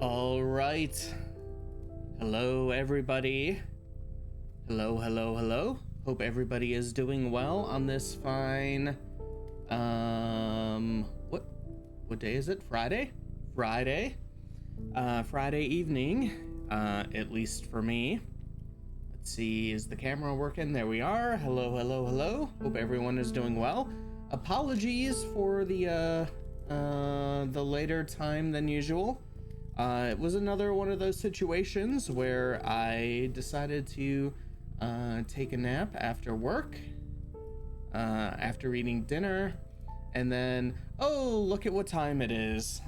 All right. Hello, everybody. Hello. Hope everybody is doing well on this fine, what day is it? Friday? Friday evening, at least for me. Let's see, is the camera working? There we are. Hello. Hope everyone is doing well. Apologies for the later time than usual. It was another one of those situations where I decided to take a nap after work, after eating dinner, and then, oh, look at what time it is.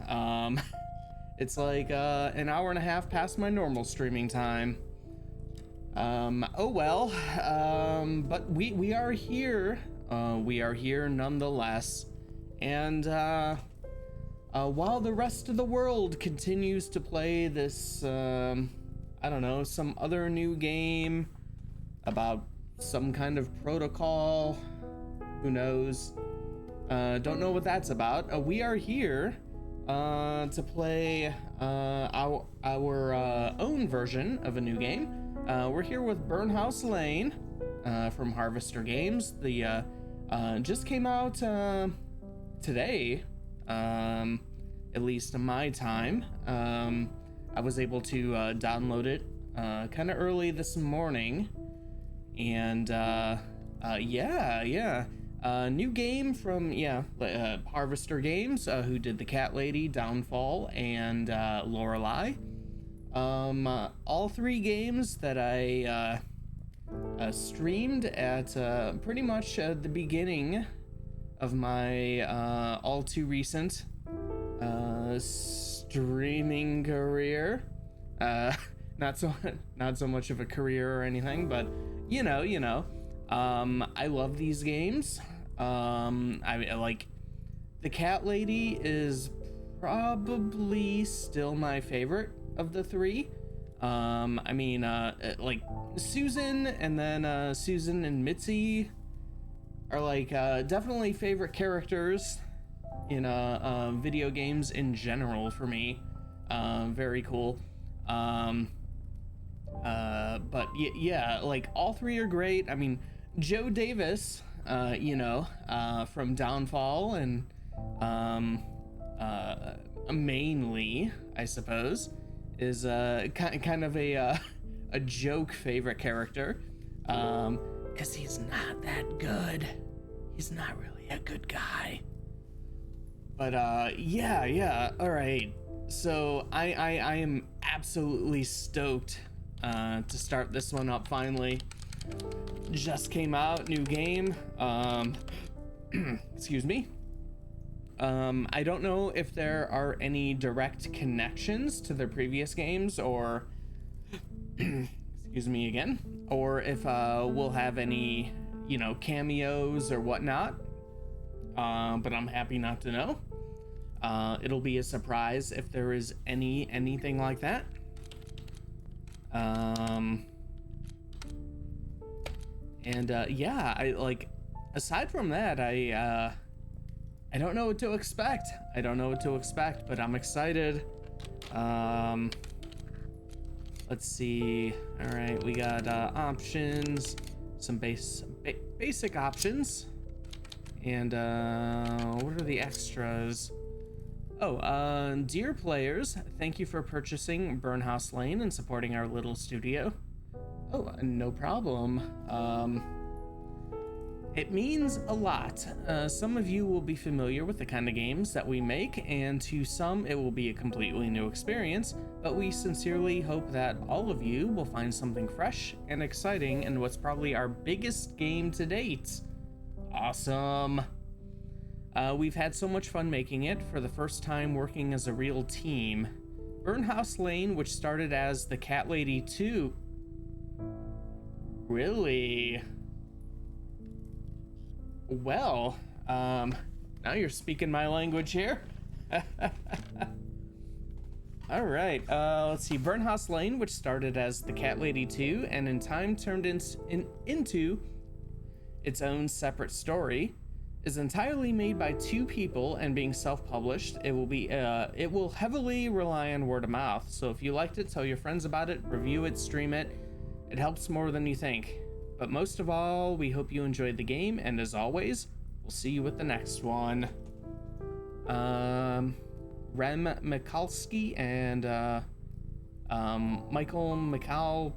It's like an hour and a half past my normal streaming time. Oh well, but we are here. We are here nonetheless, and while the rest of the world continues to play this, I don't know, some other new game about some kind of protocol, who knows, don't know what that's about. We are here to play our own version of a new game. We're here with Burnhouse Lane from Harvester Games. The just came out today, at least in my time. I was able to download it kind of early this morning, and new game from Harvester Games, who did the Cat Lady, Downfall, and Lorelei. All three games that I streamed at pretty much the beginning of my all too recent streaming career. Not so much of a career or anything, but you know. I love these games. I like the Cat Lady is probably still my favorite of the three. Like Susan, and then Susan and Mitzi are like definitely favorite characters in video games in general for me. Very cool. But yeah, like all three are great. I mean, Joe Davis, from Downfall, and mainly, I suppose, is kind of a joke favorite character, because he's not that good. He's not really a good guy. But yeah. All right. So I am absolutely stoked to start this one up finally. Just came out, new game. Excuse me. I don't know if there are any direct connections to their previous games, or excuse me again, or if we'll have any, cameos or whatnot. But I'm happy not to know. It'll be a surprise if there is anything like that. I like, aside from that, I don't know what to expect. But I'm excited. Let's see. All right, we got options, some basic options, and what are the extras? Oh, dear players, thank you for purchasing Burnhouse Lane and supporting our little studio. Oh, no problem. It means a lot. Some of you will be familiar with the kind of games that we make, and to some it will be a completely new experience, but we sincerely hope that all of you will find something fresh and exciting in what's probably our biggest game to date. Awesome. We've had so much fun making it, for the first time working as a real team. Burnhouse Lane, which started as the Cat Lady 2. Really? Well, now you're speaking my language here. All right, let's see. Burnhouse Lane, which started as the Cat Lady 2, and in time turned into its own separate story, is entirely made by 2 people and being self-published. It will heavily rely on word of mouth. So if you liked it, tell your friends about it, review it, stream it. It helps more than you think. But most of all, we hope you enjoyed the game, and as always, we'll see you with the next one. Rem Mikalski and Michael Mikal,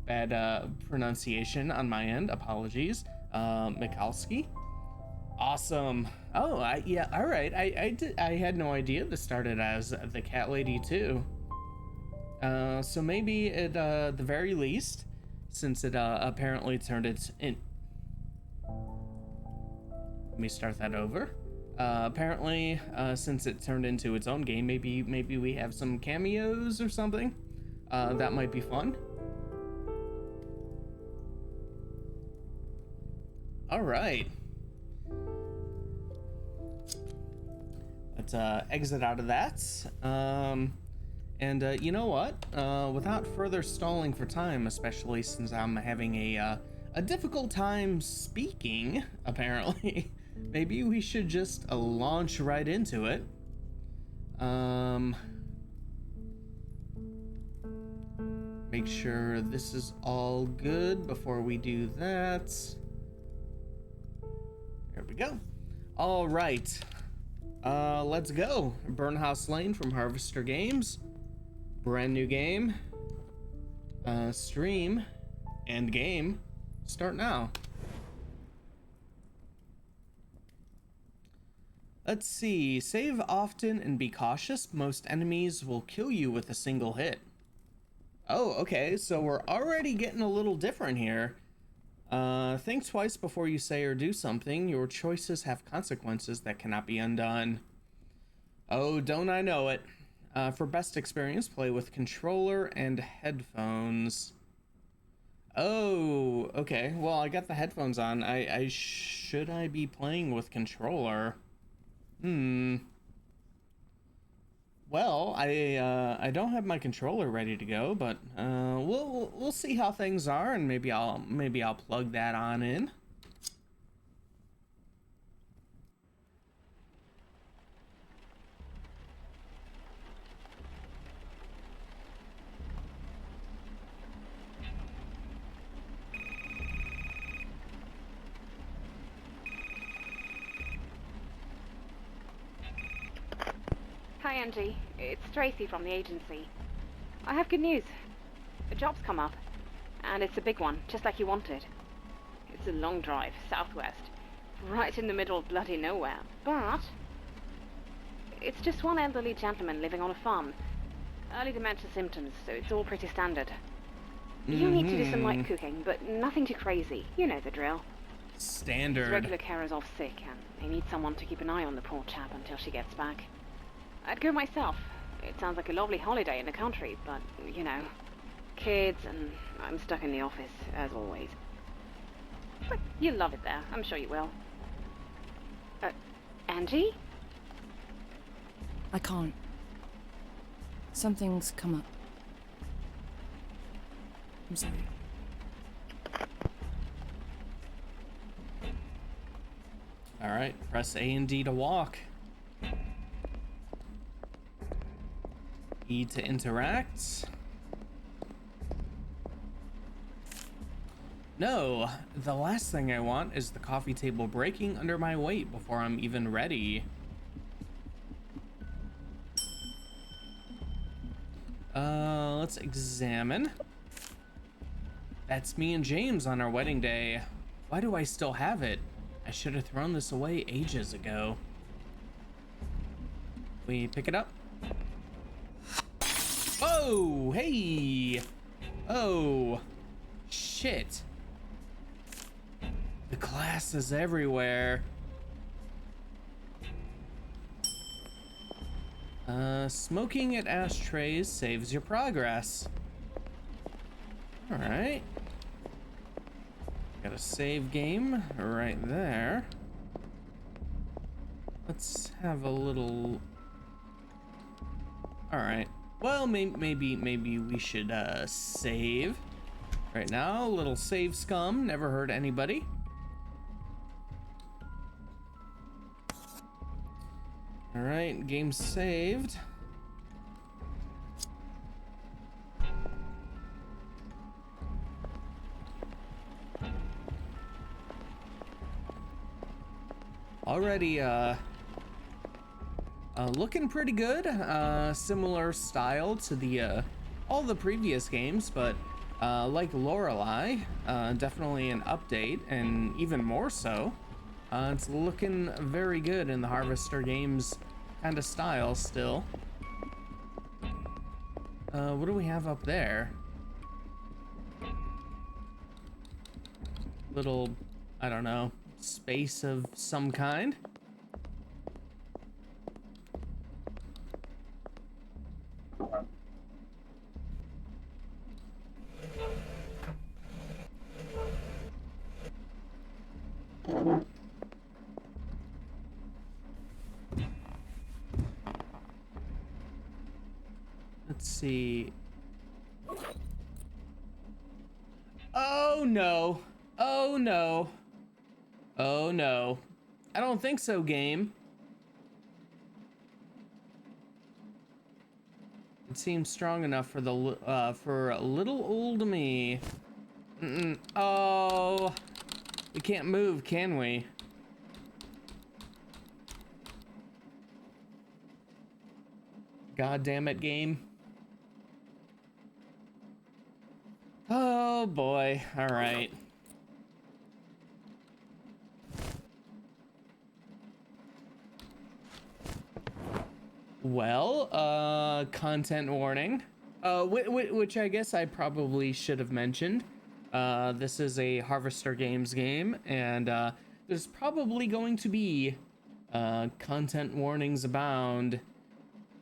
bad pronunciation on my end, apologies. Mikalski. Awesome. Oh, yeah, all right. I had no idea this started as the cat lady too. So maybe at the very least, since it apparently turned its in. Let me start that over. Apparently, since it turned into its own game, maybe we have some cameos or something. That might be fun. All right. Let's exit out of that. And you know what? Without further stalling for time, especially since I'm having a difficult time speaking, apparently, maybe we should just launch right into it. Make sure this is all good before we do that. There we go. All right. Let's go. Burnhouse Lane from Harvester Games. Brand new game. Stream and game. Start now. Let's see. Save often and be cautious. Most enemies will kill you with a single hit. Oh, okay. So we're already getting a little different here. Think twice before you say or do something. Your choices have consequences that cannot be undone. Oh, don't I know it. For best experience, play with controller and headphones. Oh, okay. Well, I got the headphones on. Should I be playing with controller? Well, I don't have my controller ready to go, but we'll see how things are, and maybe I'll plug that on in. Hi Angie, it's Tracy from the agency. I have good news. A job's come up, and it's a big one, just like you wanted. It's a long drive, southwest, right in the middle of bloody nowhere, but it's just one elderly gentleman living on a farm. Early dementia symptoms, so it's all pretty standard. You'll need to do some light cooking, but nothing too crazy. You know the drill. Standard. His regular carer's off sick, and they need someone to keep an eye on the poor chap until she gets back. I'd go myself. It sounds like a lovely holiday in the country, but, you know, kids, and I'm stuck in the office, as always. But you'll love it there. I'm sure you will. Angie? I can't. Something's come up. I'm sorry. All right, press A and D to walk. E to interact. No, the last thing I want is the coffee table breaking under my weight before I'm even ready. Let's examine. That's me and James on our wedding day. Why do I still have it? I should have thrown this away ages ago. We pick it up. Oh, hey. Oh, shit. The glass is everywhere. Smoking at ashtrays saves your progress. All right. Got a save game right there. Let's have a little. All right. Well, maybe we should save right now. A little save scum. Never hurt anybody. All right, game saved. Already, looking pretty good. Similar style to the all the previous games, but like Lorelei, definitely an update, and even more so. It's looking very good in the Harvester Games kind of style still. What do we have up there? Little, I don't know, space of some kind. Let's see. Oh no. Oh no. Oh no. I don't think so, game. It seems strong enough for the for little old me. Oh. We can't move, can we? God damn it, game. Oh boy. All right. Well, content warning. Which I guess I probably should have mentioned. This is a Harvester Games game, and there's probably going to be content warnings abound.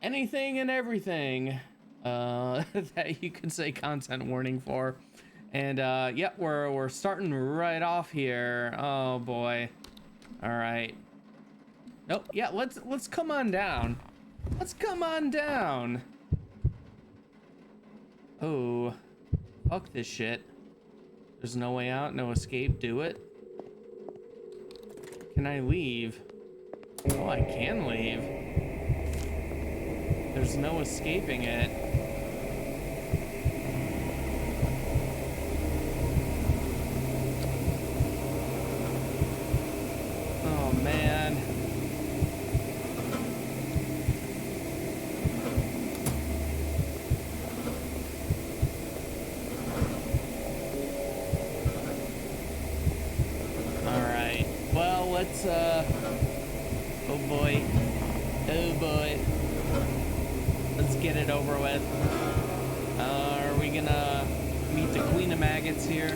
Anything and everything that you could say content warning for. And yep, we're starting right off here. Oh boy. All right. Nope. Yeah, let's come on down. Let's come on down. Oh, fuck this shit. There's no way out, no escape. Do it. Can I leave? Oh, I can leave. There's no escaping it. Oh man. Let's oh boy, let's get it over with. Are we gonna meet the Queen of Maggots here?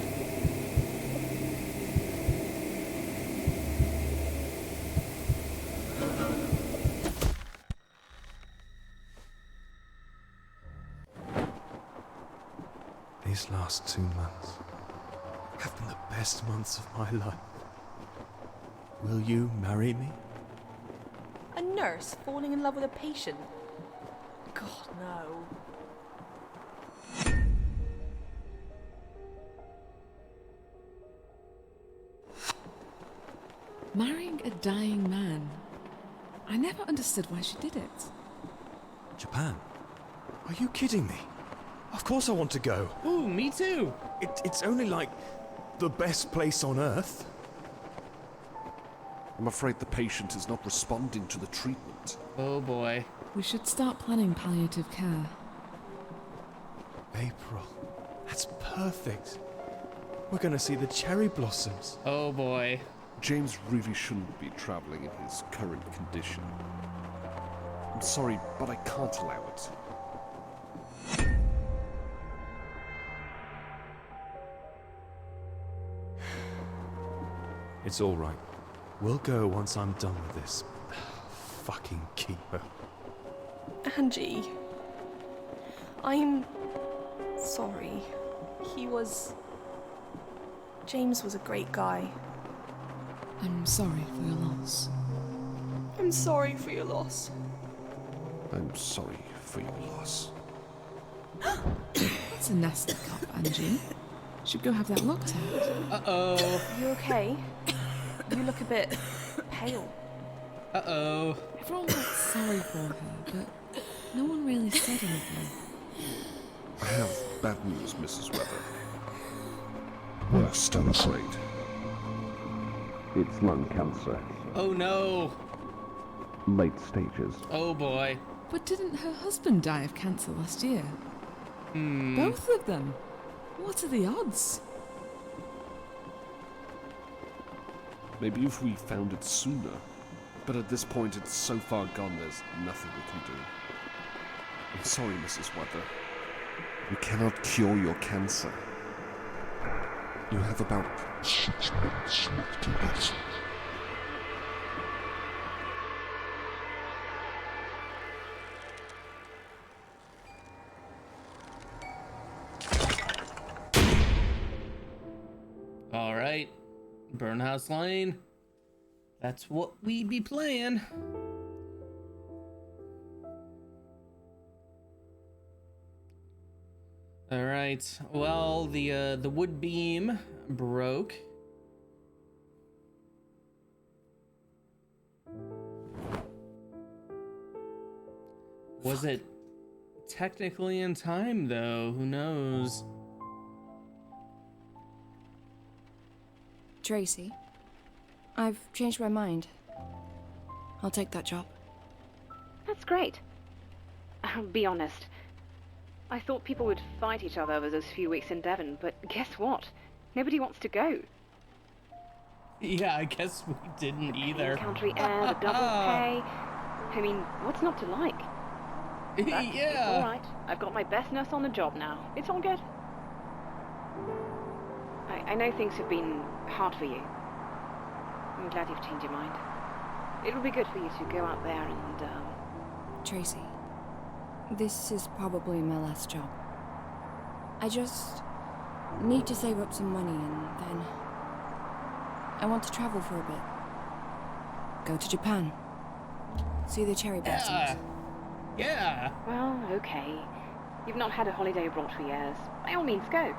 These last 2 months have been the best months of my life. Will you marry me? A nurse falling in love with a patient? God, no. Marrying a dying man. I never understood why she did it. Japan? Are you kidding me? Of course I want to go. Ooh, me too. It's only like the best place on Earth. I'm afraid the patient is not responding to the treatment. Oh boy. We should start planning palliative care. April. That's perfect. We're gonna see the cherry blossoms. Oh boy. James really shouldn't be traveling in his current condition. I'm sorry, but I can't allow it. It's all right. We'll go once I'm done with this fucking keeper. Angie, I'm sorry. James was a great guy. I'm sorry for your loss. I'm sorry for your loss. I'm sorry for your loss. That's a nasty cup, Angie. Should go have that looked at. Uh-oh. You okay? You look a bit pale. Uh-oh. Everyone felt sorry for her, but no one really said anything. I have bad news, Mrs. Weather. Worst, I'm afraid. It's lung cancer. Oh no! Late stages. Oh boy. But didn't her husband die of cancer last year? Both of them? What are the odds? Maybe if we found it sooner. But at this point, it's so far gone, there's nothing we can do. I'm sorry, Mrs. Weather. We cannot cure your cancer. You have about 6 months left to live. All right, Burnhouse Lane. That's what we be playing. All right. Well, the wood beam broke. Was it technically in time though? Who knows? Tracy, I've changed my mind. I'll take that job. That's great. I'll be honest. I thought people would fight each other over those few weeks in Devon, but guess what? Nobody wants to go. Yeah, I guess we didn't either. Country air, the double pay. I mean, what's not to like? But it's Yeah. all right. I've got my best nurse on the job now. It's all good. I know things have been hard for you. I'm glad you've changed your mind. It'll be good for you to go out there and, Tracy, this is probably my last job. I just need to save up some money and then I want to travel for a bit. Go to Japan. See the cherry blossoms. Yeah. well, okay. You've not had a holiday abroad for years. By all means, go.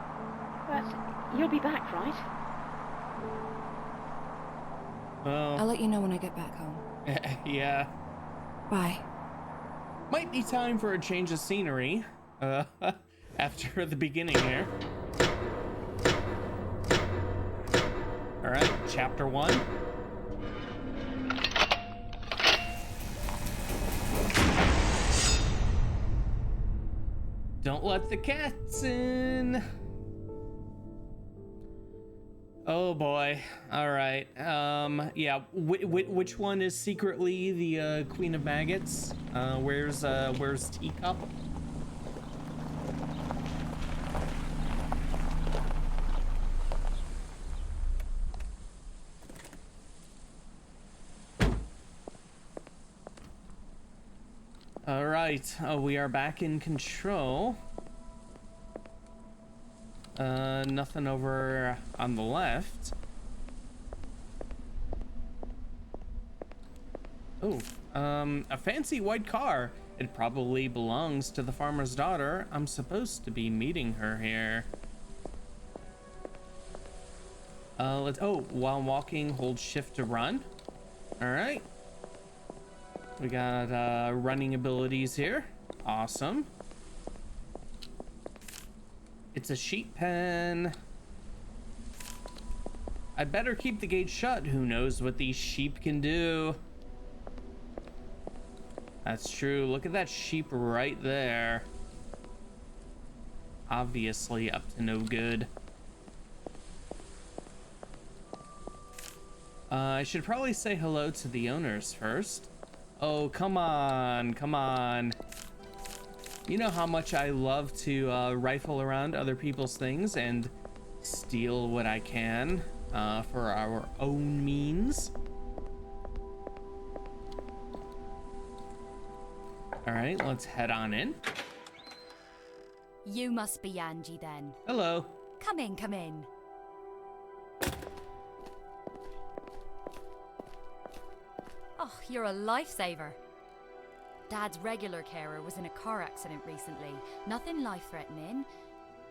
But you'll be back, right? I'll Well, let you know when I get back home. yeah. Bye. Might be time for a change of scenery. After the beginning here. All right, chapter 1. Don't let the cats in. Oh boy. All right. Yeah. Which one is secretly the Queen of Maggots? Where's Teacup? All right. We are back in control. Nothing over on the left. Oh, a fancy white car. It probably belongs to the farmer's daughter. I'm supposed to be meeting her here. While walking, hold shift to run. All right. We got, running abilities here. Awesome. It's a sheep pen. I better keep the gate shut. Who knows what these sheep can do? That's true. Look at that sheep right there. Obviously up to no good. I should probably say hello to the owners first. Oh, come on, come on. You know how much I love to rifle around other people's things and steal what I can for our own means. All right, let's head on in. You must be Angie then. Hello. Come in, come in. Oh, you're a lifesaver. Dad's regular carer was in a car accident recently. Nothing life-threatening.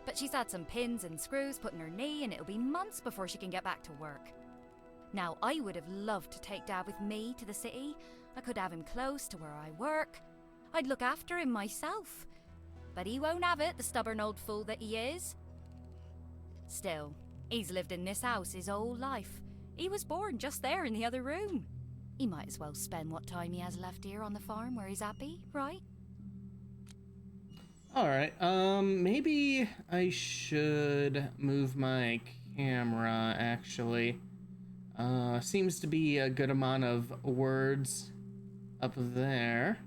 But she's had some pins and screws put in her knee and it'll be months before she can get back to work. Now, I would have loved to take Dad with me to the city, I could have him close to where I work. I'd look after him myself. But he won't have it, the stubborn old fool that he is. Still, he's lived in this house his whole life. He was born just there in the other room. He might as well spend what time he has left here on the farm where he's happy, right? Alright, maybe I should move my camera, actually. Seems to be a good amount of words up there.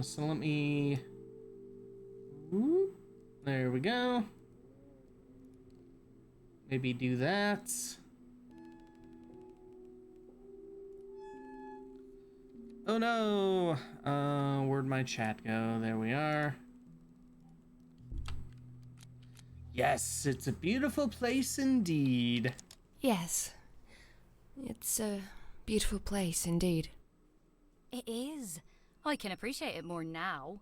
So let me... Whoop, there we go. Maybe do that. Oh no! Where'd my chat go? There we are. Yes, it's a beautiful place indeed. Yes. It's a beautiful place indeed. It is. I can appreciate it more now.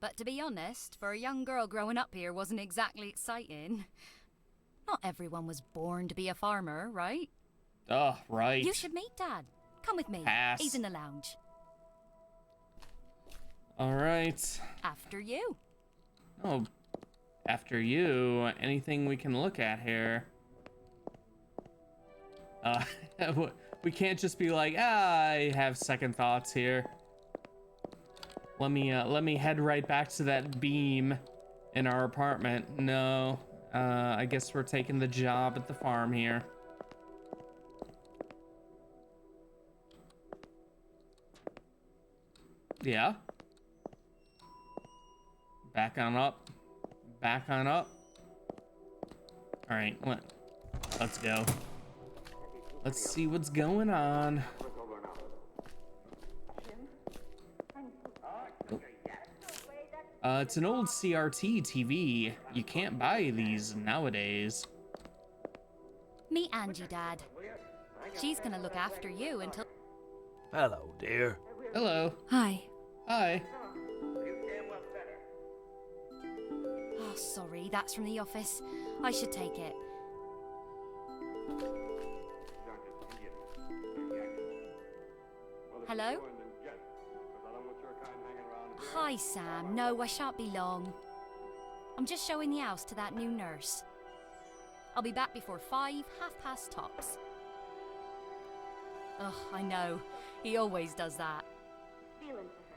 But to be honest, for a young girl growing up here wasn't exactly exciting. Not everyone was born to be a farmer, right? Oh, right. You should meet Dad. Come with me. Pass. He's in the lounge. Alright. After you. Oh, after you. Anything we can look at here? We can't just be like, I have second thoughts here. Let me head right back to that beam in our apartment. No, I guess we're taking the job at the farm here. Yeah. Back on up. Back on up. All right, let's go. Let's see what's going on. It's an old CRT TV. You can't buy these nowadays. Meet Angie, Dad. She's gonna look after you until... Hello, dear. Hello. Hi. Hi. Oh, sorry, that's from the office. I should take it. Hello? Hi, Sam. No, I shan't be long. I'm just showing the house to that new nurse. I'll be back before 5, 5:30 tops. Ugh, I know. He always does that.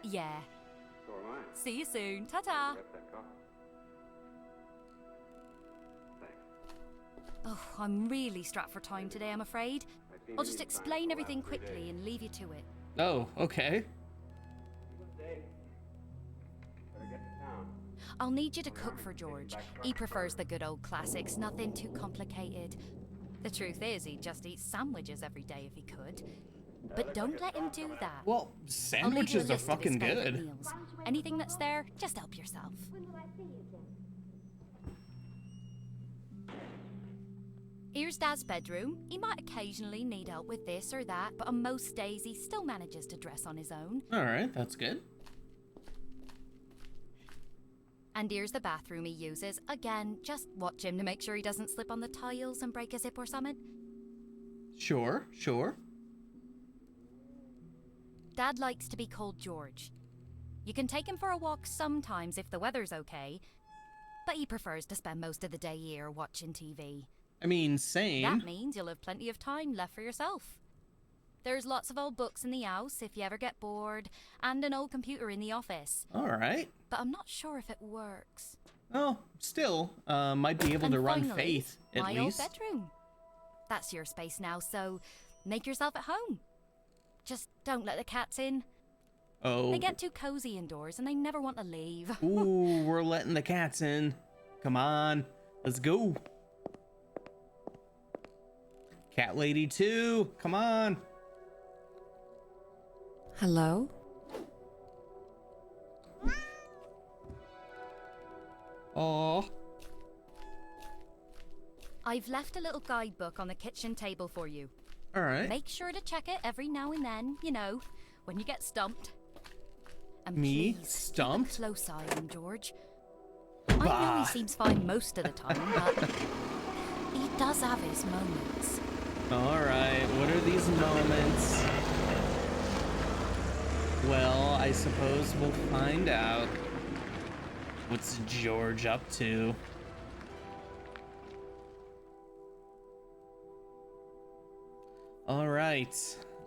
Yeah. See you soon. Ta-ta. Oh, I'm really strapped for time today, I'm afraid. I'll just explain everything quickly and leave you to it. Oh, okay. I'll need you to cook for George. He prefers the good old classics, nothing too complicated. The truth is, he'd just eat sandwiches every day if he could. But don't let him do that. Well, I'll leave you a sandwiches are list of his fucking favourite good. meals. Anything that's there, just help yourself. Here's Dad's bedroom. He might occasionally need help with this or that, but on most days he still manages to dress on his own. Alright, that's good. And here's the bathroom he uses. Again, just watch him to make sure he doesn't slip on the tiles and break a zip or something. Sure, sure. Dad likes to be called George. You can take him for a walk sometimes if the weather's okay, but he prefers to spend most of the day here watching TV. I mean, same. That means you'll have plenty of time left for yourself. There's lots of old books in the house if you ever get bored, and an old computer in the office. Alright. But I'm not sure if it works. Oh, still, might be able to run finally, Faith, at my least. old bedroom. That's your space now, so make yourself at home. Just don't let the cats in. Oh. They get too cozy indoors and they never want to leave. Ooh, we're letting the cats in. Come on, let's go. Cat lady 2, come on. Hello? Oh. I've left a little guidebook on the kitchen table for you. Alright. Make sure to check it every now and then, you know, when you get stumped. And Me? please, Stumped? keep a close eye on George. I know Bah. he seems fine most of the time, but he does have his moments. Alright, what are these moments? Well, I suppose we'll find out. What's George up to? All right.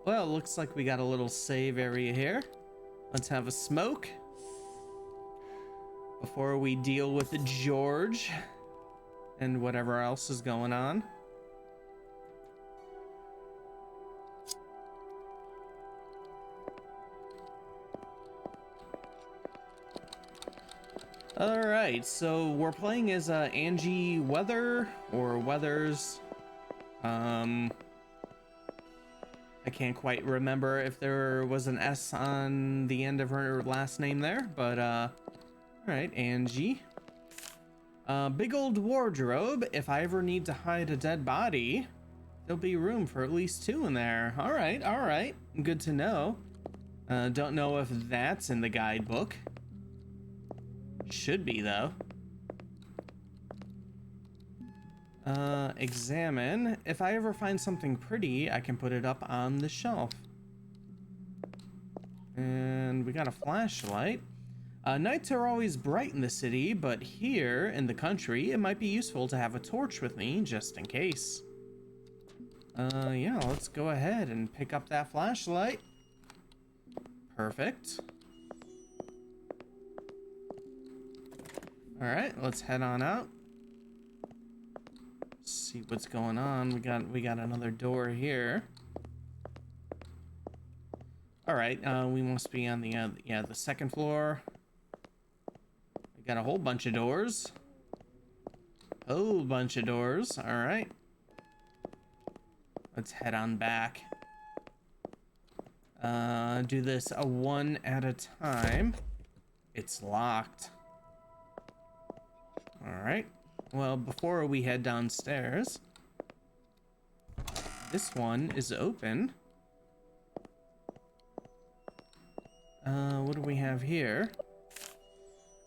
Well, looks like we got a little save area here. Let's have a smoke before we deal with George and whatever else is going on. All right, so we're playing as Angie Weather or Weathers. I can't quite remember if there was an S on the end of her last name there, but all right, Angie. Big old wardrobe. If I ever need to hide a dead body, there'll be room for at least 2 in there. All right, good to know. Don't know if that's in the guidebook. Should be though. Examine. If I ever find something pretty, I can put it up on the shelf. And we got a flashlight. Nights are always bright in the city, but here in the country, it might be useful to have a torch with me just in case. Yeah, let's go ahead and pick up that flashlight. Perfect. All right, let's head on out. See what's going on. We got another door here. All right, we must be on the second floor. We got a whole bunch of doors. Whole bunch of doors. All right. Let's head on back. Do this one at a time. It's locked. All right. Well, before we head downstairs, this one is open. What do we have here?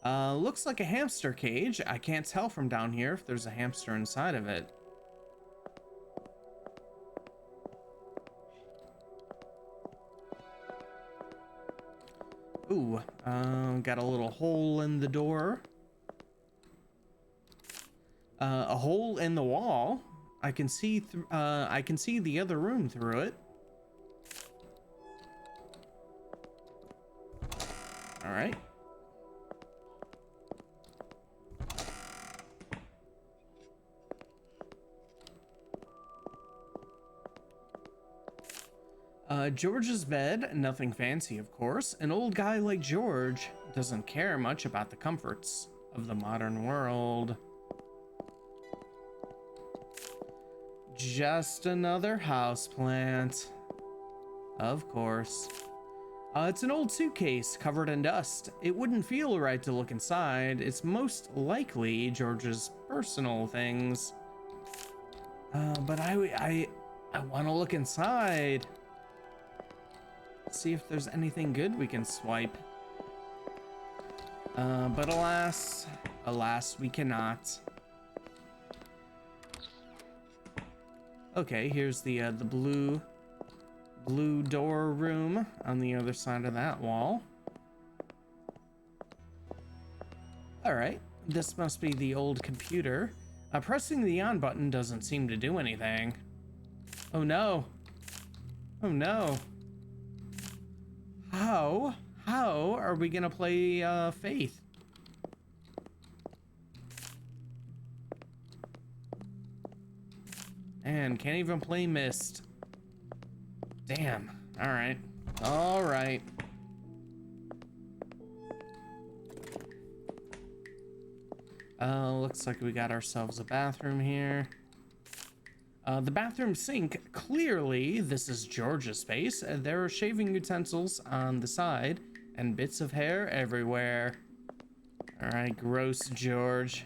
Looks like a hamster cage. I can't tell from down here if there's a hamster inside of it. Ooh, got a little hole in the door. A hole in the wall. I can see the other room through it. All right. George's bed, nothing fancy, of course. An old guy like George doesn't care much about the comforts of the modern world. Just another houseplant. Of course. It's an old suitcase covered in dust. It wouldn't feel right to look inside. It's most likely George's personal things. But I want to look inside. See if there's anything good we can swipe. But alas, we cannot. Okay, here's the blue door room on the other side of that wall. All right, this must be the old computer. Pressing the on button doesn't seem to do anything. Oh no. Oh no. How are we gonna play Faith? And can't even play Mist. Damn. All right. Looks like we got ourselves a bathroom here. The bathroom sink, clearly this is George's space. There are shaving utensils on the side and bits of hair everywhere. All right, gross George.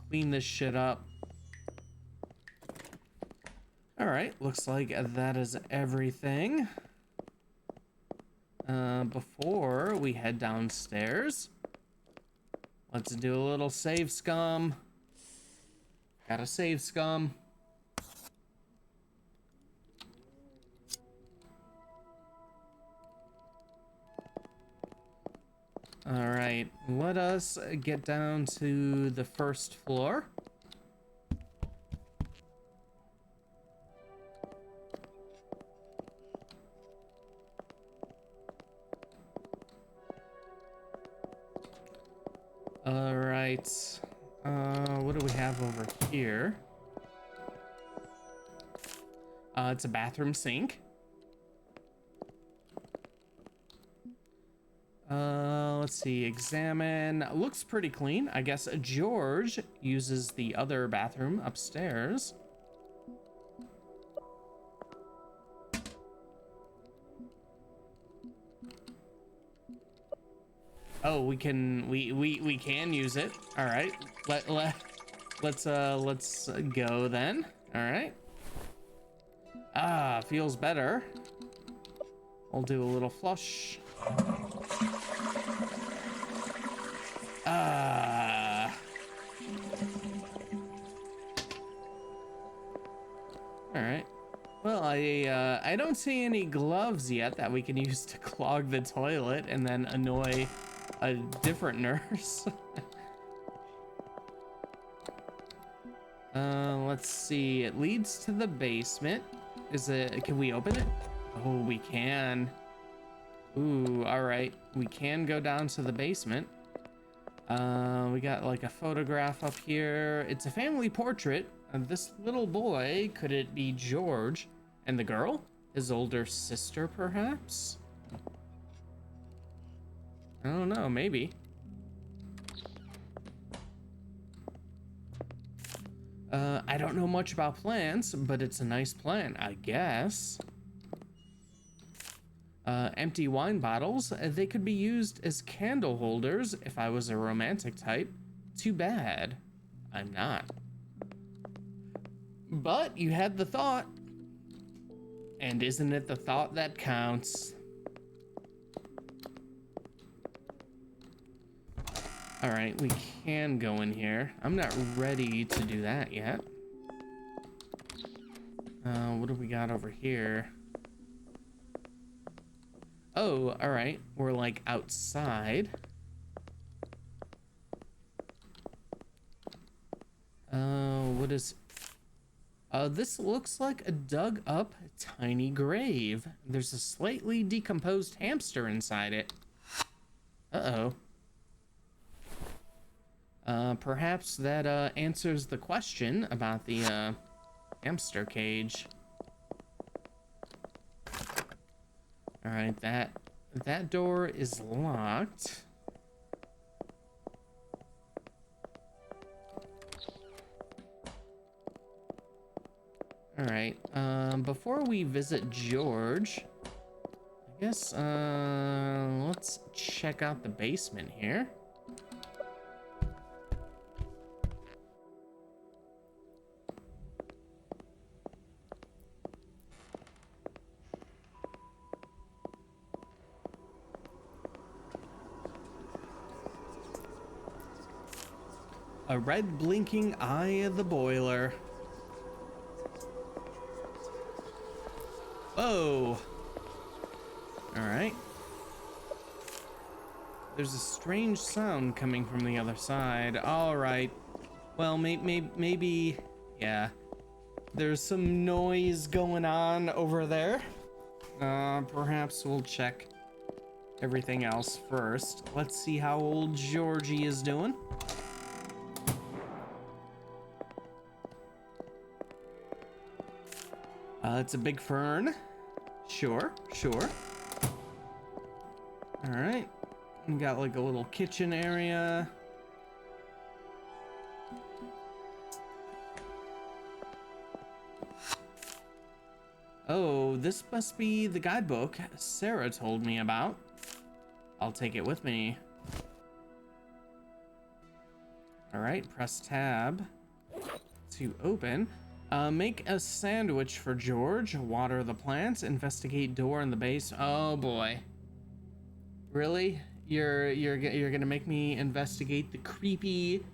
Clean this shit up. All right, looks like that is everything. Before we head downstairs, let's do a little save scum. Gotta save scum. All right, let us get down to the first floor. All right, what do we have over here? It's a bathroom sink. Let's see, examine. Looks pretty clean. I guess George uses the other bathroom upstairs. Oh, we can use it. All right. Let's go then. All right. Ah, feels better. I'll do a little flush. Ah. All right. Well, I don't see any gloves yet that we can use to clog the toilet and then annoy a different nurse. Let's see. It leads to the basement. Can we open it? Oh, we can. Ooh, all right. We can go down to the basement. We got like a photograph up here. It's a family portrait of this little boy. Could it be George? And the girl? His older sister, perhaps? I don't know, maybe. I don't know much about plants, but it's a nice plant, I guess. Empty wine bottles, they could be used as candle holders if I was a romantic type. Too bad, I'm not. But you had the thought. And isn't it the thought that counts? All right, we can go in here. I'm not ready to do that yet. What do we got over here? Oh, all right. We're like outside. What is... this looks like a dug up tiny grave. There's a slightly decomposed hamster inside it. Uh-oh. Perhaps that answers the question about the hamster cage. All right, that door is locked. All right, before we visit George, I guess let's check out the basement here. A red blinking eye of the boiler. Whoa. All right. There's a strange sound coming from the other side. All right. Well, maybe, yeah. There's some noise going on over there. Perhaps we'll check everything else first. Let's see how old Georgie is doing. It's a big fern. Sure. All right. We got like a little kitchen area. Oh, this must be the guidebook Sarah told me about. I'll take it with me. All right, press tab to open. Make a sandwich for George. Water the plants. Investigate door in the base. Oh boy. Really? You're gonna make me investigate the creepy,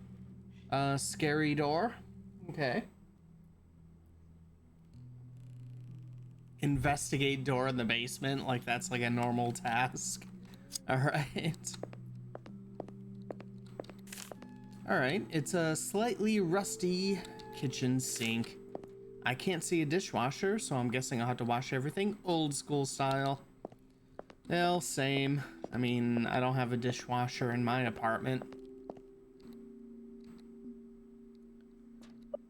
scary door? Okay. Investigate door in the basement, like that's like a normal task. All right. All right, it's a slightly rusty kitchen sink. I can't see a dishwasher, so I'm guessing I'll have to wash everything old school style. Well, same. I mean, I don't have a dishwasher in my apartment.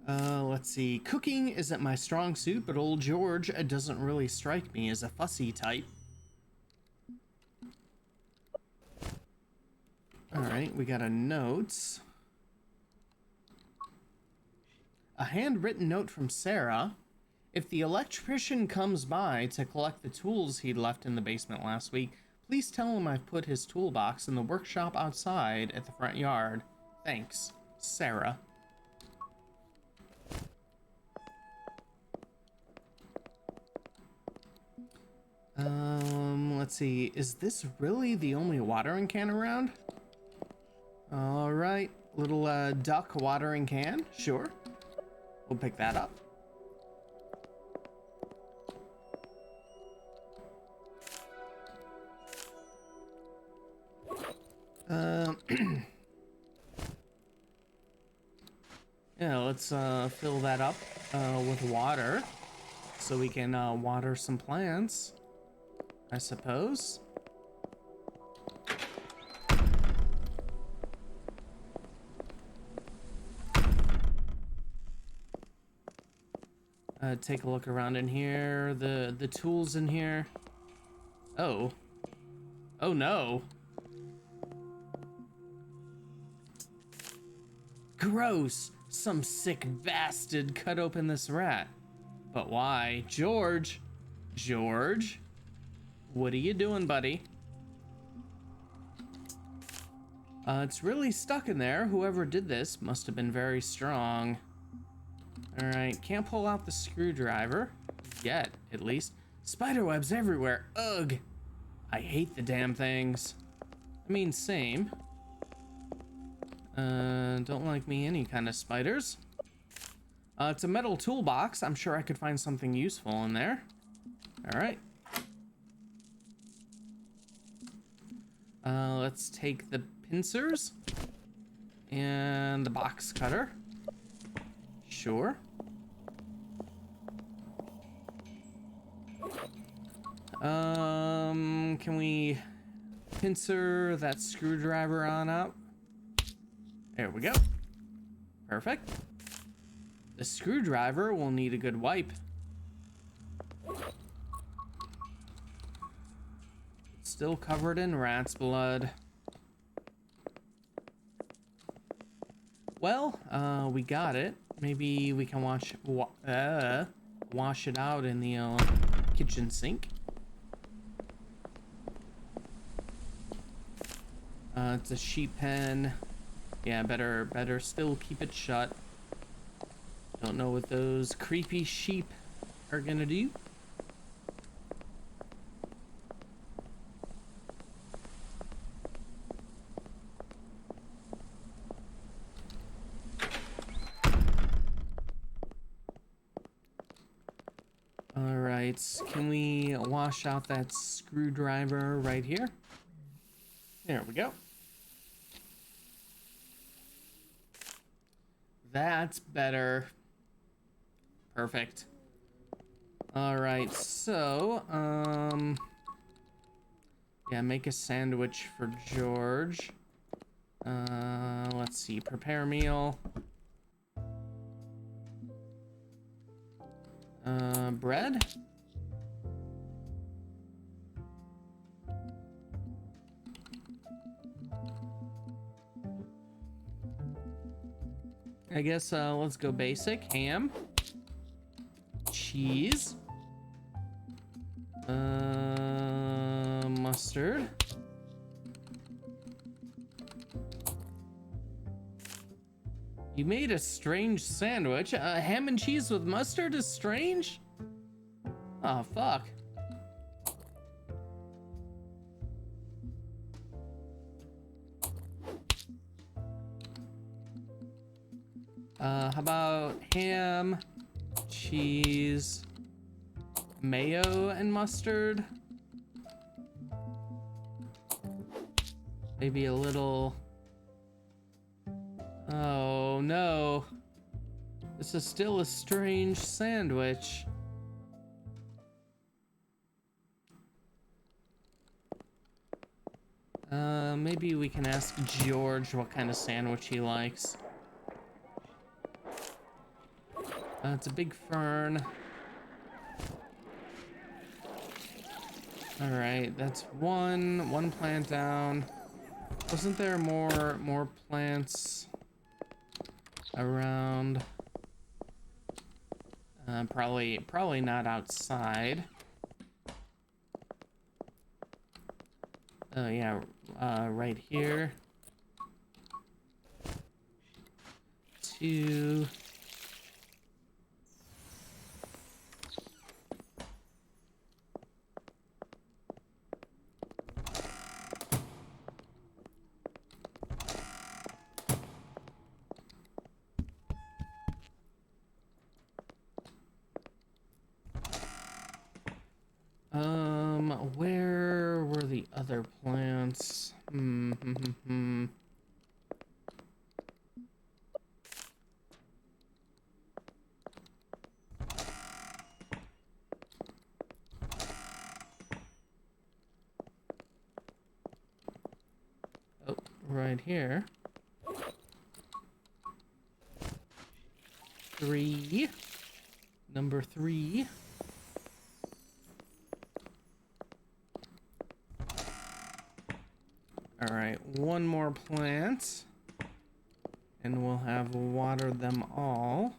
Let's see. Cooking isn't my strong suit, but old George doesn't really strike me as a fussy type. All right, we got a note. A handwritten note from Sarah. If the electrician comes by to collect the tools he'd left in the basement last week, please tell him I've put his toolbox in the workshop outside at the front yard. Thanks, Sarah. Let's see. Is this really the only watering can around? All right, little duck watering can. Sure, we'll pick that up. Yeah, let's fill that up with water so we can water some plants, I suppose. Take a look around in here. The tools in here. Oh no. Gross! Some sick bastard cut open this rat. But why? George? George? What are you doing, buddy? It's really stuck in there. Whoever did this must have been very strong. Alright, can't pull out the screwdriver. Yet, at least. Spiderwebs everywhere. Ugh! I hate the damn things. I mean, same. Don't like me any kind of spiders. It's a metal toolbox. I'm sure I could find something useful in there. Alright. Let's take the pincers and the box cutter. Sure. Can we pincer that screwdriver on up? There we go. Perfect. The screwdriver will need a good wipe. It's still covered in rat's blood. Well, we got it. Maybe we can wash it out in the kitchen sink. It's a sheep pen. Yeah, better still keep it shut. Don't know what those creepy sheep are gonna do. All right, can we wash out that screwdriver right here? There we go. That's better. Perfect. All right, so, yeah, make a sandwich for George. Let's see, prepare meal. Bread? I guess, let's go basic. Ham. Cheese. Mustard. You made a strange sandwich. Ham and cheese with mustard is strange? Oh, fuck. How about ham, cheese, mayo, and mustard? Maybe a little Oh no. This is still a strange sandwich. Maybe we can ask George what kind of sandwich he likes. It's a big fern. All right, that's one plant down. Wasn't there more plants around? Probably not outside. Oh yeah, right here. 2. Where were the other plants? Oh, right here. 3. Number 3. All right, one more plant, and we'll have watered them all.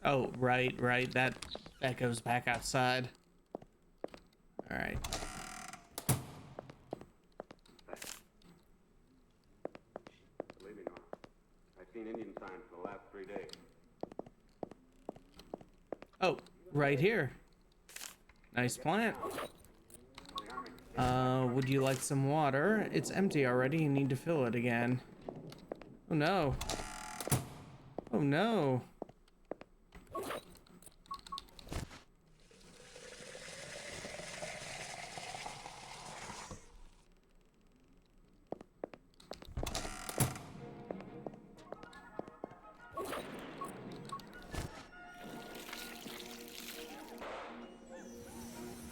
Oh, right. That goes back outside. All right. Believe me, Norm, I've seen Indian signs for the last 3 days. Oh, right here. Nice plant. Would you like some water? It's empty already. You need to fill it again. Oh no. Oh no.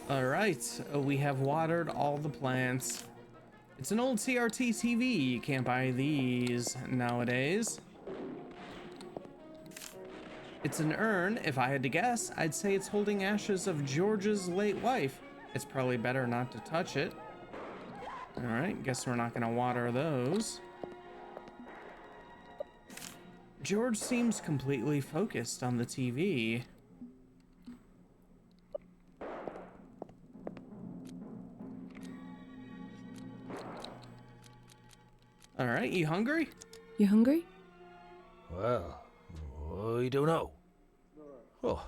All right, we have watered all the plants. It's an old CRT TV. You can't buy these nowadays. It's an urn. If I had to guess, I'd say it's holding ashes of George's late wife. It's probably better not to touch it. All right, guess we're not gonna water those. George seems completely focused on the TV. All right, you hungry? You hungry? Well, I don't know. Oh,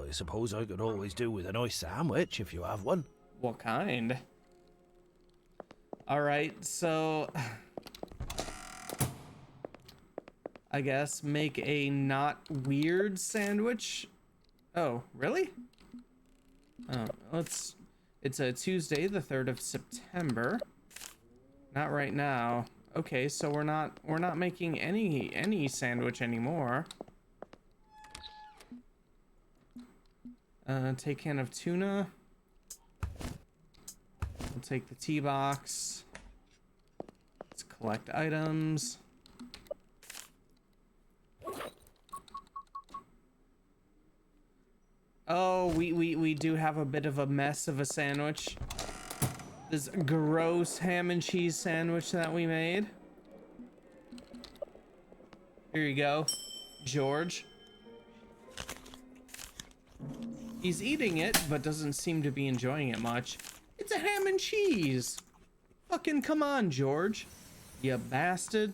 I suppose I could always do with a nice sandwich if you have one. What kind? All right, so I guess make a not weird sandwich. Oh, really? Oh, it's a Tuesday, the 3rd of September. Not right now. Okay, so we're not making any sandwich anymore. Take can of tuna. We'll take the tea box. Let's collect items. Oh, we do have a bit of a mess of a sandwich. This gross ham and cheese sandwich that we made. Here you go, George. He's eating it, but doesn't seem to be enjoying it much. It's a ham and cheese. Fucking come on, George. You bastard.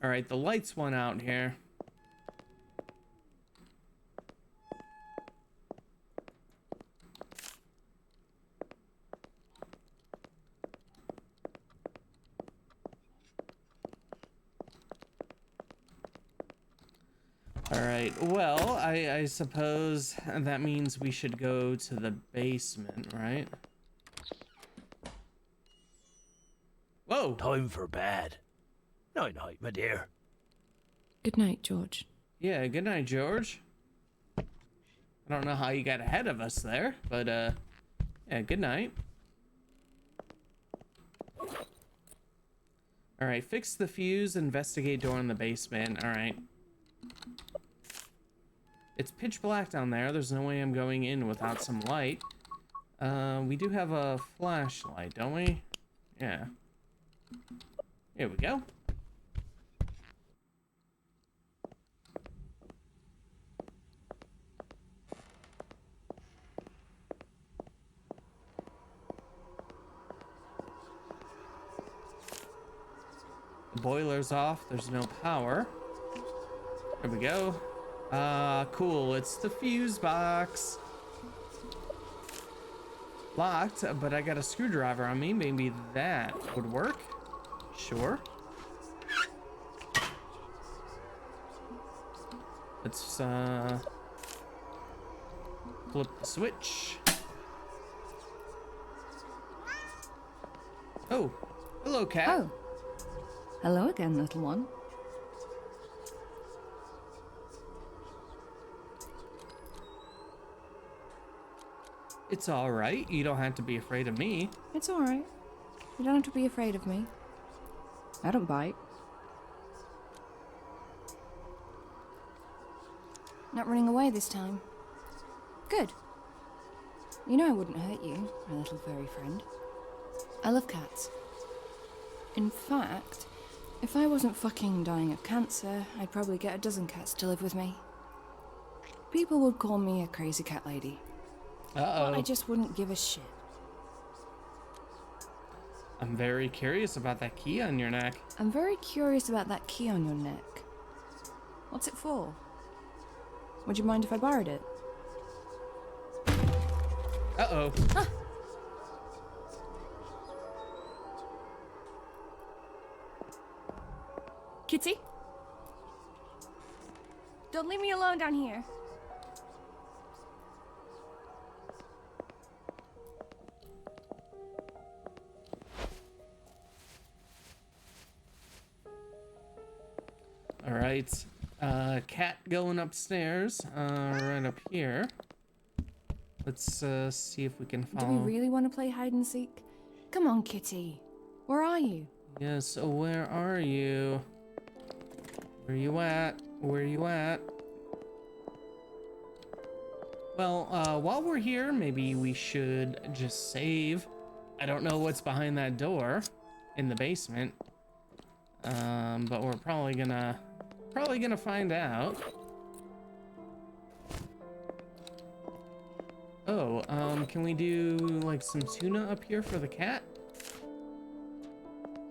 All right, the lights went out here. All right, well, I suppose that means we should go to the basement, right? Whoa! Time for bed. Night night, my dear. Good night, George. Yeah, good night, George. I don't know how you got ahead of us there, but yeah, good night. All right, fix the fuse, investigate door in the basement. All right. It's pitch black down there. There's no way I'm going in without some light. We do have a flashlight, don't we? Yeah. Here we go. The boiler's off. There's no power. There we go. Cool. It's the fuse box. Locked, but I got a screwdriver on me. Maybe that would work. Sure. Let's, flip the switch. Oh, hello, cat. Oh. Hello again, little one. It's all right. You don't have to be afraid of me. It's all right. You don't have to be afraid of me. I don't bite. Not running away this time. Good. You know I wouldn't hurt you, my little furry friend. I love cats. In fact, if I wasn't fucking dying of cancer, I'd probably get a dozen cats to live with me. People would call me a crazy cat lady. Uh-oh. But I just wouldn't give a shit. I'm very curious about that key on your neck. I'm very curious about that key on your neck. What's it for? Would you mind if I borrowed it? Uh-oh. Ah. Kitty? Don't leave me alone down here. All right. Cat going upstairs. Right up here. Let's see if we can follow. Do we really want to play hide and seek? Come on, Kitty. Where are you? Yes, where are you? Where you at? Where you at? Well, while we're here, maybe we should just save. I don't know what's behind that door in the basement. But we're probably gonna find out. Oh, can we do like some tuna up here for the cat?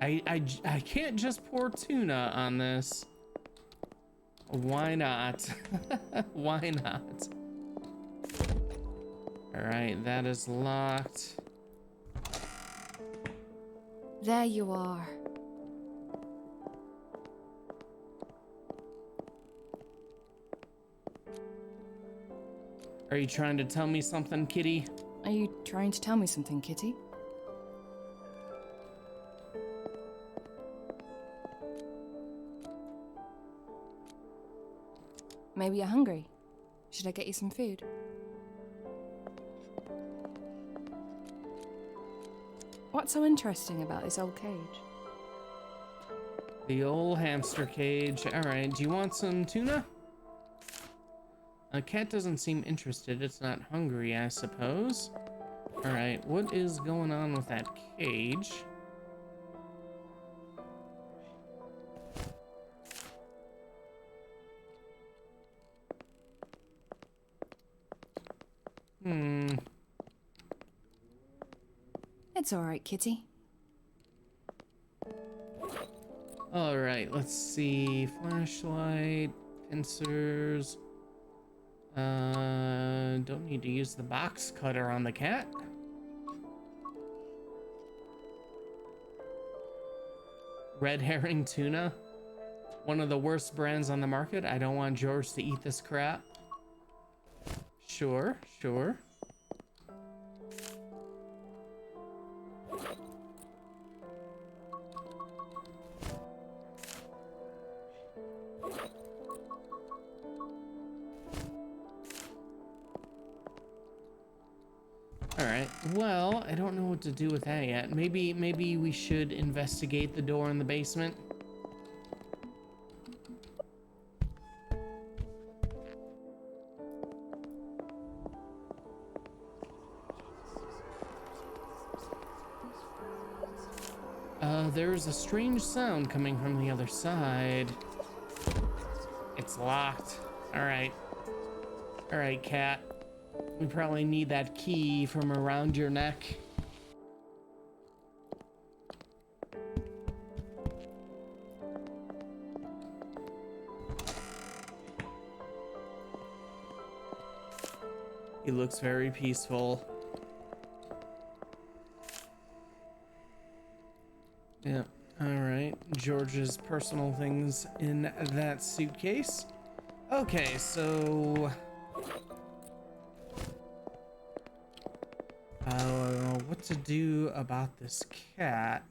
I can't just pour tuna on this. Why not? Why not? All right, that is locked. There you are. Are you trying to tell me something, kitty? Are you trying to tell me something, Kitty? Maybe you're hungry. Should I get you some food? What's so interesting about this old cage? The old hamster cage. All right, do you want some tuna? A cat doesn't seem interested. It's not hungry, I suppose. All right, what is going on with that cage? It's alright, Kitty. Alright, let's see. Flashlight, pincers. Don't need to use the box cutter on the cat. Red herring tuna. One of the worst brands on the market. I don't want George to eat this crap. Sure, sure. Alright, well, I don't know what to do with that yet. Maybe we should investigate the door in the basement. There's a strange sound coming from the other side. It's locked. Alright. Alright, cat. We probably need that key from around your neck. He looks very peaceful. Yeah, alright. George's personal things in that suitcase. Okay, so... what to do about this cat?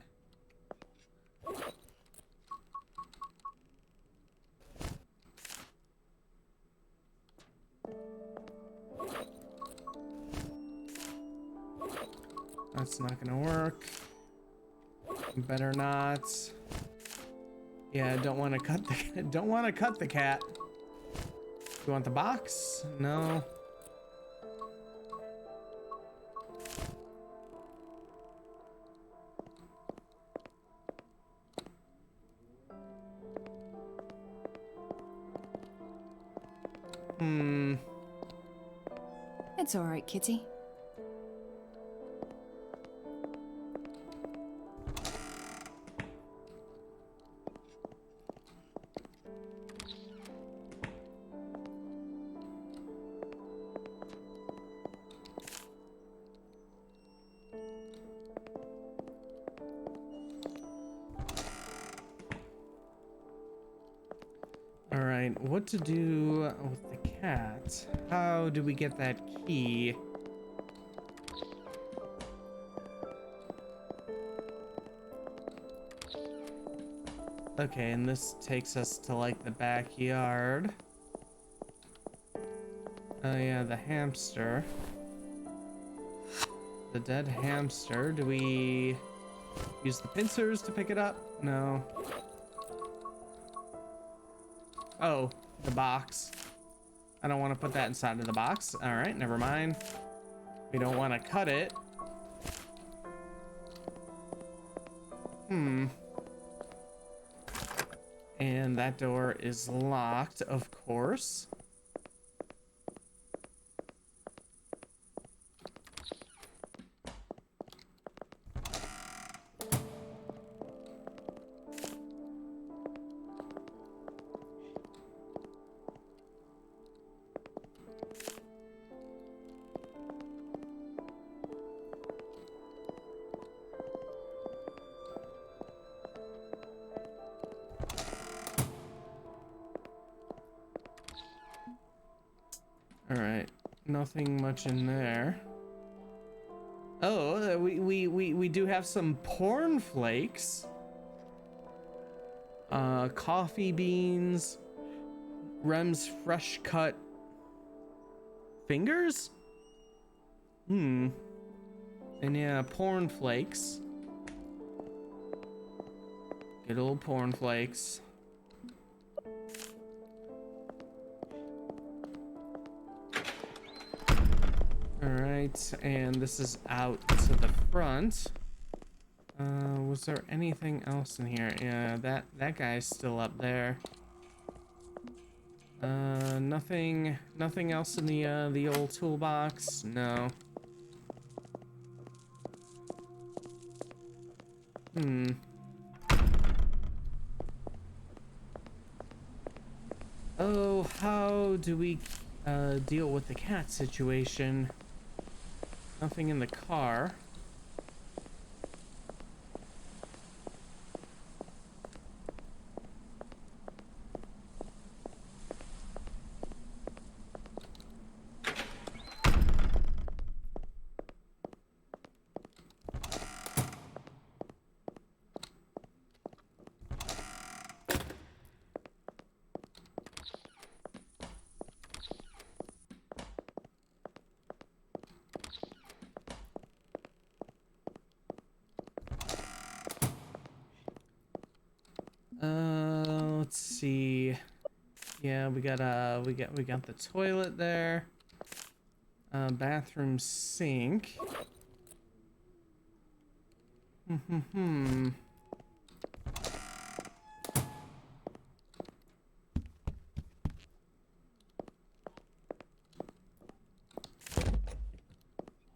That's not gonna work. Better not. Yeah, I don't want to cut the don't want to cut the cat. You want the box? No. It's alright, Kitty. Alright, what to do with the cat? How do we get that key? Okay, and this takes us to like the backyard. Oh yeah, the hamster. The dead hamster. Do we use the pincers to pick it up? No. Oh, the box. I don't want to put that inside of the box. All right, never mind. We don't want to cut it. And that door is locked, of course. All right, nothing much in there. Oh, we do have some porn flakes. Coffee beans, Rem's fresh cut fingers. And yeah, porn flakes. Good old porn flakes. Alright, and this is out to the front. Was there anything else in here? Yeah, that guy's still up there. Nothing else in the old toolbox? No. Oh, how do we deal with the cat situation? Nothing in the car. Let's see. Yeah, we got the toilet there. Bathroom sink.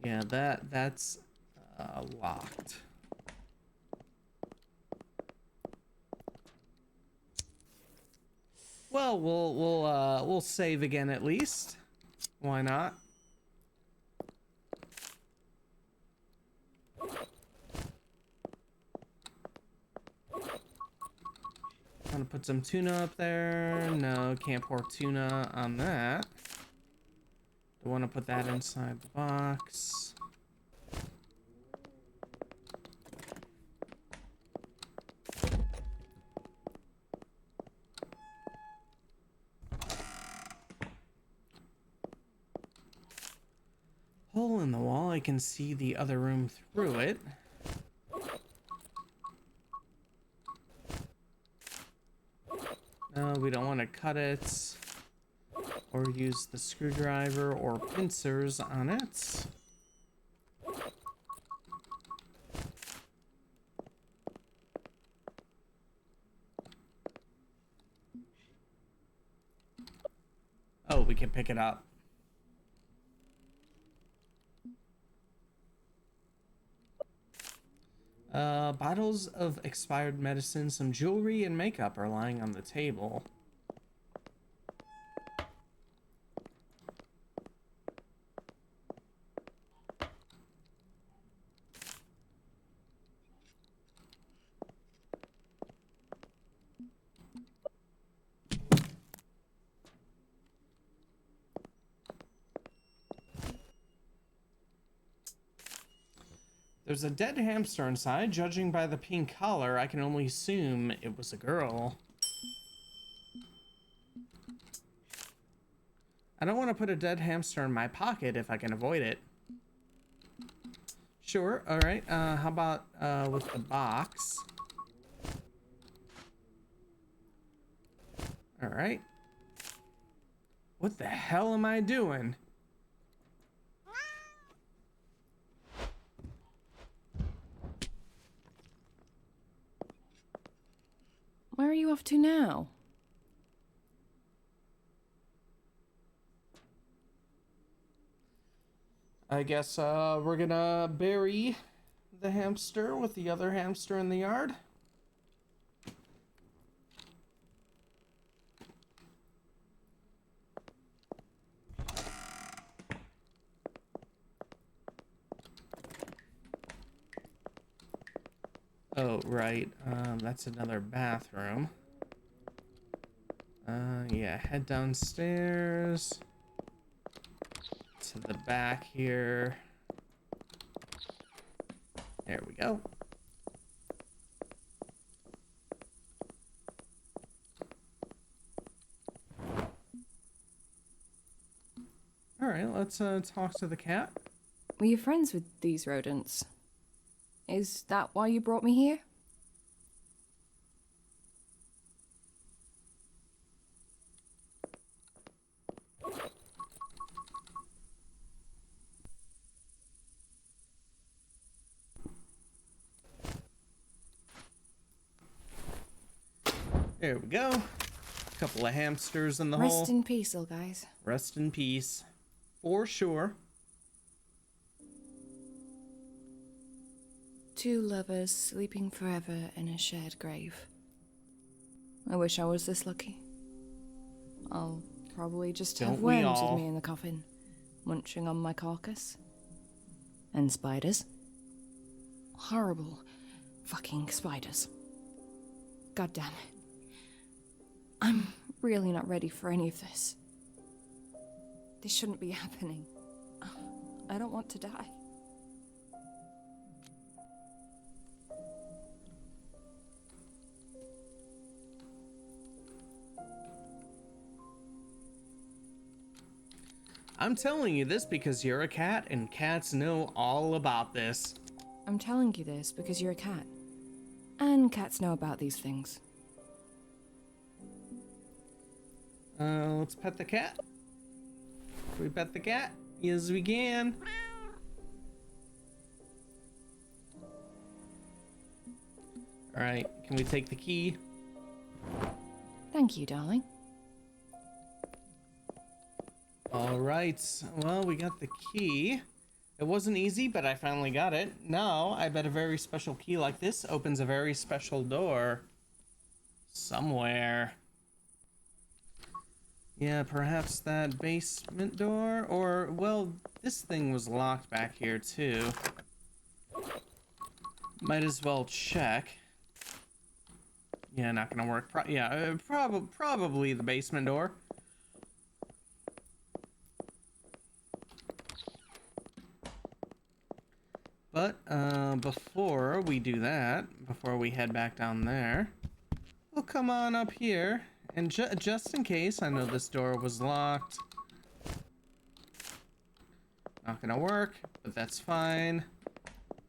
Yeah, that's locked. Well, we'll save again at least. Why not? Want to put some tuna up there? No, can't pour tuna on that. I want to put that inside the box. Hole in the wall, I can see the other room through it. No, we don't want to cut it or use the screwdriver or pincers on it. Oh, we can pick it up. Bottles of expired medicine, some jewelry, and makeup are lying on the table. There's a dead hamster inside. Judging by the pink collar, I can only assume it was a girl. I don't want to put a dead hamster in my pocket if I can avoid it. Sure, alright. How about with the box? Alright. What the hell am I doing? Where are you off to now? I guess we're gonna bury the hamster with the other hamster in the yard. Oh, right. That's another bathroom. Yeah, head downstairs to the back here. There we go. All right, let's talk to the cat. Were you friends with these rodents? Is that why you brought me here? There we go. Couple of hamsters in the hole. Rest in peace, little guys. Rest in peace. For sure. Two lovers sleeping forever in a shared grave. I wish I was this lucky. I'll probably just have Don't we worms all? with me in the coffin, munching on my carcass. And spiders. Horrible fucking spiders. God damn it. I'm really not ready for any of this. This shouldn't be happening. I don't want to die. I'm telling you this because you're a cat and cats know all about this. I'm telling you this because you're a cat. And cats know about these things. Let's pet the cat. Can we pet the cat? Yes, we can. All right, can we take the key? Thank you, darling. All right, well, we got the key. It wasn't easy, but I finally got it. Now, I bet a very special key like this opens a very special door. Somewhere. Yeah, perhaps that basement door, or, well, this thing was locked back here, too. Might as well check. Yeah, not gonna work. Probably the basement door. But, before we do that, before we head back down there, we'll come on up here, and just in case, I know this door was locked. Not gonna work, but that's fine.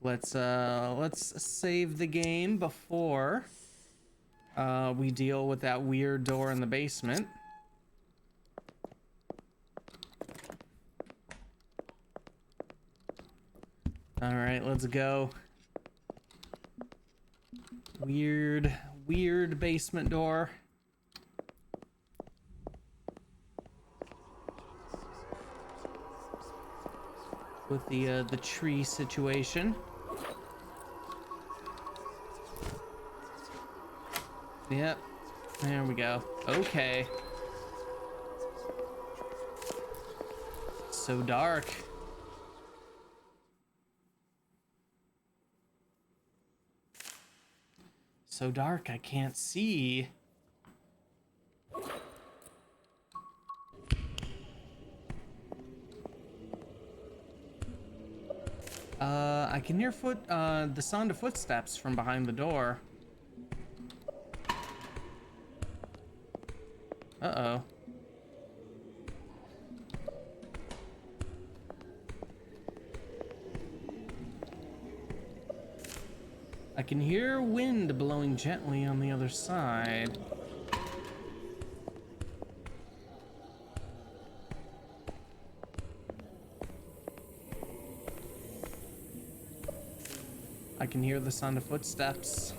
Let's save the game before, we deal with that weird door in the basement. All right, let's go. Weird basement door. With the tree situation. Yep. There we go. Okay. So dark. So dark, I can't see. I can hear the sound of footsteps from behind the door. Uh-oh. I can hear wind blowing gently on the other side. I can hear the sound of footsteps.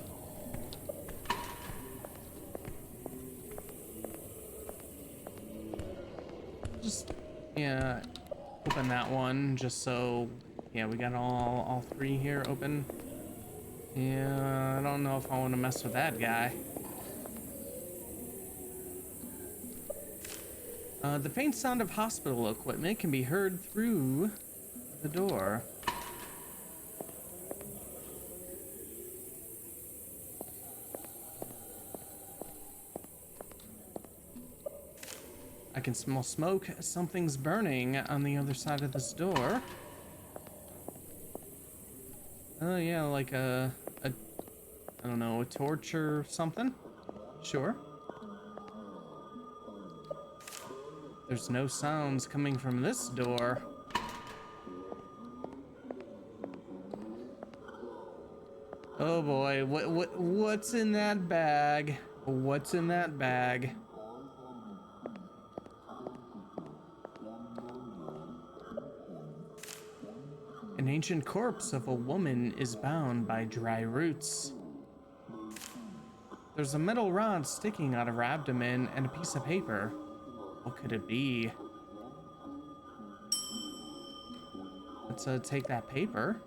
Just, yeah, open that one just so, yeah, we got all three here open. Yeah, I don't know if I want to mess with that guy. The faint sound of hospital equipment can be heard through the door. I can smell smoke. Something's burning on the other side of this door. Oh yeah, like I don't know, a torch or something? Sure. There's no sounds coming from this door. Oh boy, what's in that bag? What's in that bag? An ancient corpse of a woman is bound by dry roots. There's a metal rod sticking out of her abdomen and a piece of paper. What could it be? Let's take that paper.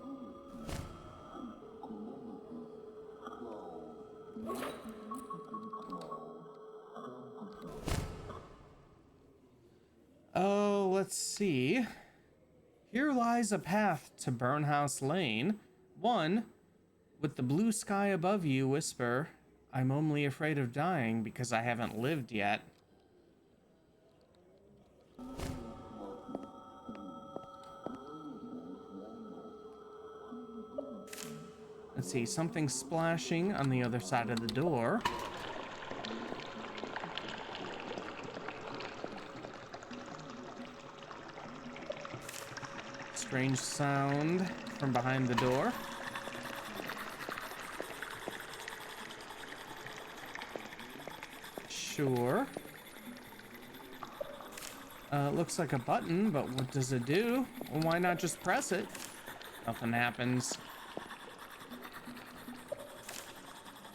Oh, let's see. Here lies a path to Burnhouse Lane. 1. With the blue sky above you, whisper, I'm only afraid of dying because I haven't lived yet. Let's see, something splashing on the other side of the door. Strange sound from behind the door. Sure. Looks like a button, but what does it do? Well, why not just press it? Nothing happens.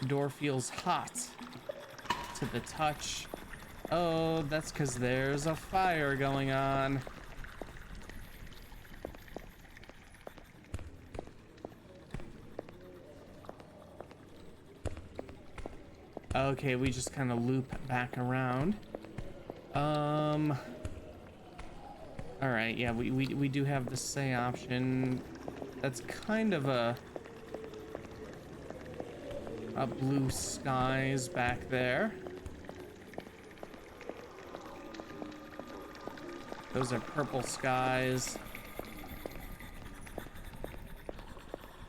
The door feels hot to the touch. Oh, that's because there's a fire going on. Okay, we just kind of loop back around. All right, yeah, we do have the say option. That's kind of a blue skies back there. Those are purple skies.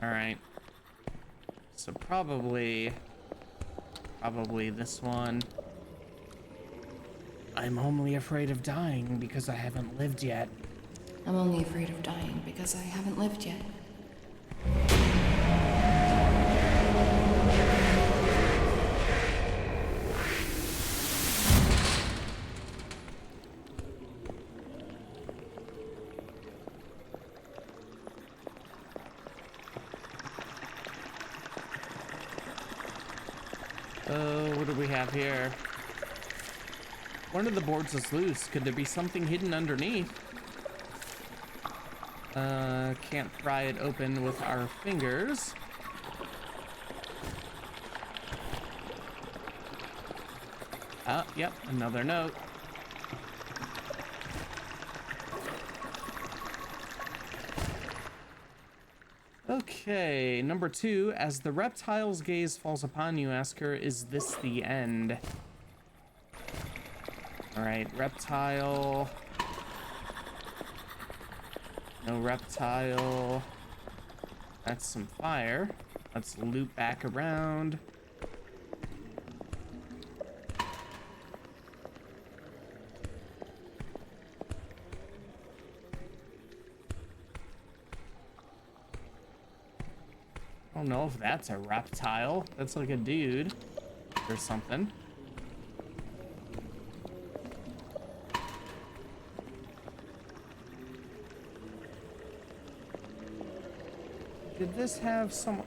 All right. So probably this one. I'm only afraid of dying because I haven't lived yet. I'm only afraid of dying because I haven't lived yet. What do we have here? One of the boards is loose. Could there be something hidden underneath? Can't pry it open with our fingers. Yep, another note. Okay, number 2. As the reptile's gaze falls upon you, ask her, is this the end? Alright, reptile. No reptile. That's some fire. Let's loop back around. I don't know if that's a reptile. That's like a dude or something. Did this have some...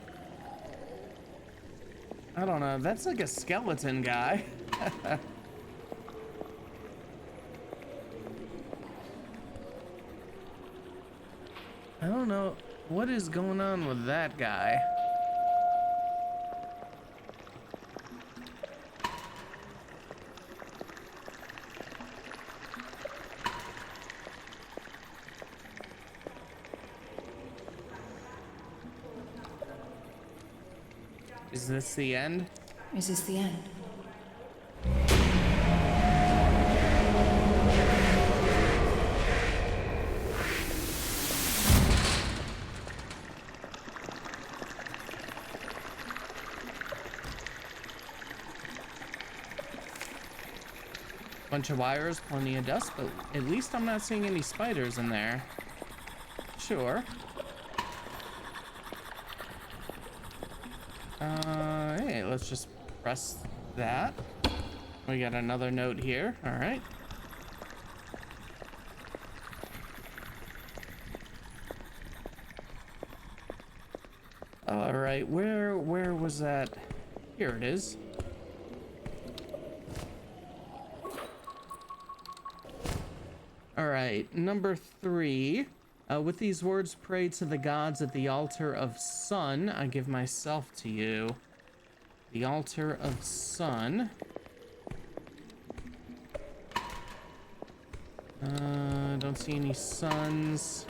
I don't know. That's like a skeleton guy. I don't know what is going on with that guy. Is this the end? Is this the end? Bunch of wires, plenty of dust, but at least I'm not seeing any spiders in there. Sure. Hey, let's just press that. We got another note here. All right. All right, where was that? Here it is. All right, number 3. With these words, pray to the gods at the altar of sun. I give myself to you. The altar of sun. Don't see any suns.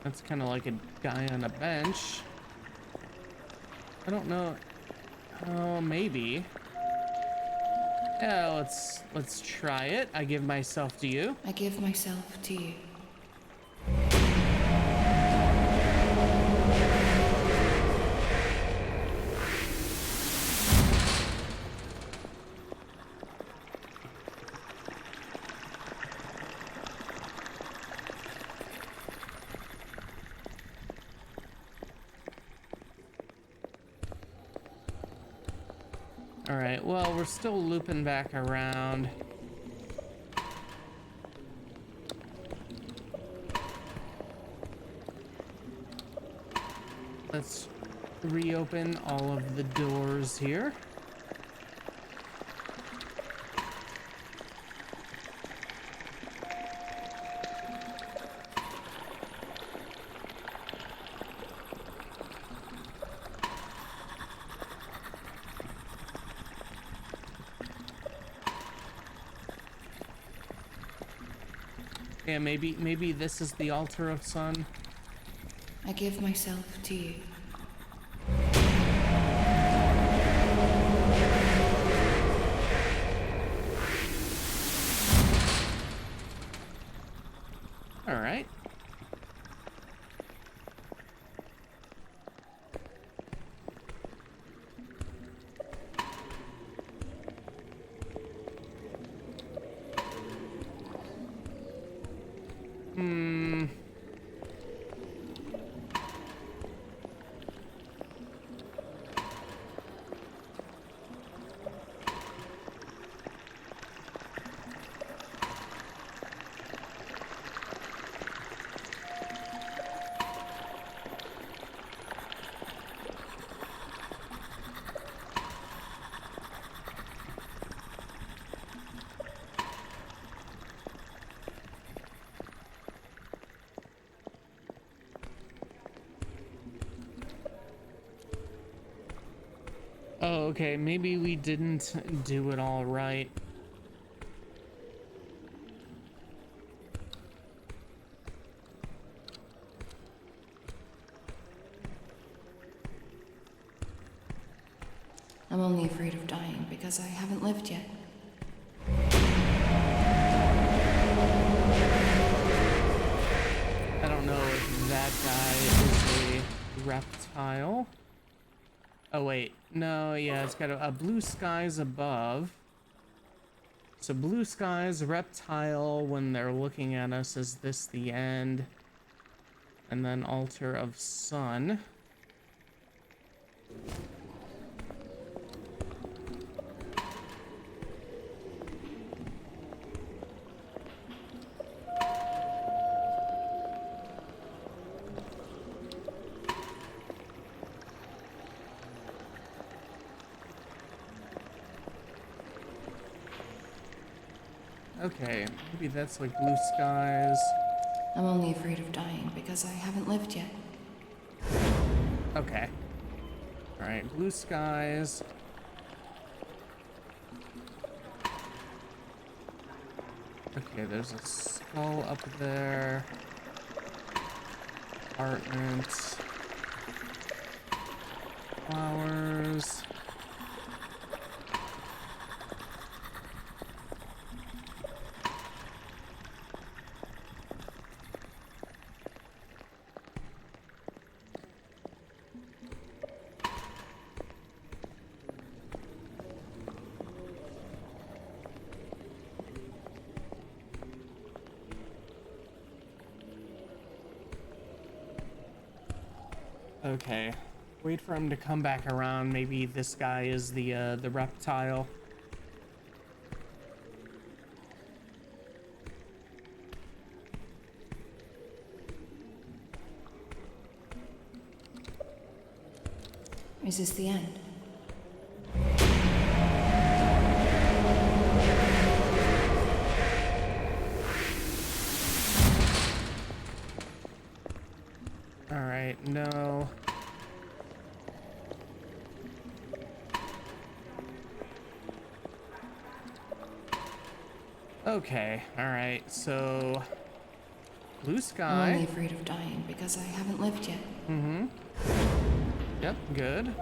That's kind of like a guy on a bench. I don't know. Oh, maybe. Yeah, let's try it. I give myself to you. I give myself to you. All right, well, we're still looping back around. Let's reopen all of the doors here. Yeah, maybe this is the altar of sun. I give myself to you. All right. Oh, okay, maybe we didn't do it all right. I'm only afraid of dying because I haven't lived yet. I don't know if that guy is a reptile. Oh wait, no, yeah, it's got a blue skies above. So blue skies, reptile, when they're looking at us, is this the end? And then altar of sun. Okay, maybe that's like blue skies. I'm only afraid of dying because I haven't lived yet. Okay. Alright, blue skies. Okay, there's a skull up there. Apartments. Flowers. Okay. Wait for him to come back around. Maybe this guy is the reptile. Is this the end? All right, no. Okay, all right, so blue I'm sky. only afraid of dying because I haven't lived yet. Mm-hmm. Yep, good.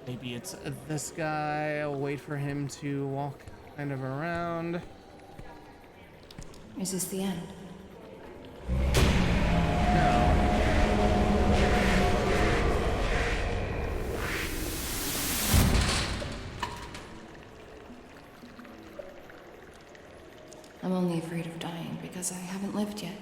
Maybe it's this guy. I'll wait for him to walk kind of around. Is this the end? No. I'm only afraid of dying because I haven't lived yet.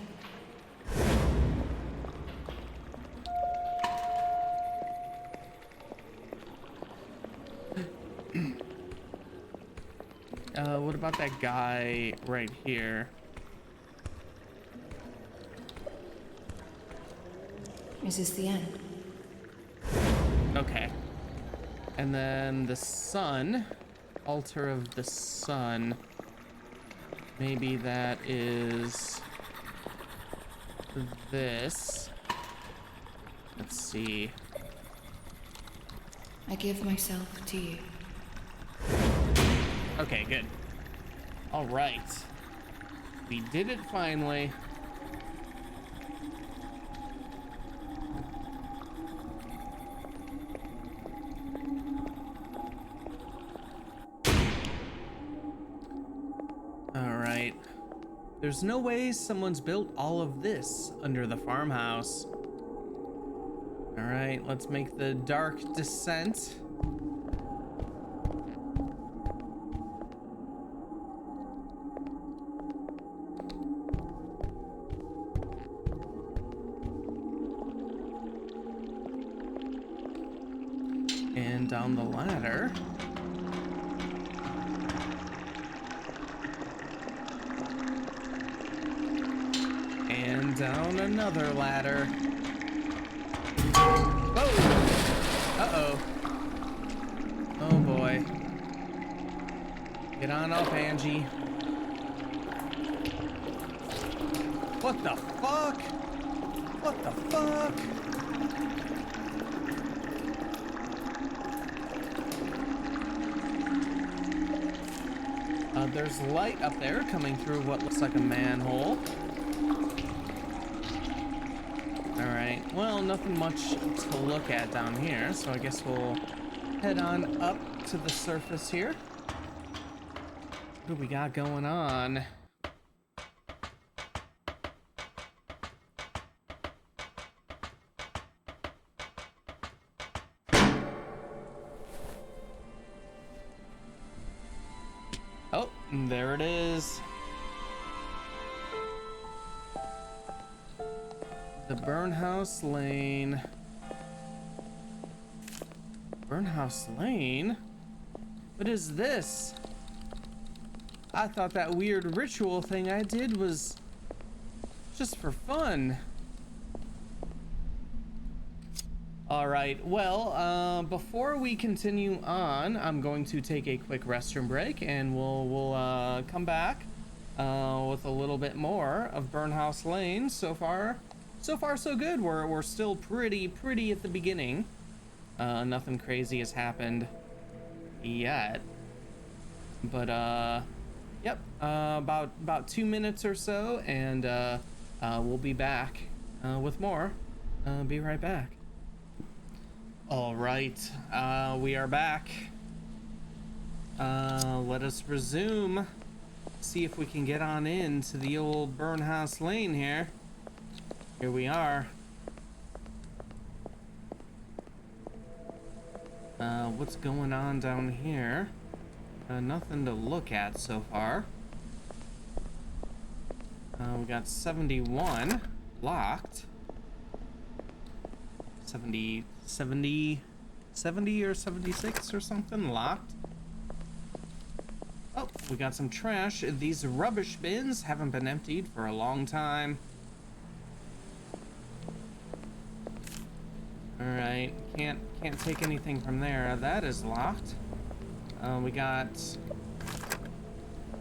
What about that guy right here? Is this the end? Okay. And then the sun, altar of the sun. Maybe that is this. Let's see. I give myself to you. Okay, good. All right. We did it finally. All right. There's no way someone's built all of this under the farmhouse. All right, let's make the dark descent. And down the ladder. And down another ladder. Oh! Uh-oh. Oh boy. Get on up, Angie. What the fuck? What the fuck? There's light up there coming through what looks like a manhole. Alright, well, nothing much to look at down here, so I guess we'll head on up to the surface here. What do we got going on? Oh, there it is. The Burnhouse Lane. Burnhouse Lane? What is this? I thought that weird ritual thing I did was just for fun. All right, well, before we continue on, I'm going to take a quick restroom break, and we'll come back with a little bit more of Burnhouse Lane. So far so good. We're still pretty at the beginning. Nothing crazy has happened yet, but yep, about 2 minutes or so, and we'll be back with more. Be right back. All right, we are back. Let us resume. See if we can get on into the old Burnhouse Lane here. Here we are. What's going on down here? Nothing to look at so far. We got 71 locked. 70 or 76 or something locked. Oh, we got some trash. These rubbish bins haven't been emptied for a long time. All right, can't take anything from there. That is locked. We got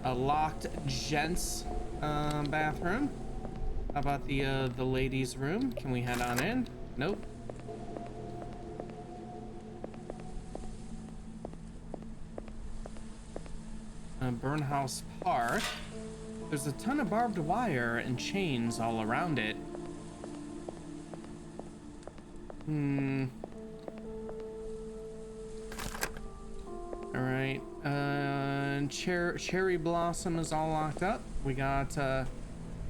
a locked gents bathroom. How about the ladies' room? Can we head on in? Nope. Burnhouse Park. There's a ton of barbed wire and chains all around it. All right. Cherry Blossom is all locked up. We got Raj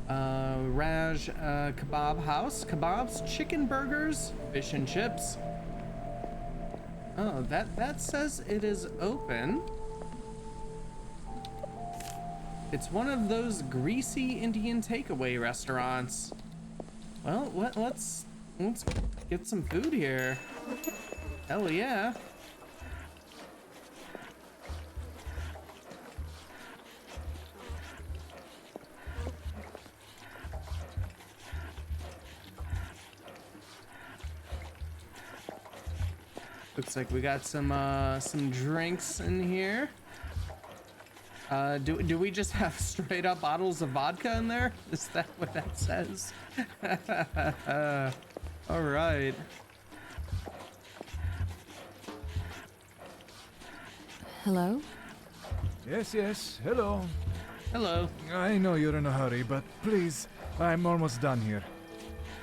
Kebab House. Kebabs, chicken burgers, fish and chips. Oh, that says it is open. It's one of those greasy Indian takeaway restaurants. Well, let's get some food here. Hell yeah. Looks like we got some drinks in here. Do we just have straight up bottles of vodka in there? Is that what that says? All right. Hello? Yes, hello. Hello. I know you're in a hurry, but please, I'm almost done here.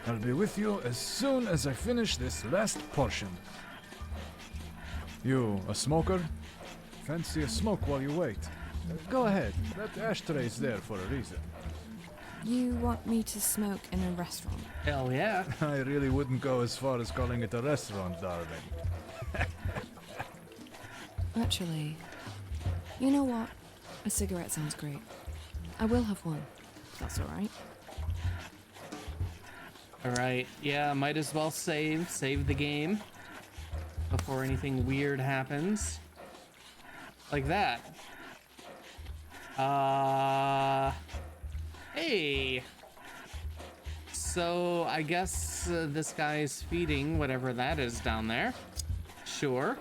I'll be with you as soon as I finish this last portion. You a smoker? Fancy a smoke while you wait? Go ahead, that ashtray's there for a reason. You want me to smoke in a restaurant? Hell yeah. I really wouldn't go as far as calling it a restaurant, darling. Actually, you know what? A cigarette sounds great. I will have one, if that's alright. Alright, yeah, might as well save the game before anything weird happens. Like that. Hey! So, I guess this guy's feeding whatever that is down there. Sure.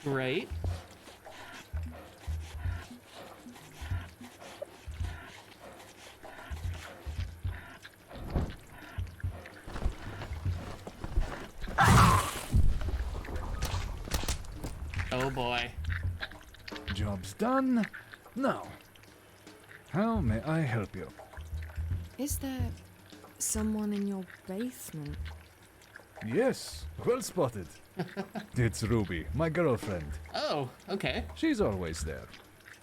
Great. Oh boy. Job's done. Now, how may I help you? Is there someone in your basement? Yes, well spotted. It's Ruby, my girlfriend. Oh, okay. She's always there.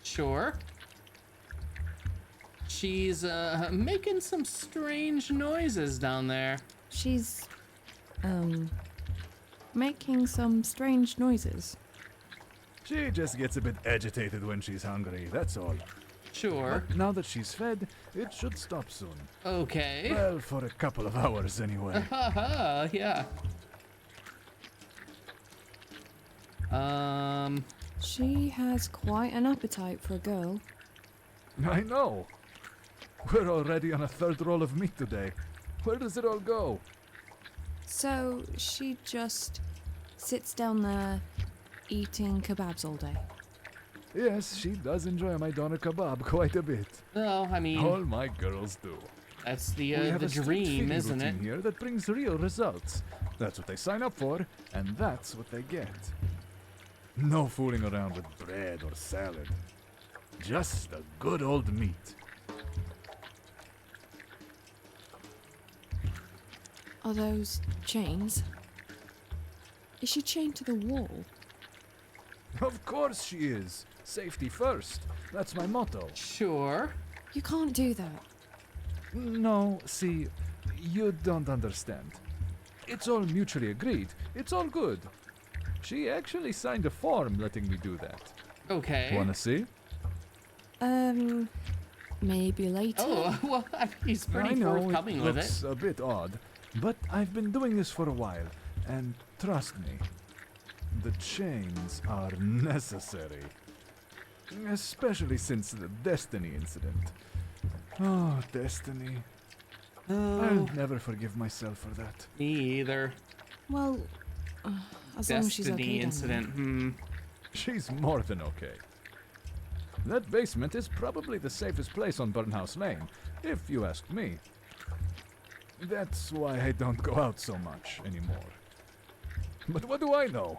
Sure. She's making some strange noises down there. She's, making some strange noises. She just gets a bit agitated when she's hungry, that's all. Sure. But now that she's fed, it should stop soon. Okay. Well, for a couple of hours anyway. Haha, yeah. She has quite an appetite for a girl. I know. We're already on a third roll of meat today. Where does it all go? So she just sits down there eating kebabs all day. Yes, she does enjoy my doner kebab quite a bit. Well, I mean, all my girls do. That's We have the a strict dream, feeding isn't it? routine here that brings real results. That's what they sign up for, and that's what they get. No fooling around with bread or salad. Just a good old meat. Are those chains? Is she chained to the wall? Of course she is. Safety first. That's my motto. Sure. You can't do that. No, see, you don't understand. It's all mutually agreed. It's all good. She actually signed a form letting me do that. Okay. Wanna see? Maybe later. Oh, well, he's pretty I know forthcoming with looks it. a bit odd, but I've been doing this for a while, and trust me, the chains are necessary. Especially since the Destiny incident. Oh, Destiny. I'll never forgive myself for that. Me either. Well, as long as she's okay Destiny down incident. She's more than okay. That basement is probably the safest place on Burnhouse Lane, if you ask me. That's why I don't go out so much anymore. But what do I know?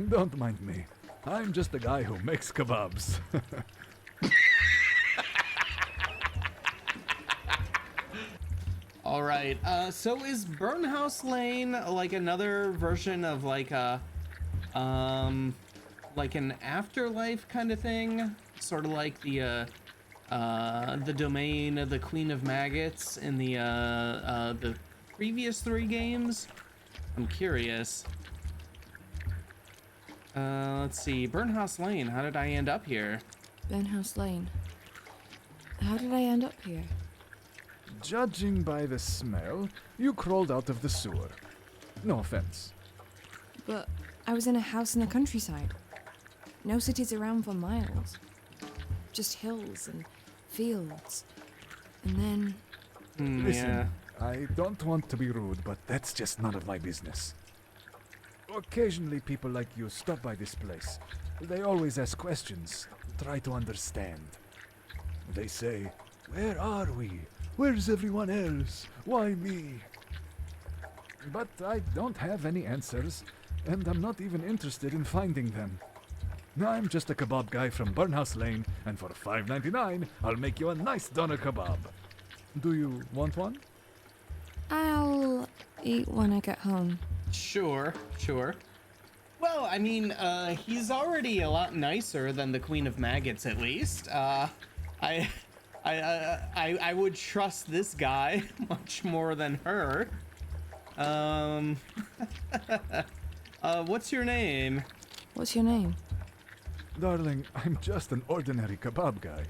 Don't mind me. I'm just a guy who makes kebabs. All right. So is Burnhouse Lane like another version of like a, like an afterlife kind of thing? Sort of like the domain of the Queen of Maggots in the previous 3 games? I'm curious. Let's see. Burnhouse Lane. How did I end up here? Burnhouse Lane. How did I end up here? Judging by the smell, you crawled out of the sewer. No offense. But I was in a house in the countryside. No cities around for miles. Just hills and fields. And then... Listen, Yeah. I don't want to be rude, but that's just none of my business. Occasionally people like you stop by this place. They always ask questions, try to understand. They say, "Where are we? Where's everyone else? Why me?" But I don't have any answers, and I'm not even interested in finding them. I'm just a kebab guy from Burnhouse Lane, and for $5.99, I'll make you a nice doner kebab. Do you want one? I'll eat when I get home. Sure. Well, I mean, he's already a lot nicer than the Queen of Maggots, at least. I would trust this guy much more than her. What's your name? What's your name? Darling, I'm just an ordinary kebab guy.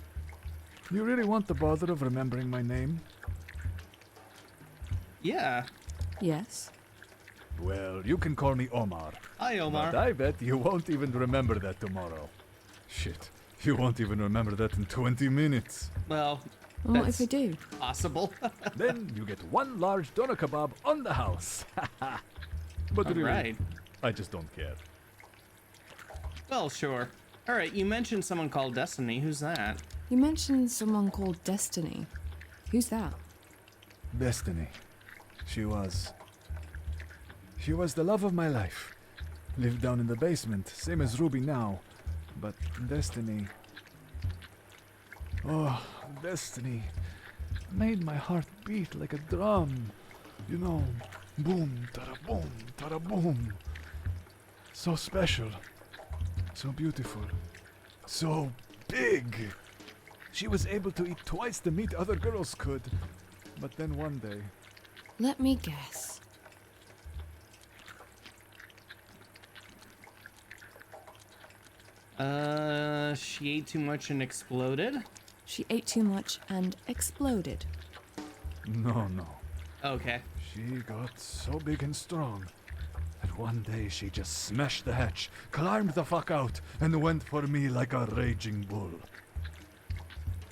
You really want the bother of remembering my name? Yeah. Yes. Well, you can call me Omar. Hi, Omar. But I bet you won't even remember that tomorrow. Shit, you won't even remember that in 20 minutes. Well, And what that's if I do? possible. Then you get one large doner kebab on the house. But All really, right. I just don't care. Well, sure. All right, you mentioned someone called Destiny. Who's that? You mentioned someone called Destiny. Who's that? Destiny. She was the love of my life. Lived down in the basement, same as Ruby now. But Destiny... Oh, Destiny made my heart beat like a drum. You know, boom, tada-boom, tada-boom. So special. So beautiful. So big. She was able to eat twice the meat other girls could. But then one day... Let me guess. She ate too much and exploded? She ate too much and exploded. No. Okay. She got so big and strong that one day she just smashed the hatch, climbed the fuck out, and went for me like a raging bull.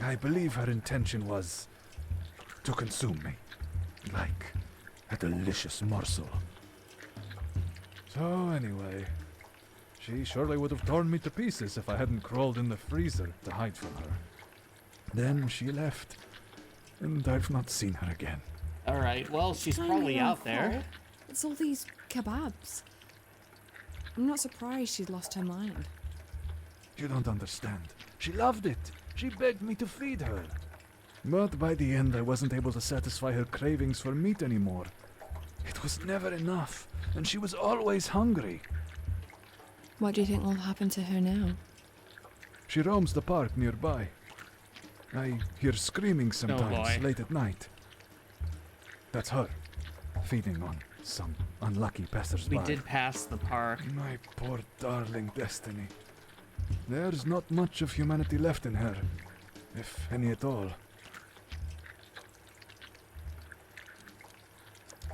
I believe her intention was to consume me, like a delicious morsel. So anyway, she surely would have torn me to pieces if I hadn't crawled in the freezer to hide from her. Then she left, and I've not seen her again. All right. Well, she's It's probably not her out there. fault. It's all these kebabs. I'm not surprised she'd lost her mind. You don't understand. She loved it. She begged me to feed her. But by the end, I wasn't able to satisfy her cravings for meat anymore. It was never enough, and she was always hungry. What do you think will happen to her now? She roams the park nearby. I hear screaming sometimes boy. late at night. That's her, feeding on some unlucky passersby. We did pass the park. My poor darling Destiny. There's not much of humanity left in her, if any at all.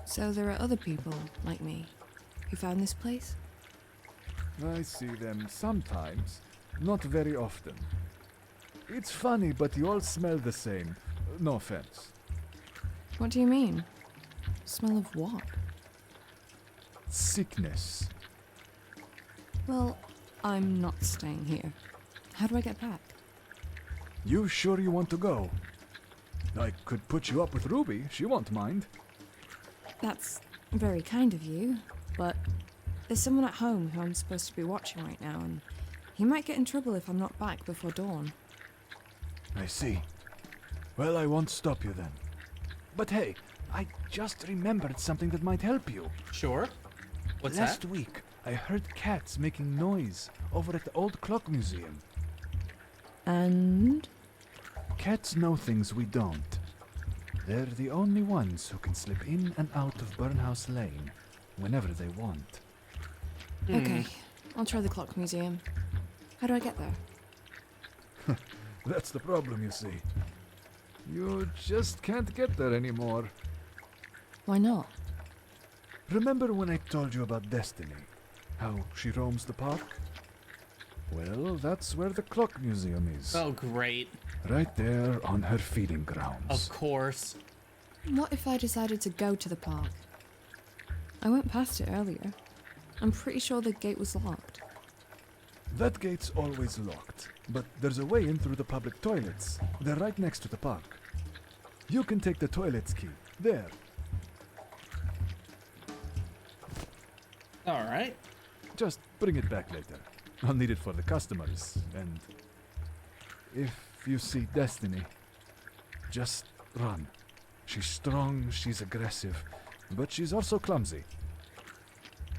So there are other people like me who found this place? I see them sometimes, not very often. It's funny, but you all smell the same. No offense. What do you mean? Smell of what? Sickness. Well, I'm not staying here. How do I get back? You sure you want to go? I could put you up with Ruby. She won't mind. That's very kind of you, but there's someone at home who I'm supposed to be watching right now, and he might get in trouble if I'm not back before dawn. I see. Well, I won't stop you then. But hey, I just remembered something that might help you. Sure. What's Last that? week, I heard cats making noise over at the old clock museum. And? Cats know things we don't. They're the only ones who can slip in and out of Burnhouse Lane whenever they want. Okay, I'll try the clock museum. How do I get there? That's the problem, you see. You just can't get there anymore. Why not? Remember when I told you about Destiny? How she roams the park? Well, that's where the clock museum is. Oh, great. Right there on her feeding grounds. Of course. What if I decided to go to the park? I went past it earlier. I'm pretty sure the gate was locked. That gate's always locked, but there's a way in through the public toilets. They're right next to the park. You can take the toilet's key. There. All right. Just bring it back later. I'll need it for the customers, and if you see Destiny, just run. She's strong, she's aggressive, but she's also clumsy.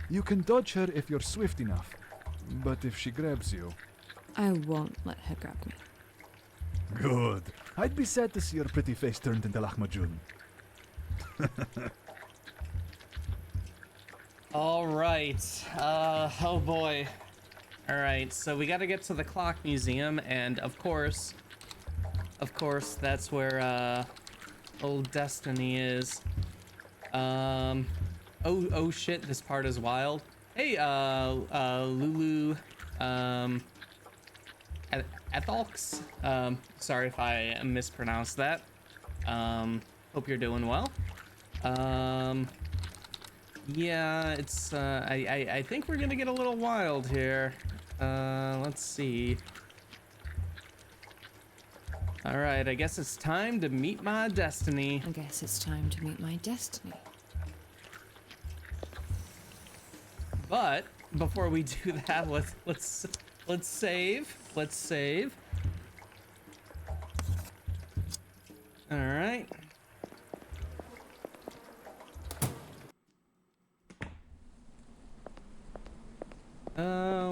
You can dodge her if you're swift enough, but if she grabs you... I won't let her grab me. Good. I'd be sad to see your pretty face turned into Lahmacun. All right. Oh boy. All right. So we got to get to the clock museum, and of course, that's where old Destiny is. Oh shit! This part is wild. Hey, Lulu. Ethalx. Sorry if I mispronounced that. Hope you're doing well. Yeah, it's I think we're gonna get a little wild here. Let's see. All right, I guess it's time to meet my destiny. I guess it's time to meet my destiny. But before we do that, let's save. Let's save. All right.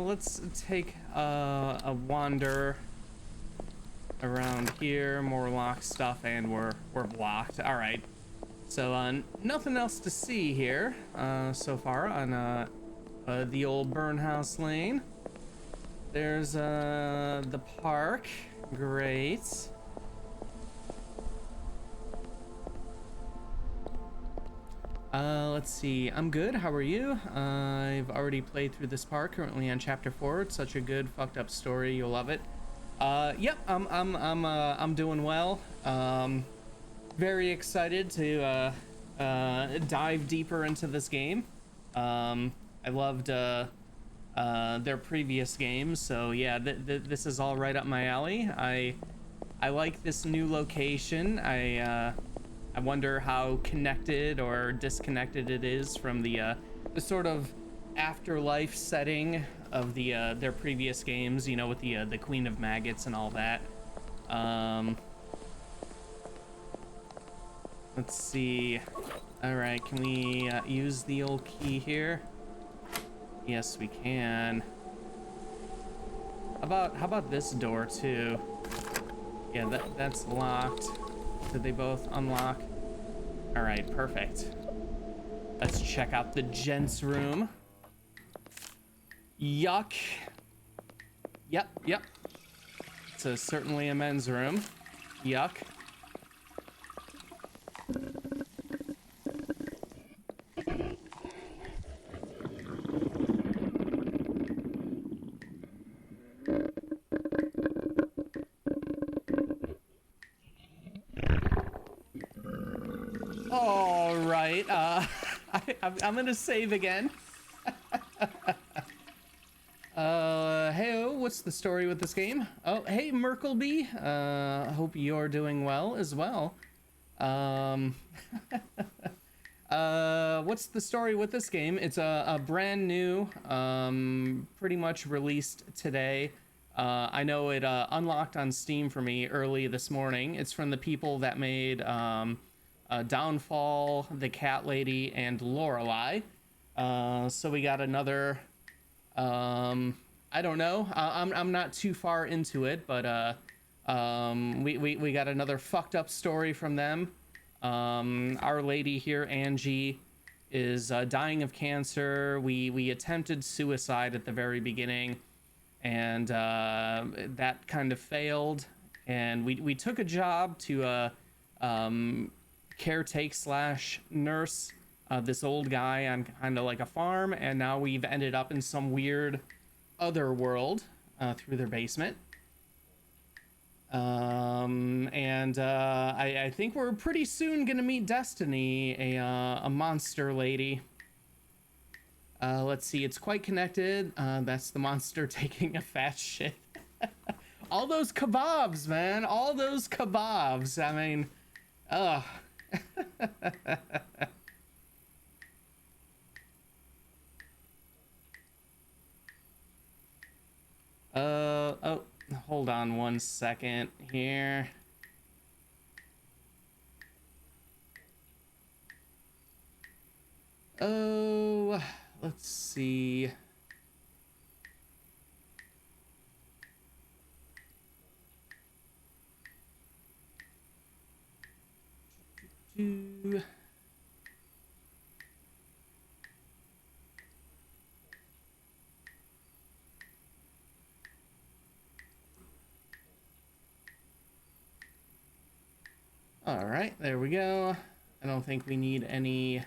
Let's take a wander around here. More locked stuff, and we're blocked. All right. So nothing else to see here so far on the old Burnhouse Lane. There's the park. Great. Let's see. I'm good. How are you? I've already played through this park. Currently on chapter 4. It's such a good fucked up story. You'll love it. Yep. I'm doing well. Very excited to dive deeper into this game. I loved their previous games, so yeah, this is all right up my alley. I like this new location. I wonder how connected or disconnected it is from the sort of afterlife setting of their previous games, you know, with the Queen of Maggots and all that. Let's see. All right, can we use the old key here? Yes, we can. How about this door too? Yeah, that's locked. Did they both unlock? All right, perfect. Let's check out the gents' room. Yuck. Yep. It's certainly a men's room. Yuck. I'm gonna save again. Hey, what's the story with this game? Oh, hey, Merkleby. Hope you're doing well as well. What's the story with this game? It's a brand new, pretty much released today. I know it unlocked on Steam for me early this morning. It's from the people that made Downfall, The Cat Lady, and Lorelei. So we got another, I don't know. I'm not too far into it, but we got another fucked up story from them. Our lady here, Angie, is dying of cancer. We attempted suicide at the very beginning, and that kind of failed. And we took a job to caretake / nurse this old guy on kind of like a farm, and now we've ended up in some weird other world through their basement. I think we're pretty soon gonna meet Destiny, a monster lady. Let's see, it's quite connected. That's the monster taking a fat shit. All those kebabs, man, all those kebabs. I mean, ugh. Oh, hold on 1 second here. Oh, let's see. All right, there we go. I don't think we need any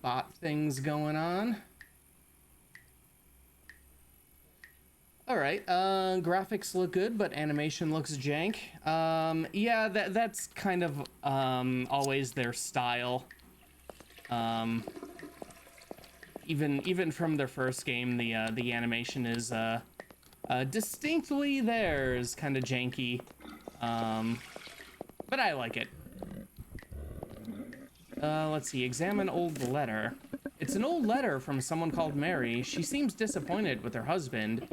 bot things going on. All right, graphics look good, but animation looks jank. Yeah, that's kind of always their style. Even from their first game, the animation is distinctly theirs, kind of janky, but I like it. Let's see, examine old letter. It's an old letter from someone called Mary. She seems disappointed with her husband,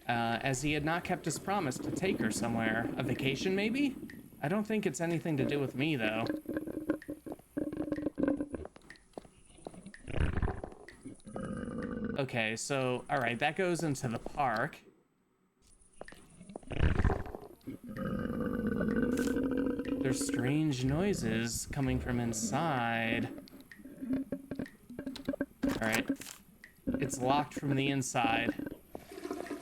as he had not kept his promise to take her somewhere. A vacation, maybe? I don't think it's anything to do with me, though. Okay, so, alright, that goes into the park. There's strange noises coming from inside. Alright. It's locked from the inside.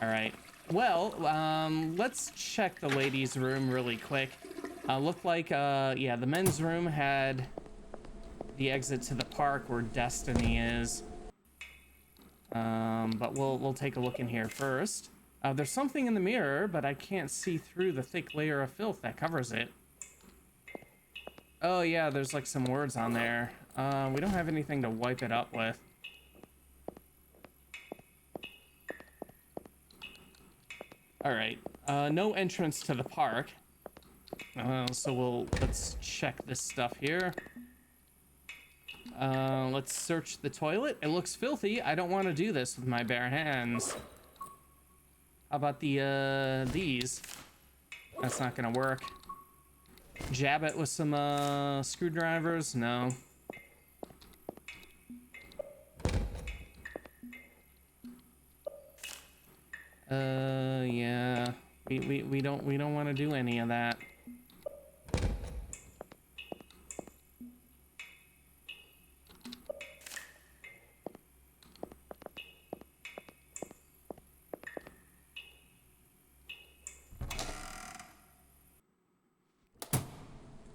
Alright. Well, let's check the ladies' room really quick. Looked like, yeah, the men's room had the exit to the park where Destiny is. But we'll take a look in here first. There's something in the mirror, but I can't see through the thick layer of filth that covers it. Oh yeah, there's like some words on there. We don't have anything to wipe it up with. Alright, no entrance to the park. So let's check this stuff here. Let's search the toilet. It looks filthy. I don't want to do this with my bare hands. How about these? That's not gonna work. Jab it with some screwdrivers? No. Yeah. We don't want to do any of that.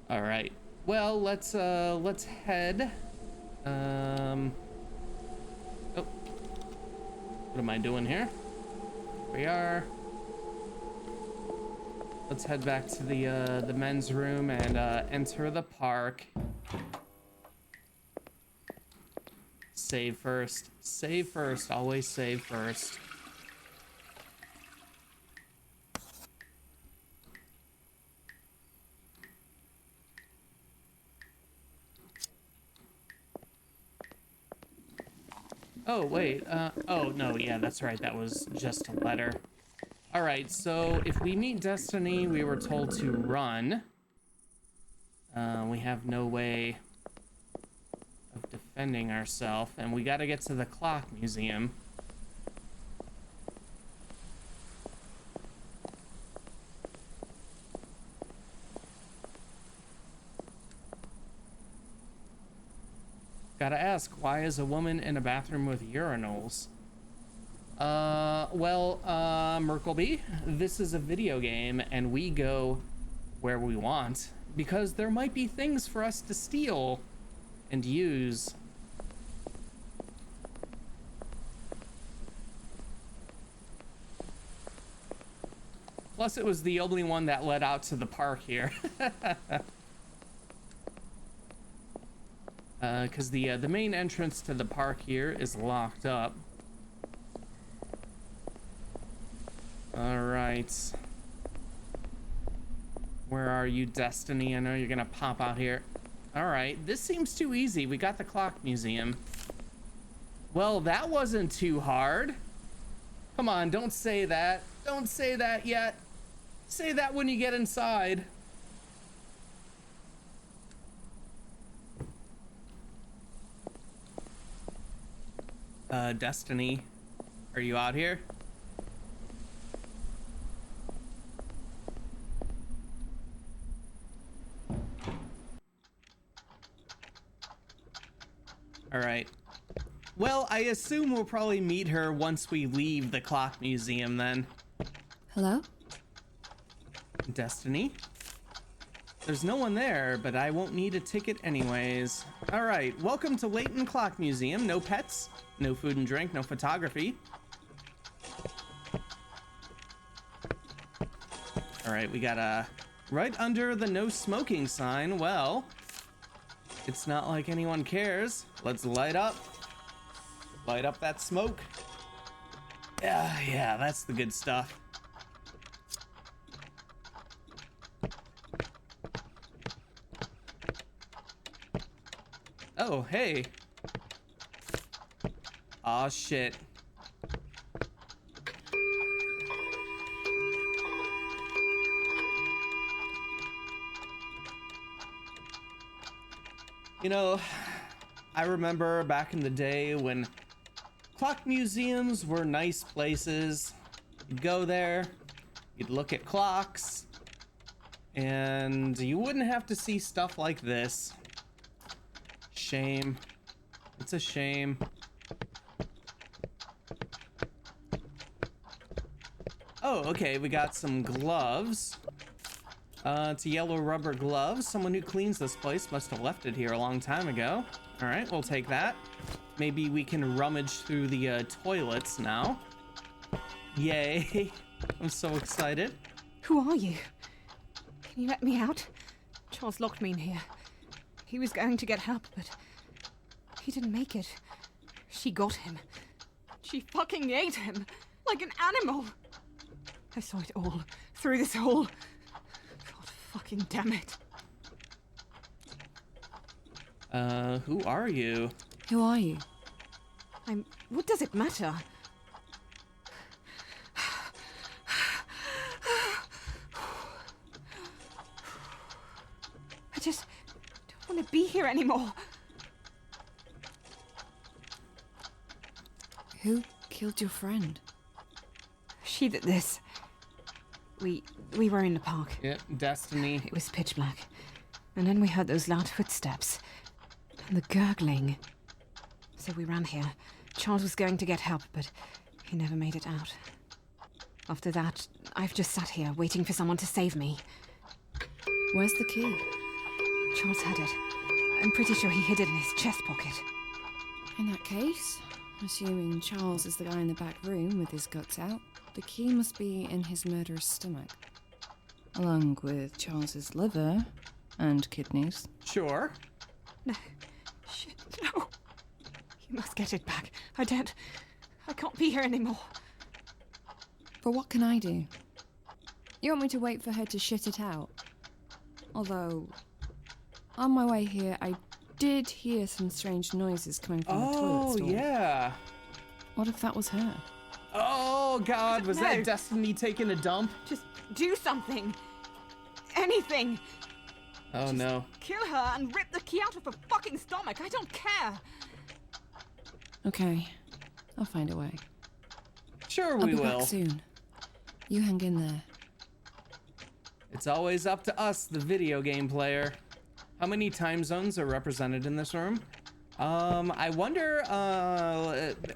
All right. Well, let's head. Oh. What am I doing here? We are. Let's head back to the men's room and enter the park. Save first. Save first. Always save first. Oh, wait. Oh, no, yeah, that's right. That was just a letter. All right, so if we meet Destiny, we were told to run. We have no way of defending ourselves, and we got to get to the clock museum. Gotta ask, why is a woman in a bathroom with urinals? Well, Merkleby, this is a video game, and we go where we want, because there might be things for us to steal and use. Plus, it was the only one that led out to the park here. Because the main entrance to the park here is locked up. All right. Where are you, Destiny? I know you're gonna pop out here. All right, this seems too easy. We got the clock museum. Well, that wasn't too hard. Come on, don't say that. Don't say that yet. Say that when you get inside. Destiny, are you out here? All right. Well, I assume we'll probably meet her once we leave the clock museum then. Hello? Destiny? There's no one there, but I won't need a ticket anyways. All right, welcome to Layton Clock Museum. No pets, no food and drink, no photography. All right, we got right under the no smoking sign. Well, it's not like anyone cares. Let's light up that smoke. Yeah, that's the good stuff. Oh, hey. Aw, shit. You know, I remember back in the day when clock museums were nice places. You'd go there, you'd look at clocks, and you wouldn't have to see stuff like this. Shame. It's a shame. Oh, okay, we got some gloves. It's a yellow rubber glove. Someone who cleans this place must have left it here a long time ago. All right, we'll take that. Maybe we can rummage through the toilets now. Yay. I'm so excited. Who are you? Can you let me out? Charles locked me in here. He was going to get help, but he didn't make it. She got him. She fucking ate him like an animal. I saw it all through this hole. God fucking damn it. Who are you? Who are you? What does it matter? I just don't want to be here anymore. Who killed your friend? She did this. We were in the park. Yep, Destiny. It was pitch black. And then we heard those loud footsteps. And the gurgling. So we ran here. Charles was going to get help, but he never made it out. After that, I've just sat here waiting for someone to save me. Where's the key? Charles had it. I'm pretty sure he hid it in his chest pocket. In that case, assuming Charles is the guy in the back room with his guts out, the key must be in his murderer's stomach. Along with Charles's liver and kidneys. Sure. No. Shit, no. You must get it back. I can't be here anymore. But what can I do? You want me to wait for her to shit it out? Although, on my way here, I did hear some strange noises coming from the toilet stall. Oh, yeah. What if that was her? Oh, God, was No. that Destiny taking a dump? Just do something. Anything. Oh, no. Kill her and rip the key out of her fucking stomach. I don't care. Okay, I'll find a way. Sure, I'll we be will. back soon. You hang in there. It's always up to us, the video game player. How many time zones are represented in this room? I wonder,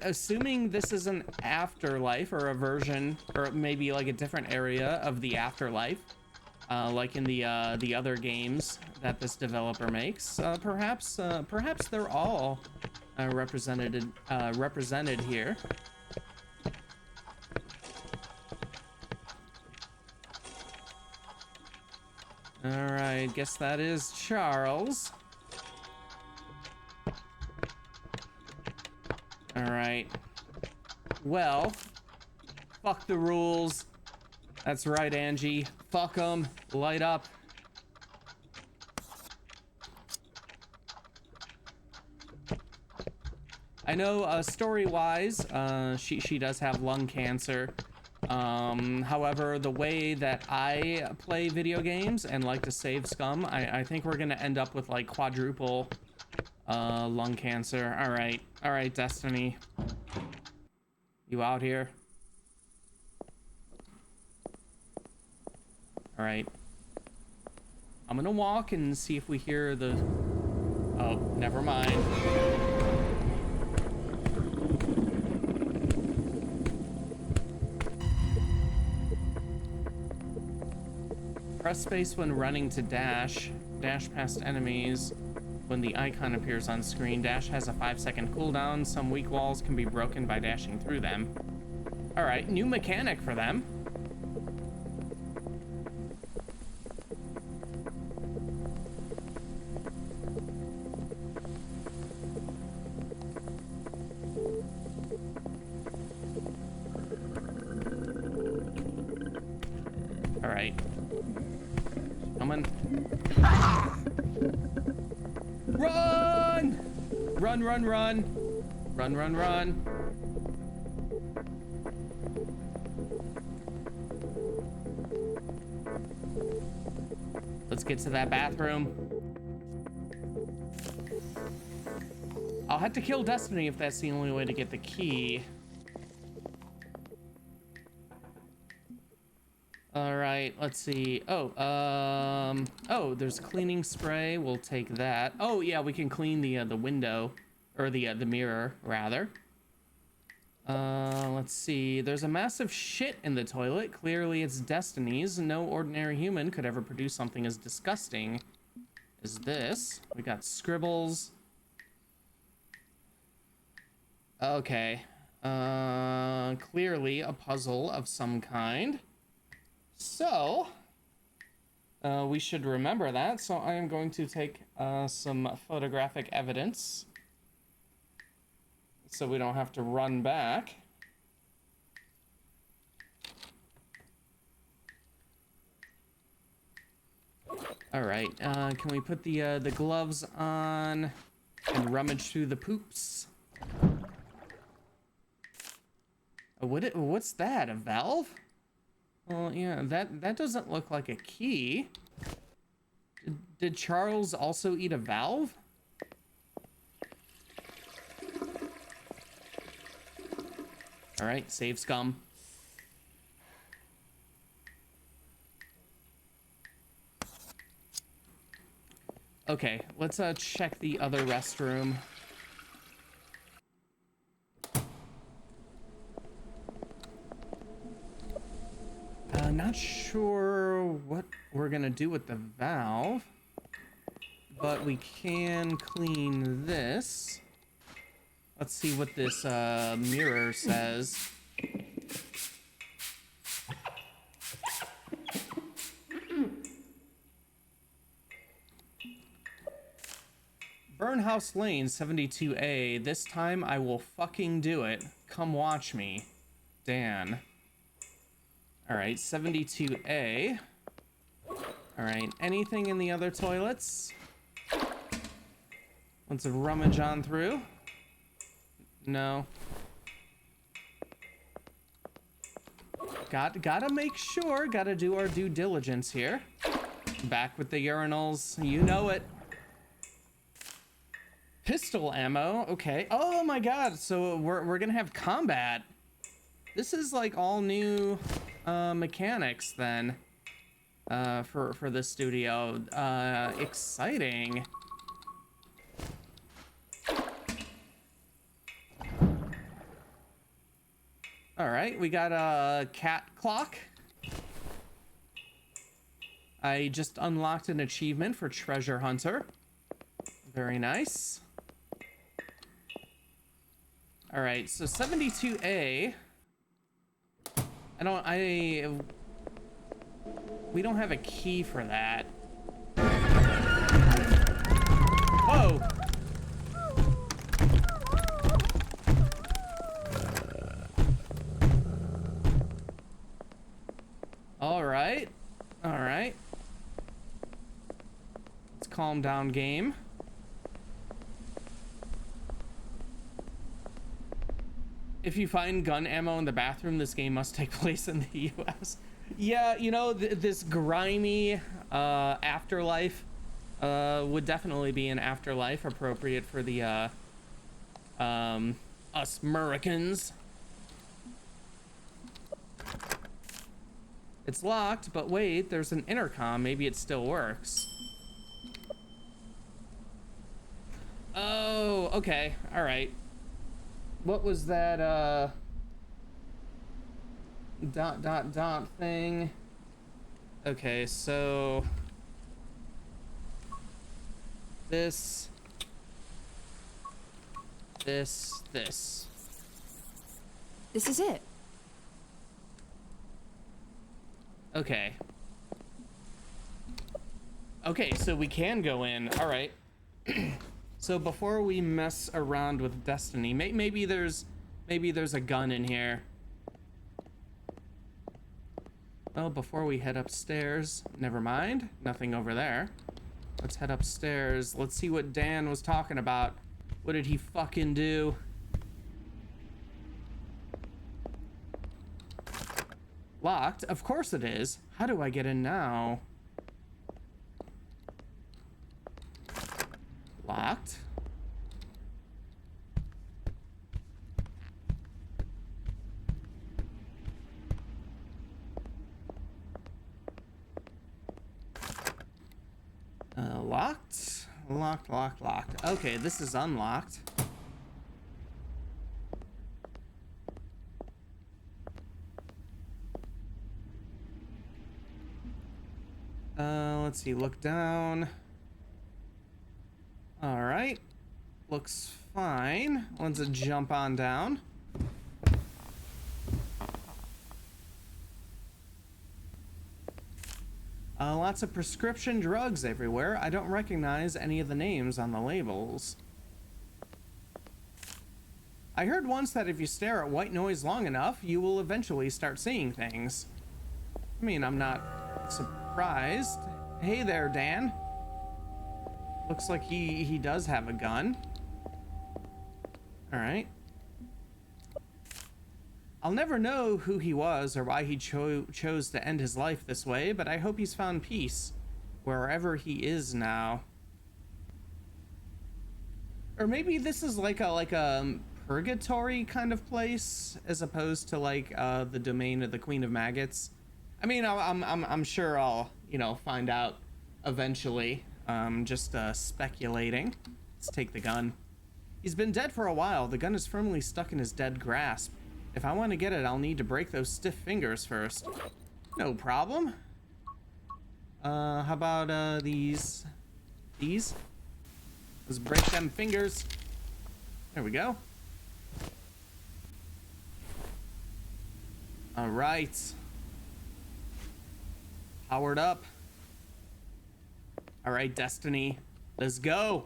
assuming this is an afterlife or a version, or maybe like a different area of the afterlife, like in the other games that this developer makes, perhaps they're all represented here. All right, guess that is Charles. All right. Well, fuck the rules. That's right, Angie. Fuck them. Light up. I know, story-wise, she does have lung cancer. However, the way that I play video games and like to save scum, I think we're gonna end up with like quadruple lung cancer. All right, Destiny, you out here? All right, I'm gonna walk and see if we hear the... Oh, never mind. Press space when running to dash. Dash past enemies when the icon appears on screen. Dash has a 5-second cooldown. Some weak walls can be broken by dashing through them. All right, new mechanic for them. All right. Coming. Run! Run, run, run. Run, run, run. Let's get to that bathroom. I'll have to kill Destiny if that's the only way to get the key. All right, let's see. Oh, there's cleaning spray. We'll take that. Oh yeah, we can clean the window, or the mirror rather. Let's see. There's a massive shit in the toilet. Clearly it's Destiny's. No ordinary human could ever produce something as disgusting as this. We got scribbles. Okay. Clearly a puzzle of some kind. So, we should remember that. So I am going to take some photographic evidence so we don't have to run back. All right, can we put the gloves on and rummage through the poops? What's that, a valve? Well, yeah, that doesn't look like a key. Did Charles also eat a valve? All right, save scum. Okay, let's check the other restroom. Not sure what we're gonna do with the valve, but we can clean this. Let's see what this mirror says. Burnhouse Lane 72A. This time I will fucking do it. Come watch me. Dan. Alright, 72A. Alright, anything in the other toilets? Let's rummage on through. No. Gotta make sure, gotta do our due diligence here. Back with the urinals, you know it. Pistol ammo, okay. Oh my god, so we're gonna have combat. This is like all new mechanics then for this studio. Exciting. All right, we got a cat clock. I just unlocked an achievement for treasure hunter. Very nice. All right, so 72A. We don't have a key for that. Whoa. All right. Let's calm down, game. If you find gun ammo in the bathroom, this game must take place in the US. Yeah, you know, this grimy afterlife would definitely be an afterlife appropriate for the us Americans. It's locked, but wait, there's an intercom. Maybe it still works. Oh, okay. All right. What was that, dot thing? Okay, so... This... This... This is it. Okay. Okay, so we can go in. All right. So before we mess around with Destiny, maybe there's a gun in here. Well, before we head upstairs, never mind. Nothing over there. Let's head upstairs. Let's see what Dan was talking about. What did he fucking do? Locked? Of course it is. How do I get in now? Locked. Locked. Locked. Okay, this is unlocked. Let's see, look down. All right, looks fine. Let's jump on down. Lots of prescription drugs everywhere. I don't recognize any of the names on the labels. I heard once that if you stare at white noise long enough, you will eventually start seeing things. I mean, I'm not surprised. Hey there, Dan. Looks like he does have a gun. All right. I'll never know who he was or why he chose to end his life this way, but I hope he's found peace wherever he is now. Or maybe this is like a purgatory kind of place, as opposed to like the domain of the Queen of Maggots. I mean, I'm sure I'll find out eventually. Just speculating. Let's take the gun. He's been dead for a while. The gun is firmly stuck in his dead grasp. If I want to get it, I'll need to break those stiff fingers first. No problem. How about these? These? Let's break them fingers. There we go. All right. Powered up. All right, Destiny. Let's go.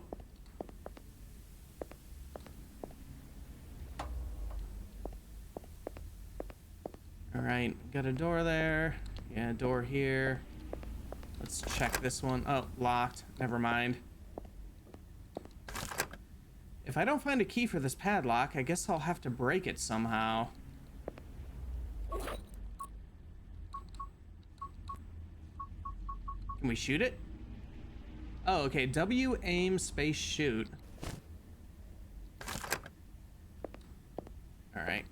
right, got a door there. Yeah, door here. Let's check this one. Oh, locked. Never mind. If I don't find a key for this padlock, I guess I'll have to break it somehow. Can we shoot it? Oh, okay. W, aim, space, shoot. All right.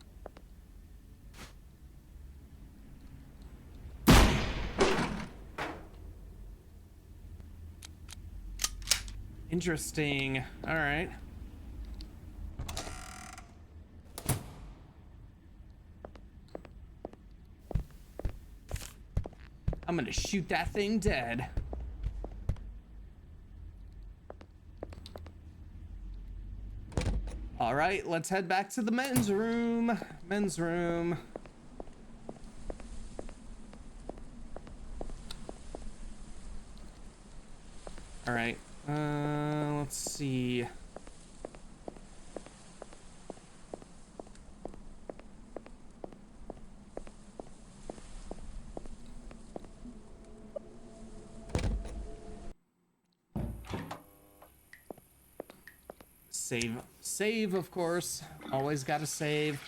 Interesting. All right. I'm gonna shoot that thing dead. All right, let's head back to the men's room. Men's room. All right, let's see. Save, of course. Always gotta save.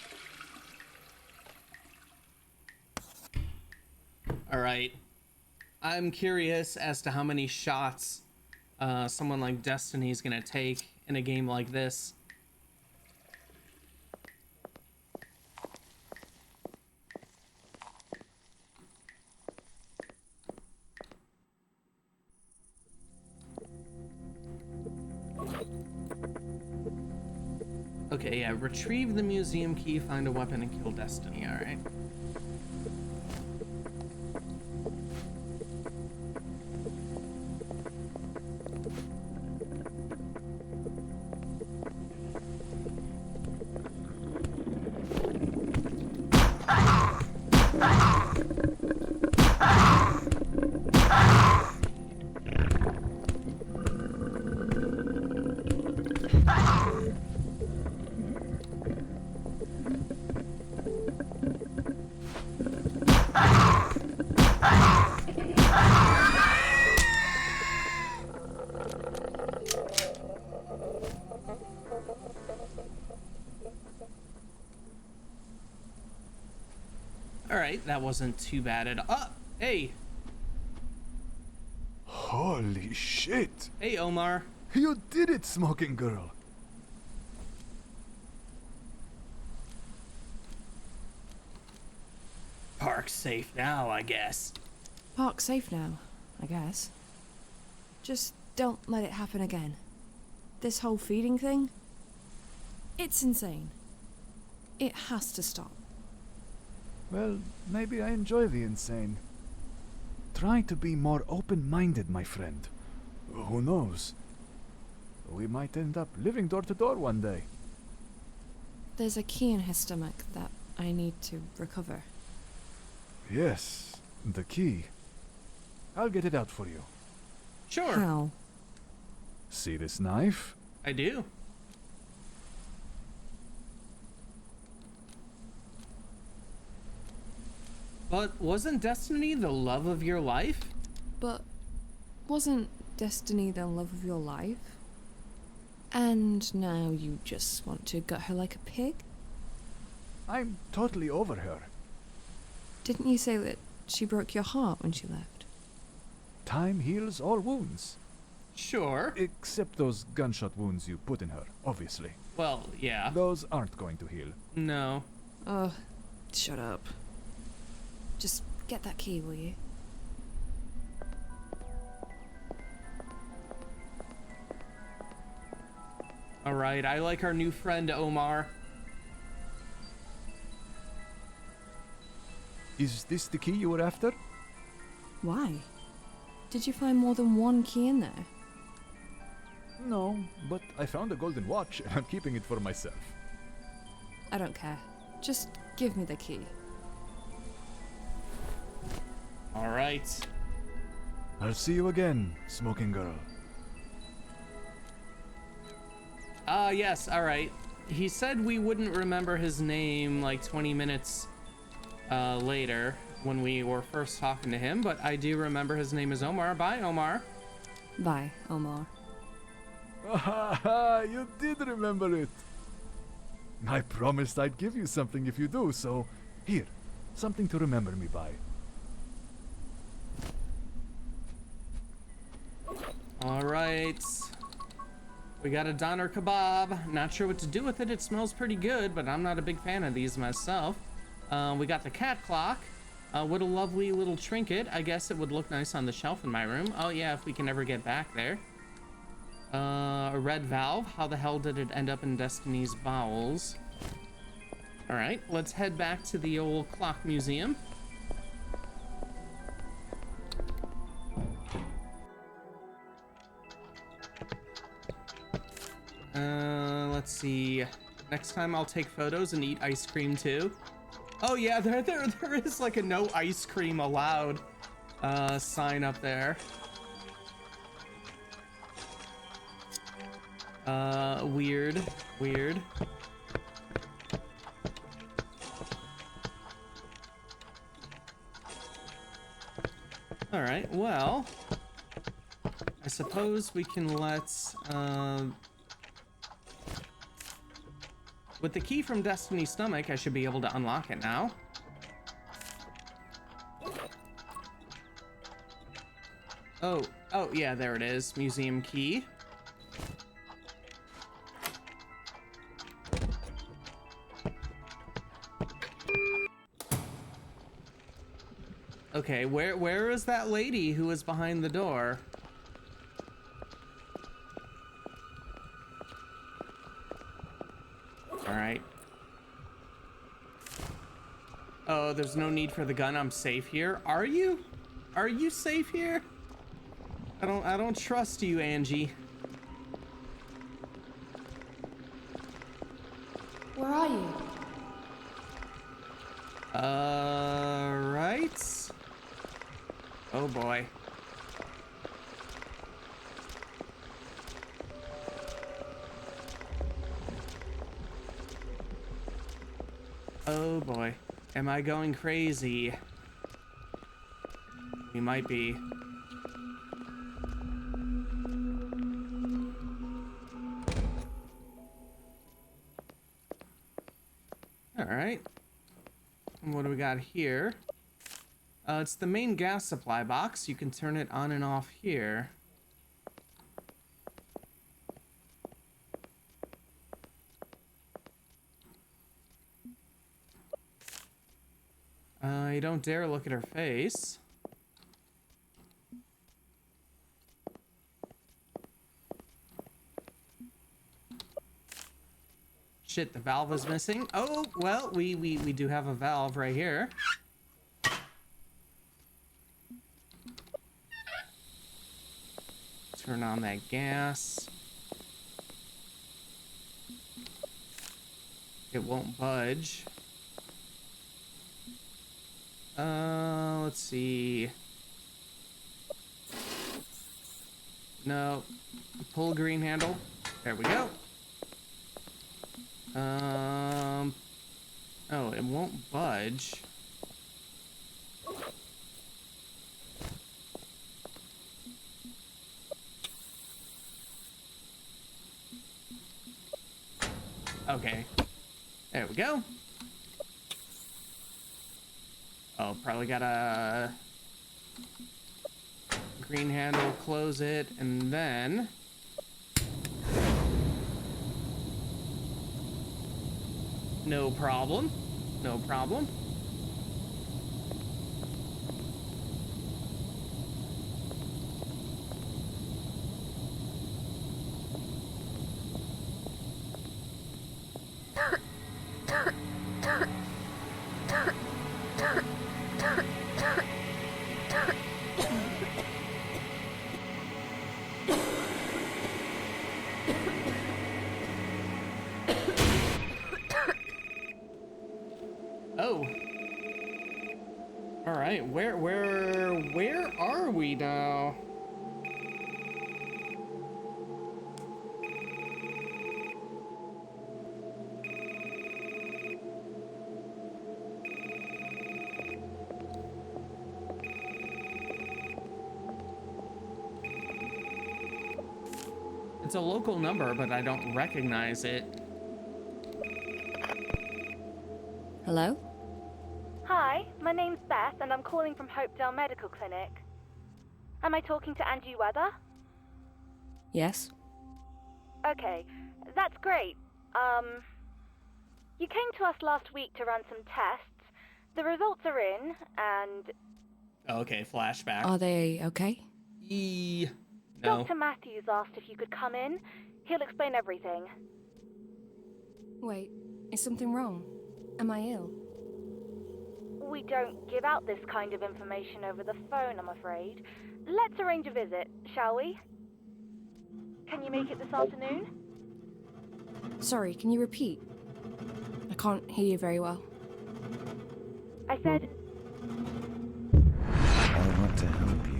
All right. I'm curious as to how many shots someone like Destiny is gonna take in a game like this. Okay, yeah, retrieve the museum key, find a weapon, and kill Destiny, alright. Alright, that wasn't too bad at all. Hey! Holy shit! Hey, Omar. You did it, smoking girl! Park's safe now, I guess. Park's safe now, I guess. Just don't let it happen again. This whole feeding thing, it's insane. It has to stop. Well, maybe I enjoy the insane. Try to be more open-minded, my friend. Who knows? We might end up living door to door one day. There's a key in his stomach that I need to recover. Yes, the key. I'll get it out for you. Sure. How? See this knife? I do. But wasn't Destiny the love of your life? But wasn't Destiny the love of your life? And now you just want to gut her like a pig? I'm totally over her. Didn't you say that she broke your heart when she left? Time heals all wounds. Sure. Except those gunshot wounds you put in her, obviously. Well, yeah. Those aren't going to heal. No. Oh, shut up. Just get that key, will you? Alright, I like our new friend, Omar. Is this the key you were after? Why? Did you find more than one key in there? No, but I found a golden watch and I'm keeping it for myself. I don't care. Just give me the key. Alright. I'll see you again, smoking girl. Yes, alright. He said we wouldn't remember his name like 20 minutes later when we were first talking to him, but I do remember his name is Omar. Bye, Omar. Bye, Omar. Ah, you did remember it. I promised I'd give you something if you do, so here, something to remember me by. All right. We got a doner kebab. Not sure what to do with it. It smells pretty good, but I'm not a big fan of these myself. We got the cat clock. What a lovely little trinket. I guess it would look nice on the shelf in my room. Oh yeah, if we can ever get back there. A red valve. How the hell did it end up in Destiny's bowels? All right, let's head back to the old clock museum. Let's see. Next time I'll take photos and eat ice cream too. Oh yeah, there is like a no ice cream allowed sign up there. Weird. All right, well, I suppose we can let, with the key from Destiny's stomach, I should be able to unlock it now. Oh, yeah, there it is. Museum key. Okay, where is that lady who was behind the door? All right. Oh, there's no need for the gun. I'm safe here. Are you? Are you safe here? I don't trust you, Angie. Where are you? Right. Oh boy. Oh boy. Am I going crazy? We might be. All right. And what do we got here? It's the main gas supply box. You can turn it on and off here. You don't dare look at her face. Shit, the valve is missing. Oh, well, we do have a valve right here. Turn on that gas. It won't budge. Let's see. No. Pull green handle. There we go. Oh, it won't budge. Okay. There we go. Oh, probably gotta green handle, close it, and then no problem. No problem. Oh. All right, where are we now? It's a local number, but I don't recognize it. Hello? Hi, my name's Beth, and I'm calling from Hopedale Medical Clinic. Am I talking to Angie Weather? Yes? Okay, that's great. You came to us last week to run some tests. The results are in, and... Okay, flashback. Are they okay? No. Dr. Matthews asked if you could come in. He'll explain everything. Wait, is something wrong? Am I ill? We don't give out this kind of information over the phone, I'm afraid. Let's arrange a visit, shall we? Can you make it this afternoon? Sorry, can you repeat? I can't hear you very well. I said... I want to help you.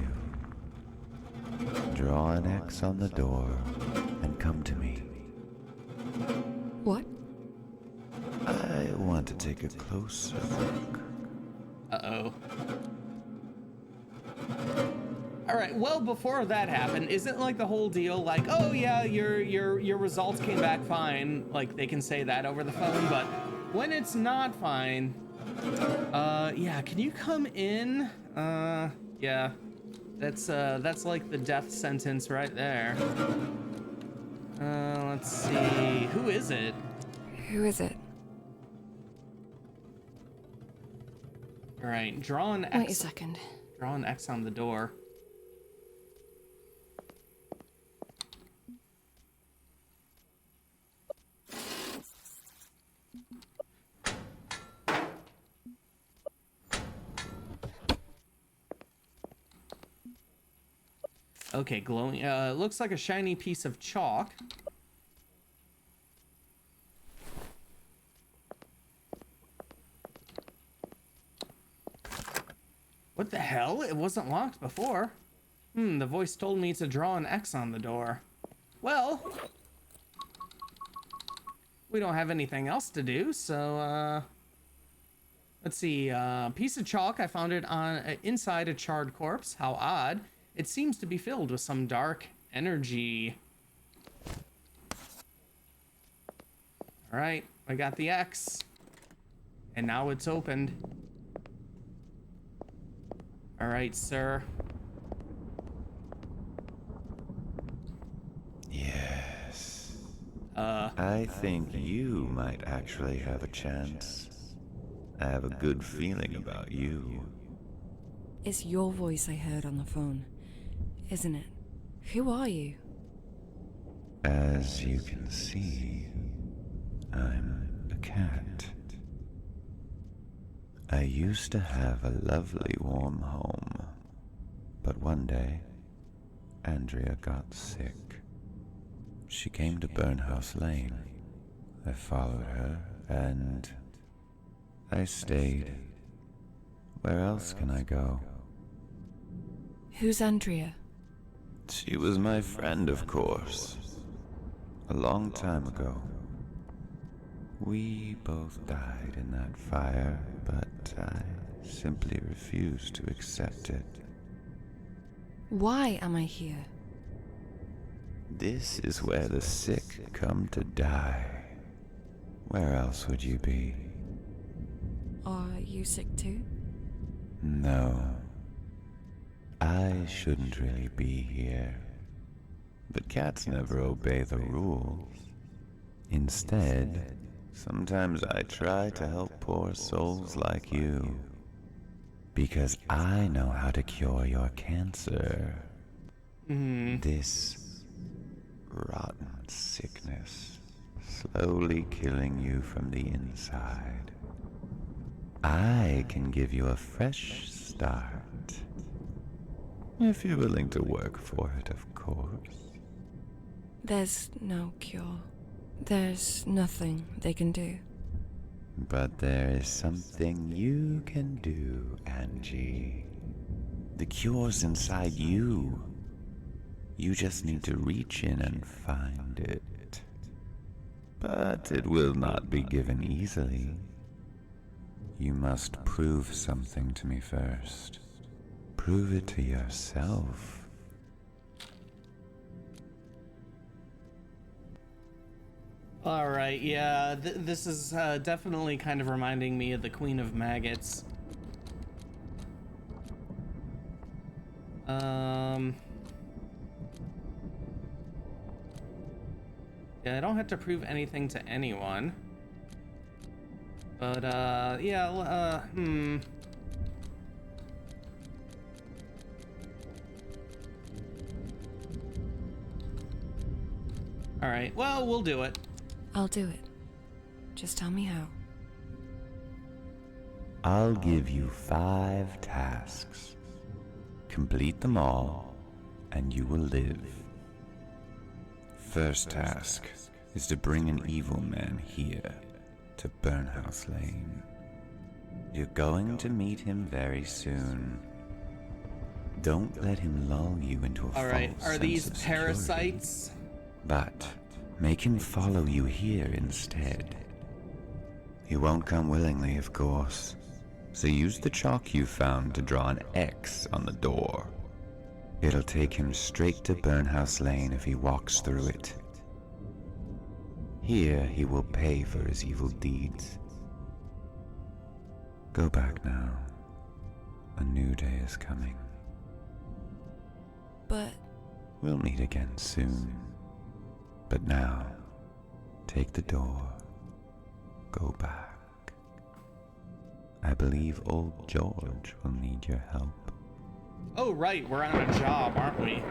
Draw an X on the door and come to me. What? I want to take a closer look. Uh-oh. Alright, well, before that happened, isn't like the whole deal like, oh yeah, your results came back fine, like they can say that over the phone, but when it's not fine, yeah, can you come in? Yeah, that's like the death sentence right there. Let's see, who is it? Who is it? Alright, draw an X. Wait a second. Draw an X on the door. Okay, glowing. Looks like a shiny piece of chalk. What the hell? It wasn't locked before. The voice told me to draw an X on the door. Well, we don't have anything else to do, so, let's see. Piece of chalk. I found it on inside a charred corpse. How odd. It seems to be filled with some dark energy. All right, I got the X. And now it's opened. All right, sir. Yes. I think you might actually have a chance. I have a good feeling about you. It's your voice I heard on the phone, isn't it? Who are you? As you can see, I'm a cat. I used to have a lovely warm home, but one day, Andrea got sick. She came to Burnhouse Lane. I followed her, and I stayed. Where else can I go? Who's Andrea? She was my friend, of course. A long time ago. We both died in that fire, but I simply refused to accept it. Why am I here? This is where the sick come to die. Where else would you be? Are you sick too? No. I shouldn't really be here. But cats never obey the rules. Instead, sometimes I try to help poor souls like you. Because I know how to cure your cancer. This rotten sickness, slowly killing you from the inside. I can give you a fresh start. If you're willing to work for it, of course. There's no cure. There's nothing they can do. But there is something you can do, Angie. The cure's inside you. You just need to reach in and find it. But it will not be given easily. You must prove something to me first. Prove it to yourself. All right, yeah, this is definitely kind of reminding me of the Queen of Maggots. Yeah, I don't have to prove anything to anyone. But, yeah, All right, well, we'll do it. I'll do it. Just tell me how. I'll give you 5 tasks. Complete them all, and you will live. First task is to bring an evil man here to Burnhouse Lane. You're going to meet him very soon. Don't let him lull you into a false All right, are sense these of security. parasites? But make him follow you here instead. He won't come willingly, of course, so use the chalk you found to draw an X on the door. It'll take him straight to Burnhouse Lane if he walks through it. Here he will pay for his evil deeds. Go back now. A new day is coming. But... We'll meet again soon. But now, take the door. Go back. I believe old George will need your help. Oh, right, we're on a job, aren't we?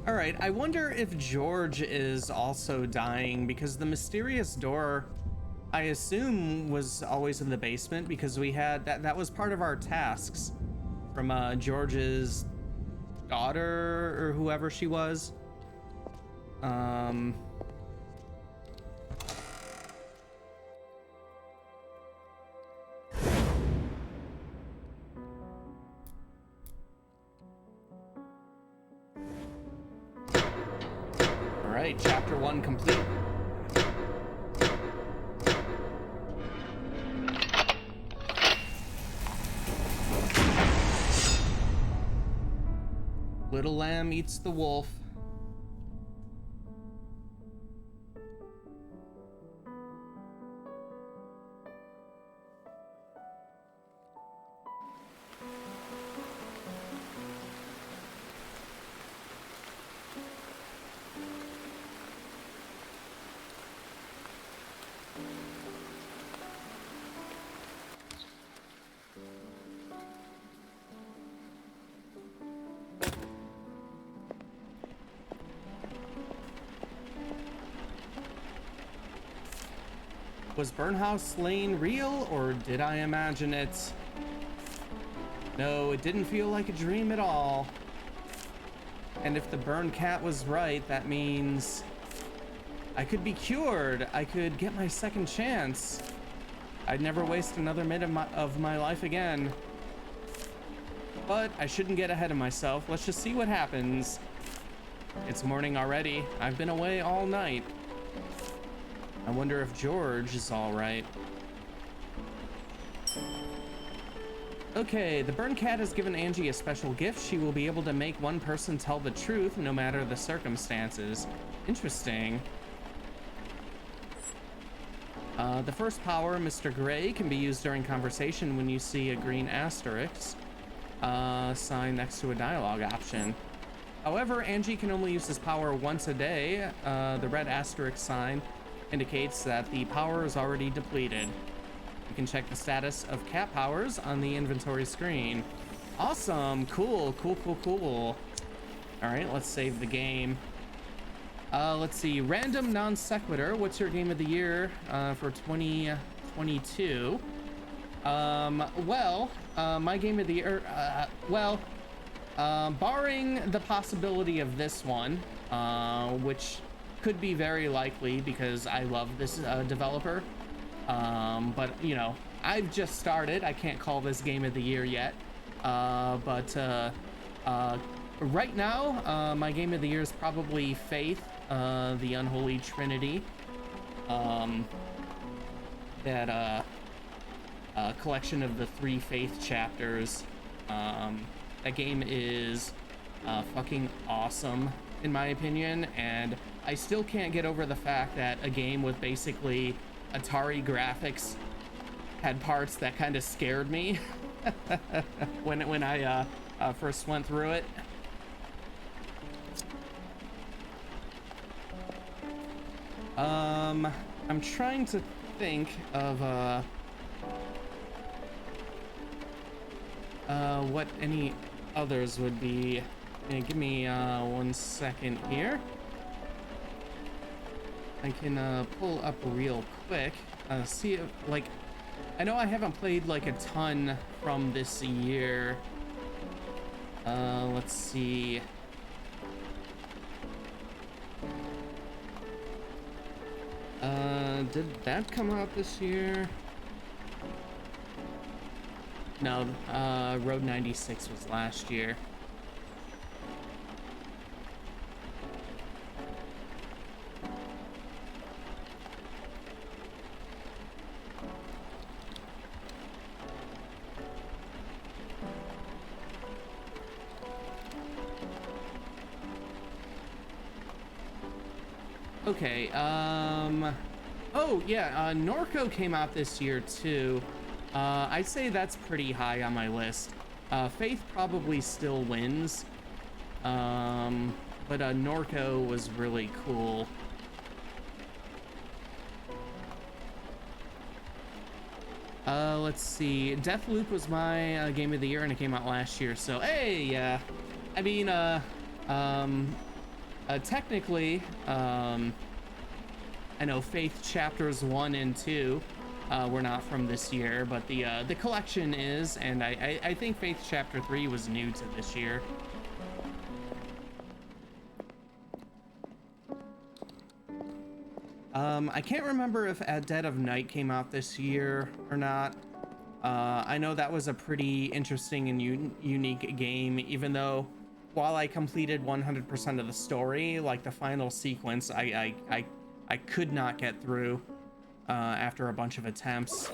All right, I wonder if George is also dying, because the mysterious door, I assume, was always in the basement, because we had that was part of our tasks from George's daughter or whoever she was. All right, chapter 1 complete. Little lamb eats the wolf. Was Burnhouse Lane real, or did I imagine it? No, it didn't feel like a dream at all. And if the Burn Cat was right, that means I could be cured. I could get my second chance. I'd never waste another minute of my life again. But I shouldn't get ahead of myself. Let's just see what happens. It's morning already. I've been away all night. I wonder if George is all right. Okay, the Burn Cat has given Angie a special gift. She will be able to make one person tell the truth no matter the circumstances. Interesting. The first power, Mr. Gray, can be used during conversation when you see a green asterisk sign next to a dialogue option. However, Angie can only use this power once a day. The red asterisk sign indicates that the power is already depleted. You can check the status of cat powers on the inventory screen. Awesome, cool. All right, let's save the game. Let's see, random non sequitur. What's your game of the year for 2022? My game of the year, barring the possibility of this one, which could be very likely because I love this developer, but you know, I've just started. I can't call this game of the year yet, but right now my game of the year is probably Faith, the Unholy Trinity, that collection of the 3 Faith chapters. That game is fucking awesome, in my opinion, and I still can't get over the fact that a game with basically Atari graphics had parts that kind of scared me when I first went through it. I'm trying to think of what any others would be. Give me 1 second here. I can pull up real quick. See if, like, I know I haven't played like a ton from this year. Let's see. Did that come out this year? No, Road 96 was last year. Okay, oh yeah, Norco came out this year too. I'd say that's pretty high on my list. Faith probably still wins, but Norco was really cool. Let's see, Deathloop was my game of the year, and it came out last year, so hey, yeah. I mean, technically, I know Faith chapters 1 and 2 were not from this year, but the collection is, and I think Faith chapter 3 was new to this year. I can't remember if At Dead of Night came out this year or not. I know that was a pretty interesting and unique game, even though while I completed 100% of the story, like the final sequence, I could not get through after a bunch of attempts.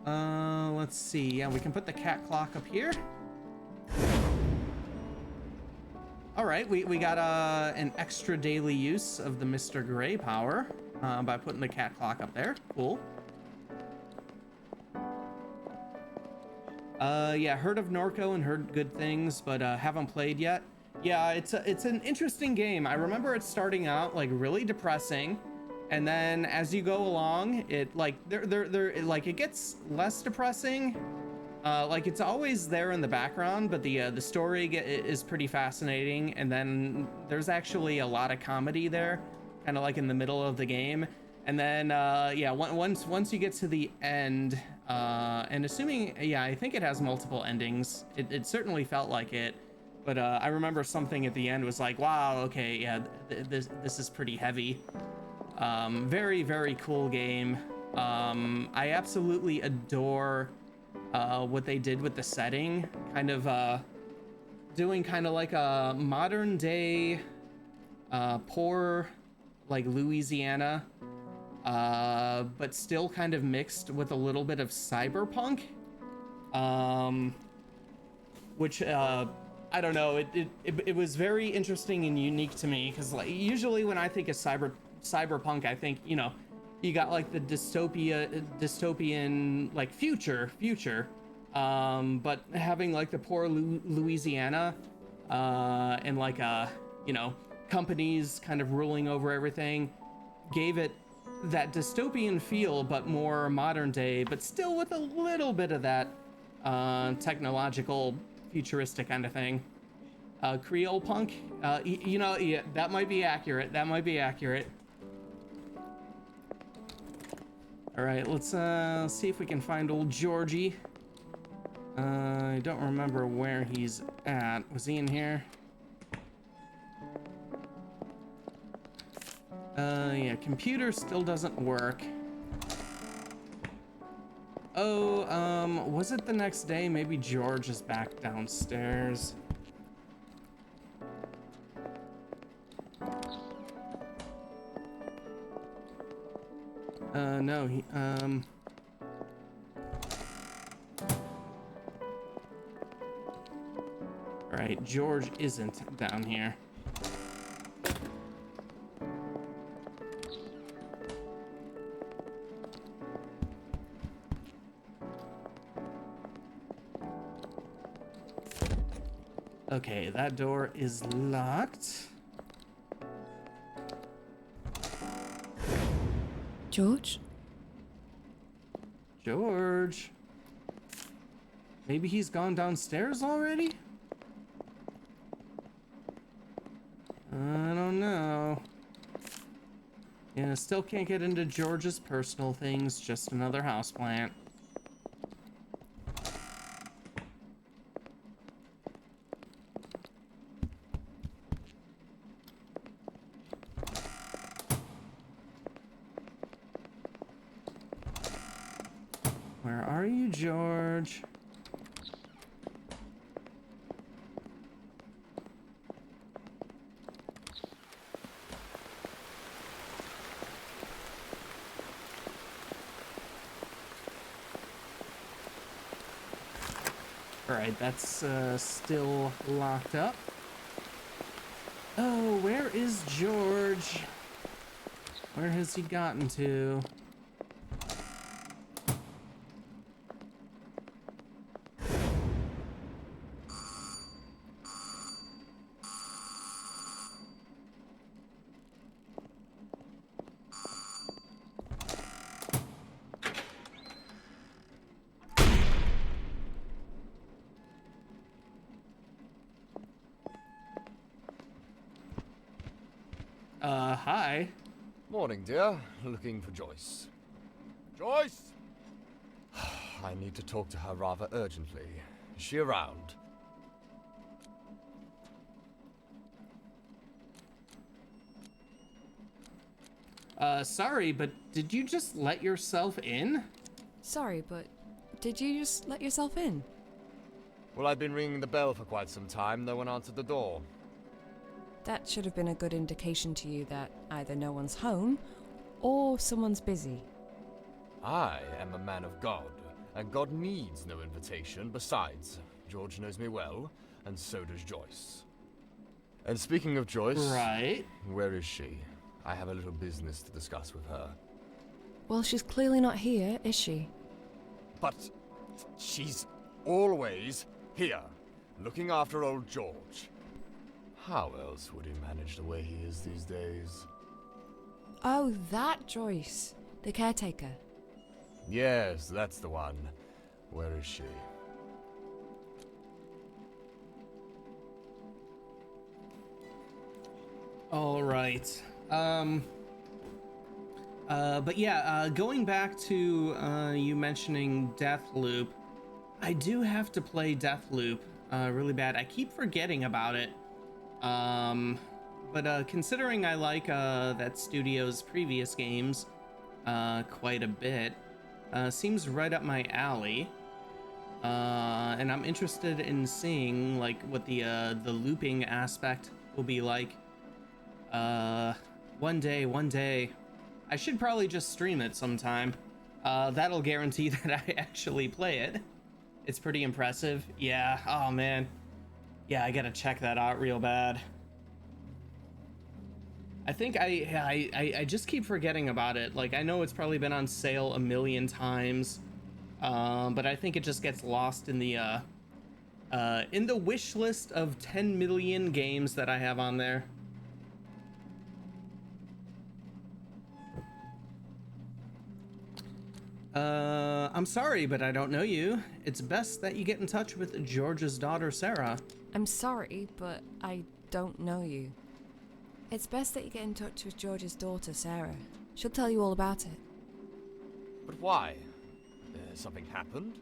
Let's see. Yeah, we can put the cat clock up here. All right, we got an extra daily use of the Mr. Gray power by putting the cat clock up there. Cool. Yeah, heard of Norco and heard good things, but haven't played yet. Yeah, it's an interesting game. I remember it starting out like really depressing, and then as you go along, it like it gets less depressing. Like it's always there in the background, but the story is pretty fascinating, and then there's actually a lot of comedy there, kind of like in the middle of the game. And then yeah, once you get to the end, and assuming, yeah, I think it has multiple endings. It certainly felt like it. But I remember something at the end was like, wow, okay, yeah, this is pretty heavy. Very, very cool game. I absolutely adore what they did with the setting. Kind of doing kind of like a modern day poor, like Louisiana, but still kind of mixed with a little bit of cyberpunk. Which I don't know, it was very interesting and unique to me, because like usually when I think of cyberpunk, I think, you know, you got like the dystopian like future, but having like the poor Louisiana and like you know, companies kind of ruling over everything gave it that dystopian feel, but more modern day, but still with a little bit of that technological futuristic kind of thing. Creole punk, you know, yeah, that might be accurate. All right, let's see if we can find old Georgie. I don't remember where he's at. Was he in here? Yeah, computer still doesn't work. Oh, was it the next day? Maybe George is back downstairs. No, Alright, George isn't down here. Okay, that door is locked. George? George? Maybe he's gone downstairs already? I don't know. Yeah, still can't get into George's personal things, just another houseplant. Where are you, George? Alright, that's still locked up. Oh, where is George? Where has he gotten to? Hi. Morning, dear. Looking for Joyce. Joyce! I need to talk to her rather urgently. Is she around? Sorry, but did you just let yourself in? Sorry, but did you just let yourself in? Well, I've been ringing the bell for quite some time. No one answered the door. That should have been a good indication to you that either no one's home or someone's busy. I am a man of God, and God needs no invitation. Besides, George knows me well, and so does Joyce. And speaking of Joyce... Right. Where is she? I have a little business to discuss with her. Well, she's clearly not here, is she? But she's always here, looking after old George. How else would he manage the way he is these days? Oh, that Joyce, the caretaker. Yes, that's the one. Where is she? All right. But yeah, going back to you mentioning Deathloop, I do have to play Deathloop really bad. I keep forgetting about it. But considering I like that studio's previous games quite a bit, seems right up my alley. And I'm interested in seeing like what the looping aspect will be like. One day. I should probably just stream it sometime. That'll guarantee that I actually play it. It's pretty impressive. Yeah, oh man. Yeah, I gotta check that out real bad. I think I just keep forgetting about it. Like, I know it's probably been on sale a million times, but I think it just gets lost in the wish list of 10 million games that I have on there. I'm sorry, but I don't know you. It's best that you get in touch with George's daughter, Sarah. I'm sorry, but I don't know you. It's best that you get in touch with George's daughter, Sarah. She'll tell you all about it. But why? Something happened?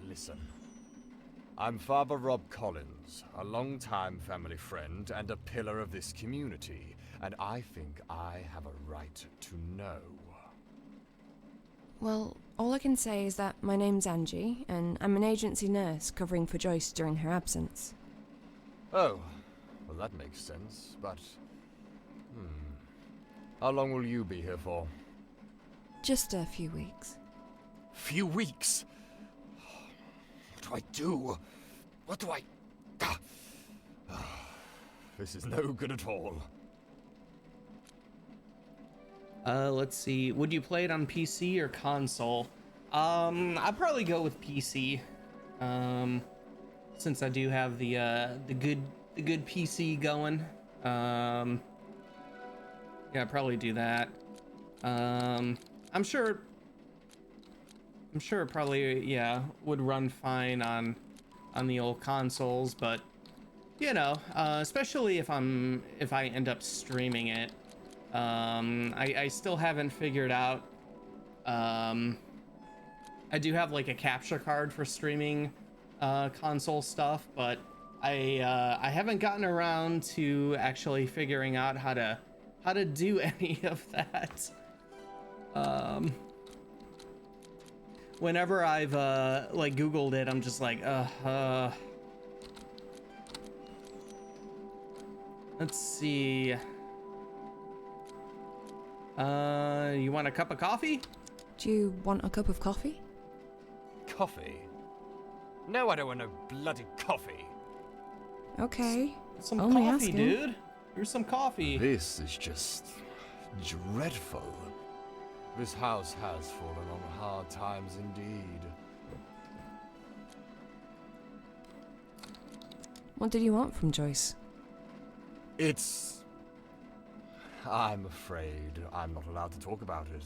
Listen. I'm Father Rob Collins, a long-time family friend and a pillar of this community, and I think I have a right to know. Well, all I can say is that my name's Angie, and I'm an agency nurse covering for Joyce during her absence. Oh, well that makes sense, but... How long will you be here for? Just a few weeks. Few weeks? What do I do? What do I... This is no good at all. Let's see. Would you play it on PC or console? I'd probably go with PC. Since I do have the good PC going. Yeah, I'd probably do that. I'm sure it probably, yeah, would run fine on the old consoles, but you know, especially if I end up streaming it. I still haven't figured out. I do have like a capture card for streaming console stuff, but I haven't gotten around to actually figuring out how to do any of that. Whenever I've like Googled it, I'm just like, let's see. You want a cup of coffee? Do you want a cup of coffee? Coffee? No, I don't want no bloody coffee. Okay. Some Only coffee, asking. dude. Here's some coffee. This is just dreadful. This house has fallen on hard times indeed. What did you want from Joyce? I'm afraid I'm not allowed to talk about it.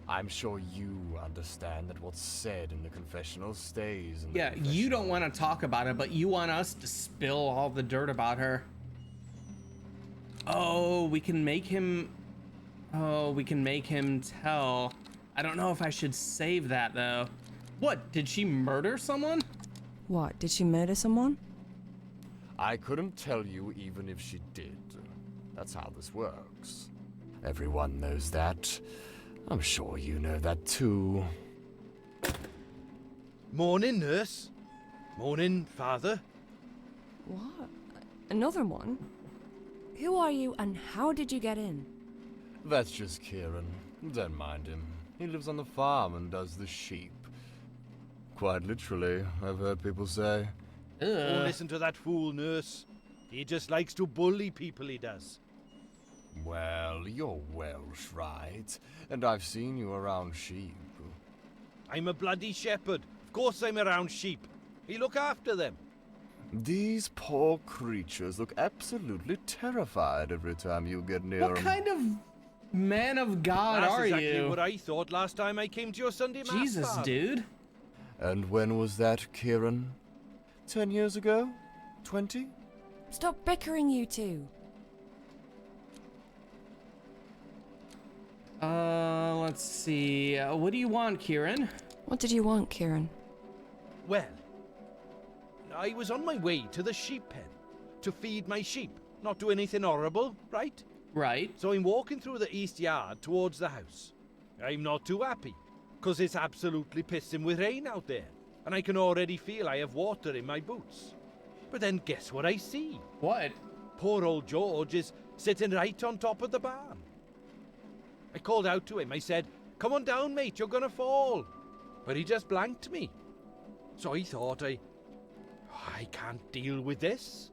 I'm sure you understand that what's said in the confessional stays in the confessional. You don't want to talk about it, but you want us to spill all the dirt about her. Oh, we can make him tell. I don't know if I should save that though. What, did she murder someone? What, did she murder someone? I couldn't tell you even if she did. That's how this works. Everyone knows that. I'm sure you know that too. Morning, nurse. Morning, father. What? Another one? Who are you and how did you get in? That's just Kieran. Don't mind him. He lives on the farm and does the sheep. Quite literally, I've heard people say. Oh, listen to that fool, nurse. He just likes to bully people, he does. Well, you're Welsh, right? And I've seen you around sheep. I'm a bloody shepherd. Of course I'm around sheep. I look after them. These poor creatures look absolutely terrified every time you get near them. What kind of man of God That's are exactly you? what I thought last time I came to your Sunday Mass. Jesus, father. dude. And when was that, Kieran? 10 years ago? 20? Stop bickering, you two. Let's see. What do you want, Kieran? What did you want, Kieran? Well, I was on my way to the sheep pen to feed my sheep. Not do anything horrible, right? Right. So I'm walking through the east yard towards the house. I'm not too happy, because it's absolutely pissing with rain out there, and I can already feel I have water in my boots. But then guess what I see? What? Poor old George is sitting right on top of the barn. I called out to him. I said, "Come on down, mate, you're gonna fall." But he just blanked me. So I thought I can't deal with this.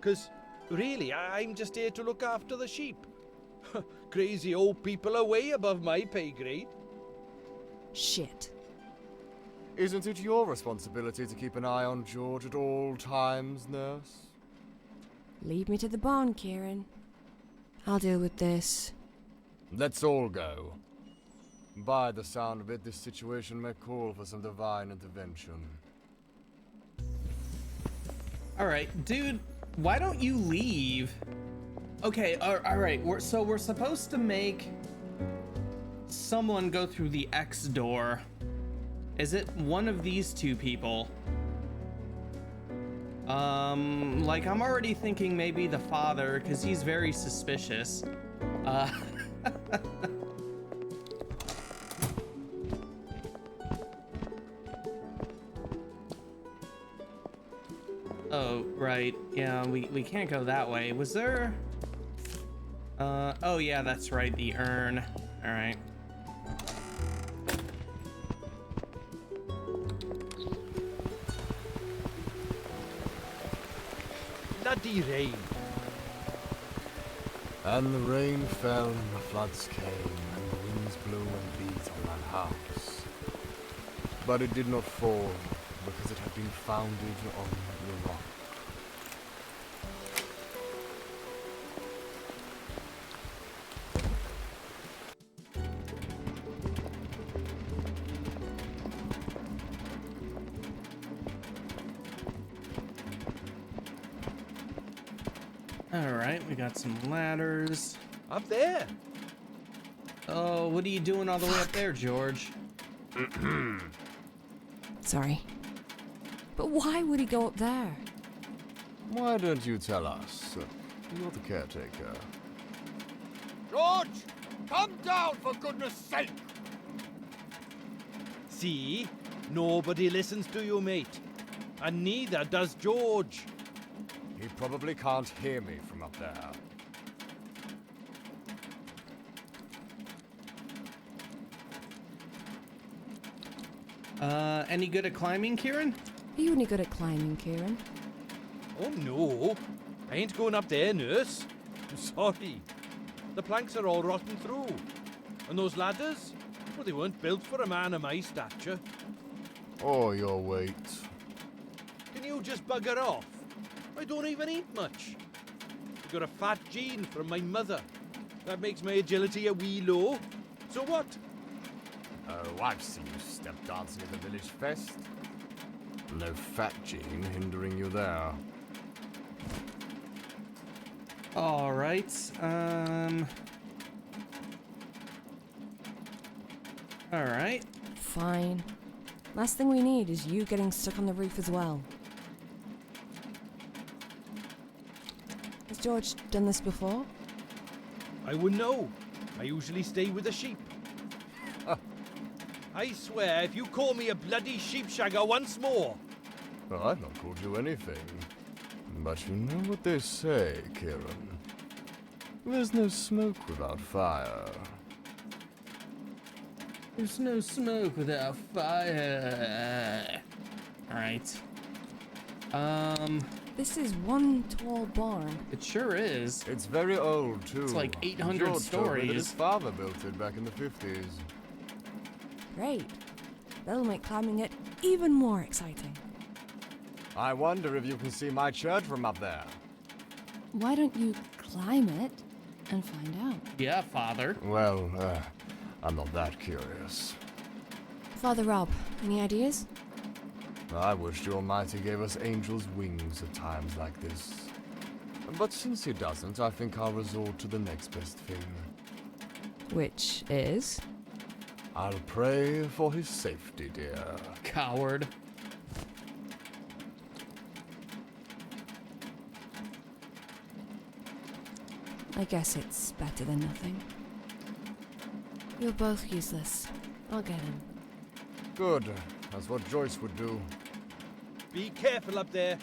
'Cause really, I'm just here to look after the sheep. Crazy old people are way above my pay grade. Shit. Isn't it your responsibility to keep an eye on George at all times, nurse? Lead me to the barn, Kieran. I'll deal with this. Let's all go. By the sound of it, this situation may call for some divine intervention. Alright, dude, why don't you leave? Okay, alright, so we're supposed to make someone go through the X door. Is it one of these two people? Like, I'm already thinking maybe the father, because he's very suspicious. Oh, right. Yeah, we can't go that way. Was there... oh yeah, that's right, the urn. Alright. bloody rain. And the rain fell and the floods came and the winds blew and beat on that house. But it did not fall because it had been founded on the rock. Alright, we got some ladders. Up there. Oh, what are you doing all the way up there, George? Sorry. But why would he go up there? Why don't you tell us? You're the caretaker. George! Come down, for goodness sake! See? Nobody listens to you, mate. And neither does George. He probably can't hear me from up there. Any good at climbing, Kieran? Are you any good at climbing, Kieran? Oh no, I ain't going up there, nurse. I'm sorry. The planks are all rotten through. And those ladders? Well, they weren't built for a man of my stature. Or your weight. Can you just bugger off? I don't even eat much. I got a fat gene from my mother. That makes my agility a wee low. So what? Oh, I've seen you step dancing at the village fest. No fat gene hindering you there. Alright, Alright. Fine. Last thing we need is you getting stuck on the roof as well. Has George done this before? I wouldn't know. I usually stay with the sheep. I swear, if you call me a bloody sheepshagger once more... Well, I've not called you anything. But you know what they say, Kieran. There's no smoke without fire. There's no smoke without fire. Alright. This is one tall barn. It sure is. It's very old, too. It's like 800 George told me that his stories. father built it back in the 50s. Great. That'll make climbing it even more exciting. I wonder if you can see my church from up there. Why don't you climb it and find out? Yeah, Father. Well, I'm not that curious. Father Rob, any ideas? I wish the Almighty gave us angels' wings at times like this. But since he doesn't, I think I'll resort to the next best thing. Which is? I'll pray for his safety, dear. Coward. I guess it's better than nothing. You're both useless. I'll get him. Good. That's what Joyce would do. Be careful up there.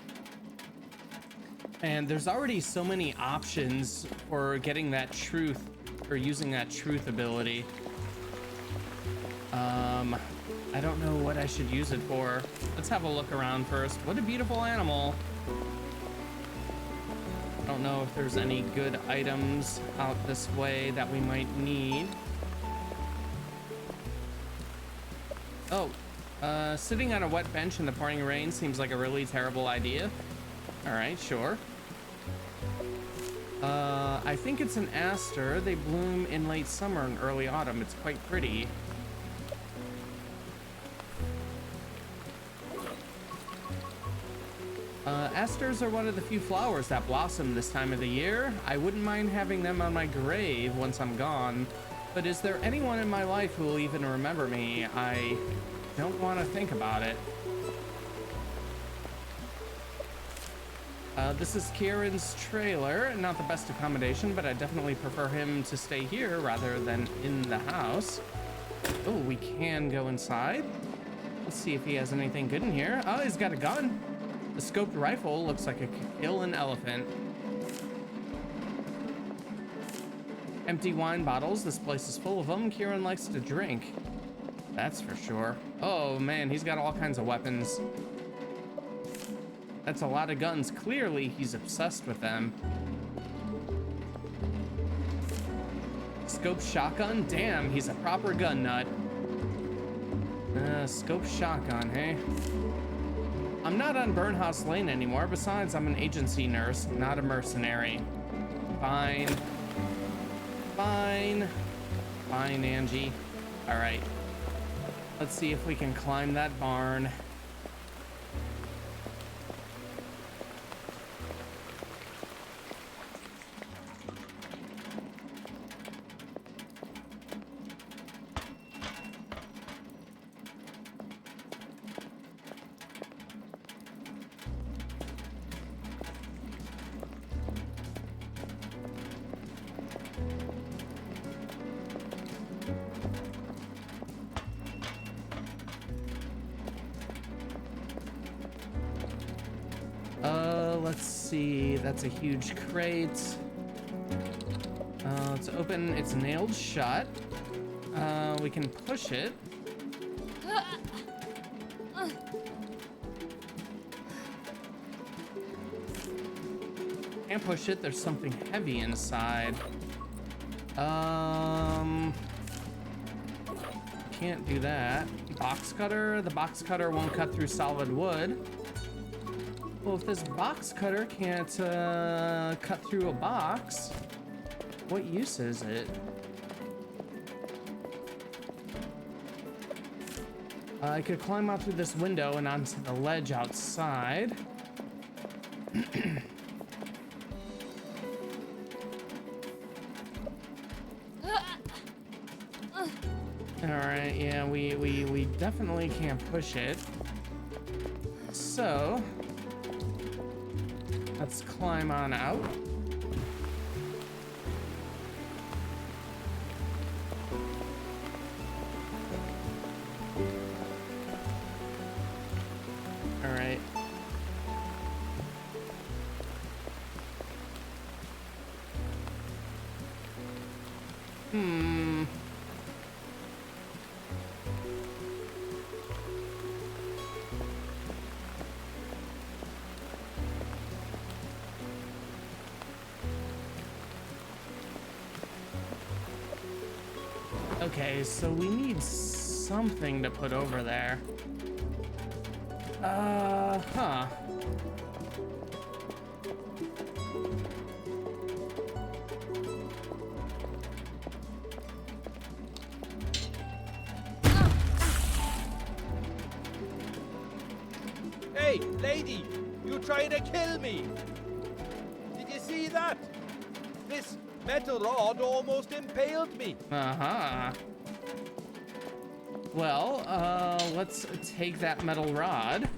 And there's already so many options for getting that truth, or using that truth ability. I don't know what I should use it for. Let's have a look around first. What a beautiful animal. I don't know if there's any good items out this way that we might need. Oh, sitting on a wet bench in the pouring rain seems like a really terrible idea. All right, sure. I think it's an aster. They bloom in late summer and early autumn. It's quite pretty. Asters are one of the few flowers that blossom this time of the year. I wouldn't mind having them on my grave once I'm gone. But is there anyone in my life who will even remember me? I don't want to think about it. This is Kieran's trailer. Not the best accommodation, but I definitely prefer him to stay here rather than in the house. Oh, we can go inside. Let's see if he has anything good in here. Oh, he's got a gun. The scoped rifle looks like it could kill an elephant. Empty wine bottles. This place is full of them. Kieran likes to drink. That's for sure. Oh man, he's got all kinds of weapons. That's a lot of guns. Clearly, he's obsessed with them. Scope shotgun? Damn, he's a proper gun nut. Scope shotgun, hey? I'm not on Burnhouse Lane anymore. Besides, I'm an agency nurse, not a mercenary. Fine. Fine. Fine, Angie. All right. Let's see if we can climb that barn. Let's see, that's a huge crate. It's open, it's nailed shut. We can push it. Can't push it, there's something heavy inside. Can't do that. Box cutter, the box cutter won't cut through solid wood. Well, if this box cutter can't cut through a box, what use is it? I could climb out through this window and onto the ledge outside. Alright, yeah, we definitely can't push it. So let's climb on out. All right. Okay, so we need something to put over there. Huh. Hey, lady! You trying to kill me? Did you see that? This metal rod almost impaled me. Uh-huh. Well, let's take that metal rod.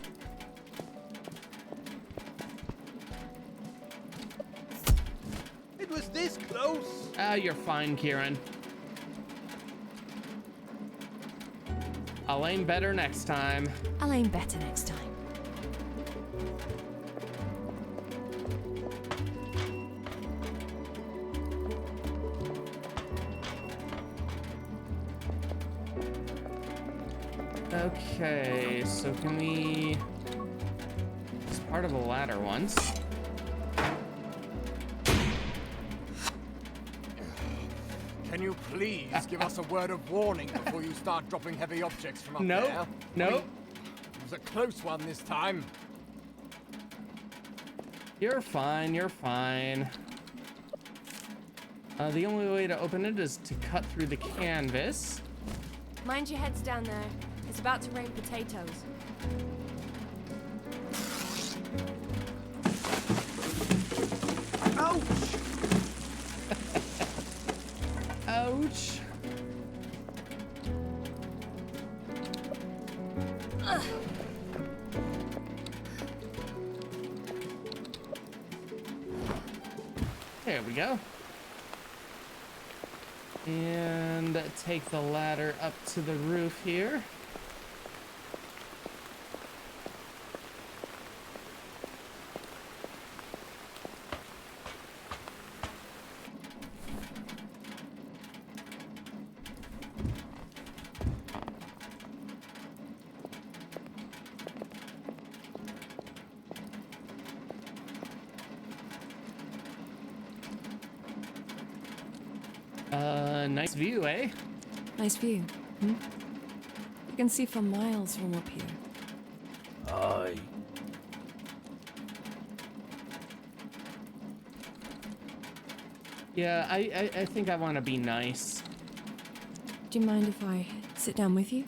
It was this close. Ah, you're fine, Kieran. I'll aim better next time. I'll aim better next time. Okay, so can we... It's part of a ladder once. Can you please give us a word of warning before you start dropping heavy objects from up Nope. there? Nope. It was a close one this time. You're fine, you're fine. The only way to open it is to cut through the canvas. Mind your heads down there. It's about to rain potatoes. Ouch! Ouch! There we go. And take the ladder up to the roof here. Nice view, eh? Nice view, hmm? You can see for miles from up here. Aye. Yeah, I think I want to be nice. Do you mind if I sit down with you?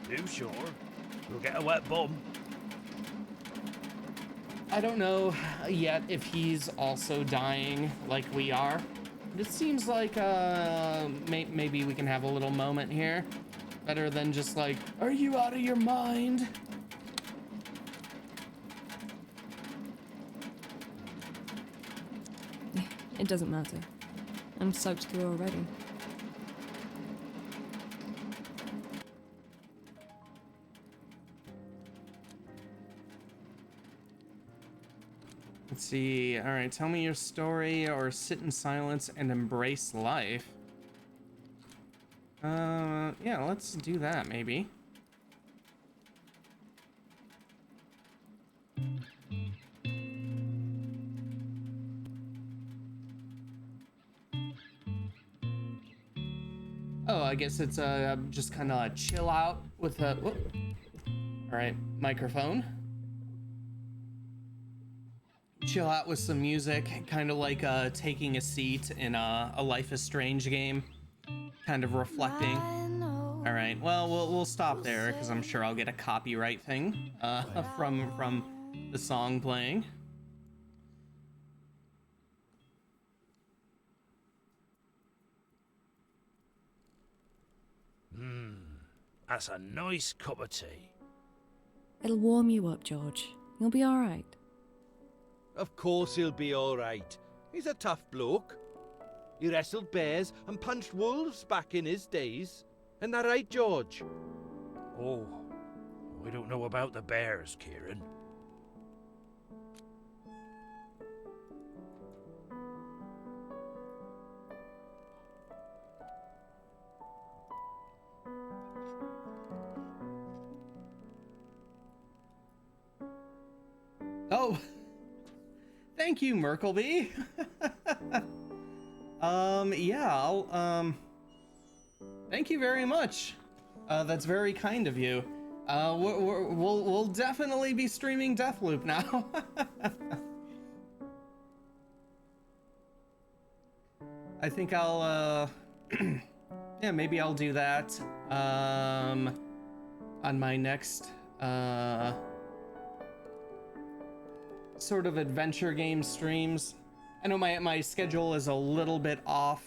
You sure? We'll get a wet bum. I don't know yet if he's also dying like we are. It seems like maybe we can have a little moment here. Better than just like, are you out of your mind? It doesn't matter. I'm soaked through already. Let's see. All right, tell me your story or sit in silence and embrace life. Yeah, let's do that maybe. Oh, I guess it's just kind of chill out with a. Whoop. All right, microphone. Chill out with some music, kind of like taking a seat in a Life is Strange game, kind of reflecting. All right, well, we'll stop there because I'm sure I'll get a copyright thing from the song playing. That's a nice cup of tea. It'll warm you up, George. You'll be all right. Of course he'll be all right. He's a tough bloke. He wrestled bears and punched wolves back in his days. Isn't that right, George? Oh, we don't know about the bears, Kieran. Oh, thank you, Merkleby. Yeah, thank you very much. That's very kind of you. We'll definitely be streaming Deathloop now. I think I'll, yeah, maybe I'll do that, on my next, sort of adventure game streams. I know my schedule is a little bit off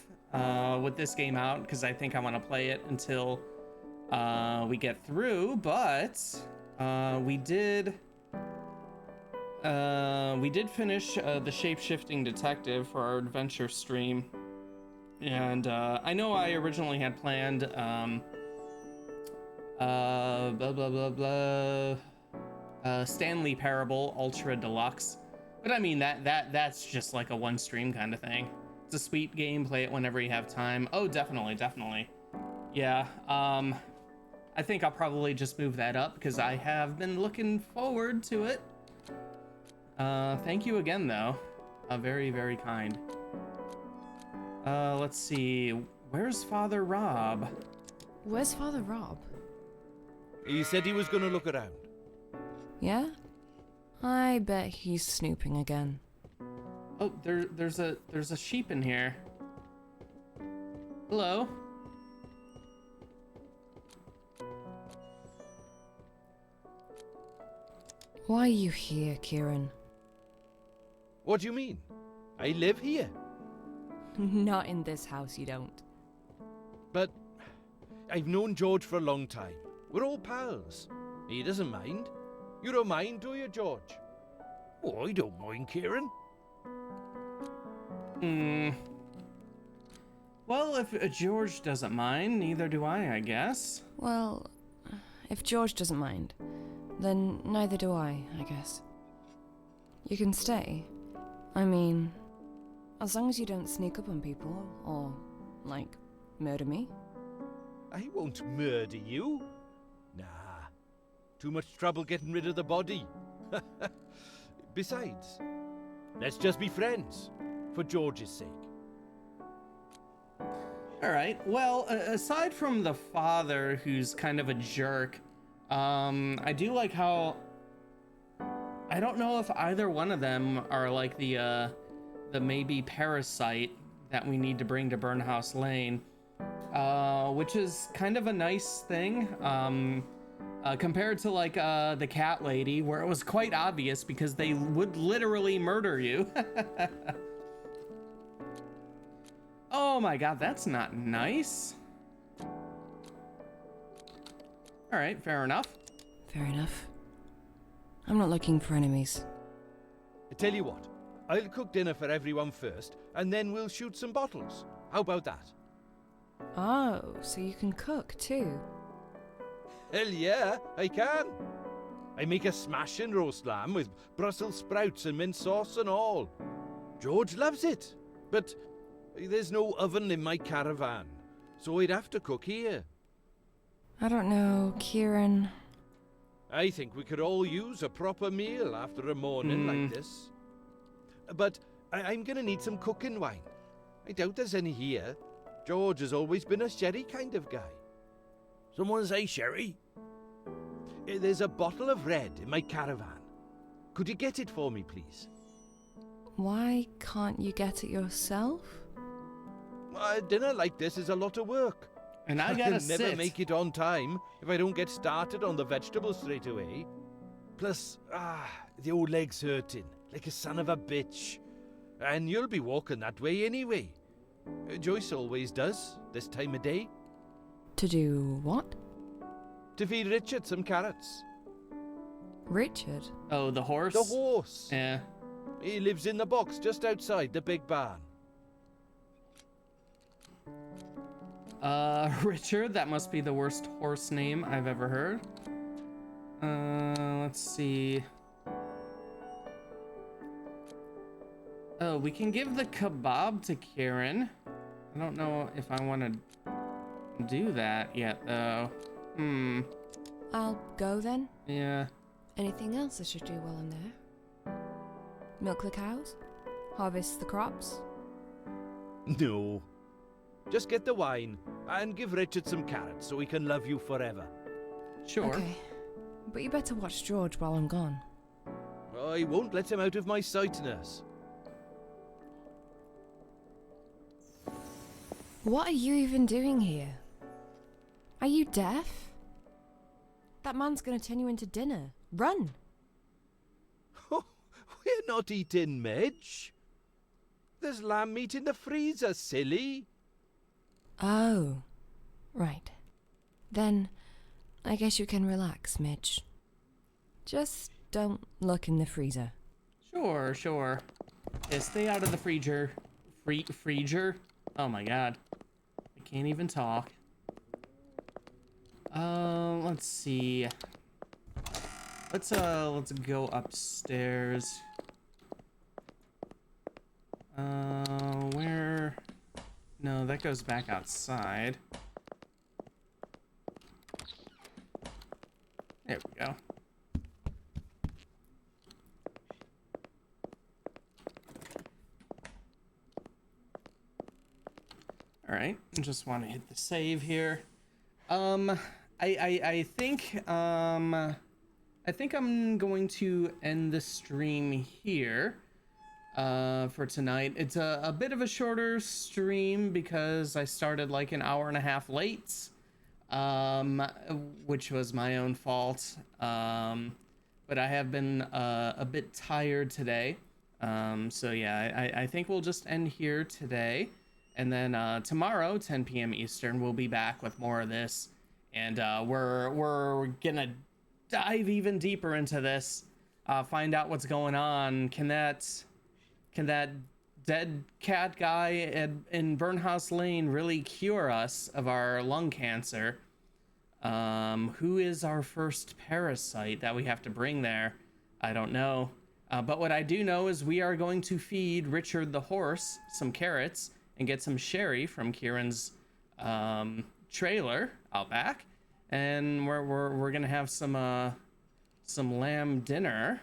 with this game out because I think I want to play it until we get through, but we did finish the shape-shifting detective for our adventure stream, and I know I originally had planned Stanley Parable Ultra Deluxe, but I mean that's just like a one stream kind of thing. It's a sweet game, play it whenever you have time. Oh, definitely. Yeah, I think I'll probably just move that up because I have been looking forward to it. Thank you again though. Very, very kind. Let's see, where's Father Rob? Where's Father Rob? He said he was gonna look around. Yeah? I bet he's snooping again. Oh, there's a sheep in here. Hello? Why are you here, Kieran? What do you mean? I live here. Not in this house, you don't. But I've known George for a long time. We're all pals. He doesn't mind. You don't mind, do you, George? Oh, I don't mind, Kieran. Well, if George doesn't mind, neither do I guess. Well, if George doesn't mind, then neither do I guess. You can stay. I mean, as long as you don't sneak up on people, or, like, murder me. I won't murder you. Nah. Too much trouble getting rid of the body. Besides, let's just be friends, for George's sake. All right. Well, aside from the father, who's kind of a jerk, I do like how I don't know if either one of them are like the maybe parasite that we need to bring to Burnhouse Lane, which is kind of a nice thing. Compared to like the cat lady, where it was quite obvious because they would literally murder you. Oh my god, that's not nice. All right, fair enough. Fair enough. I'm not looking for enemies. I tell you what, I'll cook dinner for everyone first, and then we'll shoot some bottles. How about that? Oh, so you can cook too? Hell yeah, I can. I make a smashing roast lamb with Brussels sprouts and mint sauce and all. George loves it, but there's no oven in my caravan, so I'd have to cook here. I don't know, Kieran. I think we could all use a proper meal after a morning like this. But I'm gonna need some cooking wine. I doubt there's any here. George has always been a sherry kind of guy. Someone say sherry? There's a bottle of red in my caravan. Could you get it for me, please? Why can't you get it yourself? A dinner like this is a lot of work. And I gotta I'll never sit. make it on time if I don't get started on the vegetables straight away. Plus, the old leg's hurting, like a son of a bitch. And you'll be walking that way anyway. Joyce always does, this time of day. To do what? To feed Richard some carrots. Richard? Oh, the horse? The horse. Yeah. He lives in the box just outside the big barn. Richard, that must be the worst horse name I've ever heard. Let's see. Oh, we can give the kebab to Kieran. I don't know if I want to do that yet, though. I'll go then. Yeah. Anything else I should do while I'm there? Milk the cows? Harvest the crops? No. Just get the wine and give Richard some carrots so he can love you forever. Sure. Okay. But you better watch George while I'm gone. I won't let him out of my sight, nurse. What are you even doing here? Are you deaf? That man's gonna turn you into dinner. Run! We're not eating Midge. There's lamb meat in the freezer, silly. Oh, right. Then, I guess you can relax, Midge. Just don't look in the freezer. Sure, sure. Yeah, stay out of the freezer. Freezer? Oh my god. I can't even talk. Let's see. Let's go upstairs. Where? No, that goes back outside. There we go. All right, I just want to hit the save here. I think I'm going to end the stream here for tonight. It's a bit of a shorter stream because I started like an hour and a half late, which was my own fault. But I have been a bit tired today. So yeah, I think we'll just end here today. And then tomorrow, 10 p.m. Eastern, we'll be back with more of this. And we're gonna dive even deeper into this, find out what's going on. Can that dead cat guy in Burnhouse Lane really cure us of our lung cancer? Who is our first parasite that we have to bring there? I don't know. But what I do know is we are going to feed Richard the horse some carrots and get some sherry from Kieran's trailer out back, and we're gonna have some lamb dinner.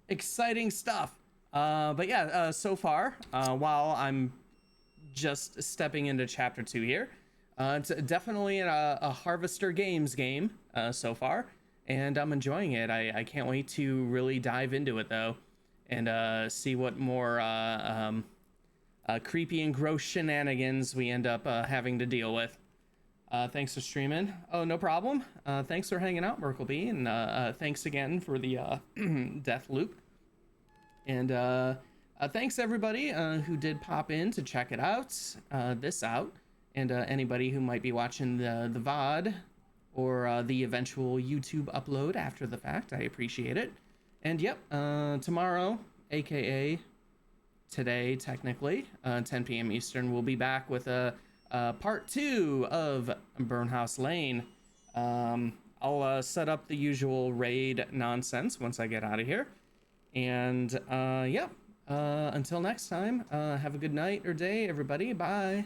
Exciting stuff. But yeah, so far, while I'm just stepping into chapter 2 here. It's definitely a Harvester Games game so far, and I'm enjoying it. I can't wait to really dive into it though, and see what more creepy and gross shenanigans we end up having to deal with. Thanks for streaming. Oh, no problem. Thanks for hanging out, Merkleby, and thanks again for the death loop. And thanks everybody who did pop in to check it out, and anybody who might be watching the VOD or the eventual YouTube upload after the fact. I appreciate it. And yep, tomorrow, aka today, technically, 10 p.m. Eastern, we'll be back with a part 2 of Burnhouse Lane. I'll set up the usual raid nonsense once I get out of here. And yeah, until next time, have a good night or day, everybody. Bye.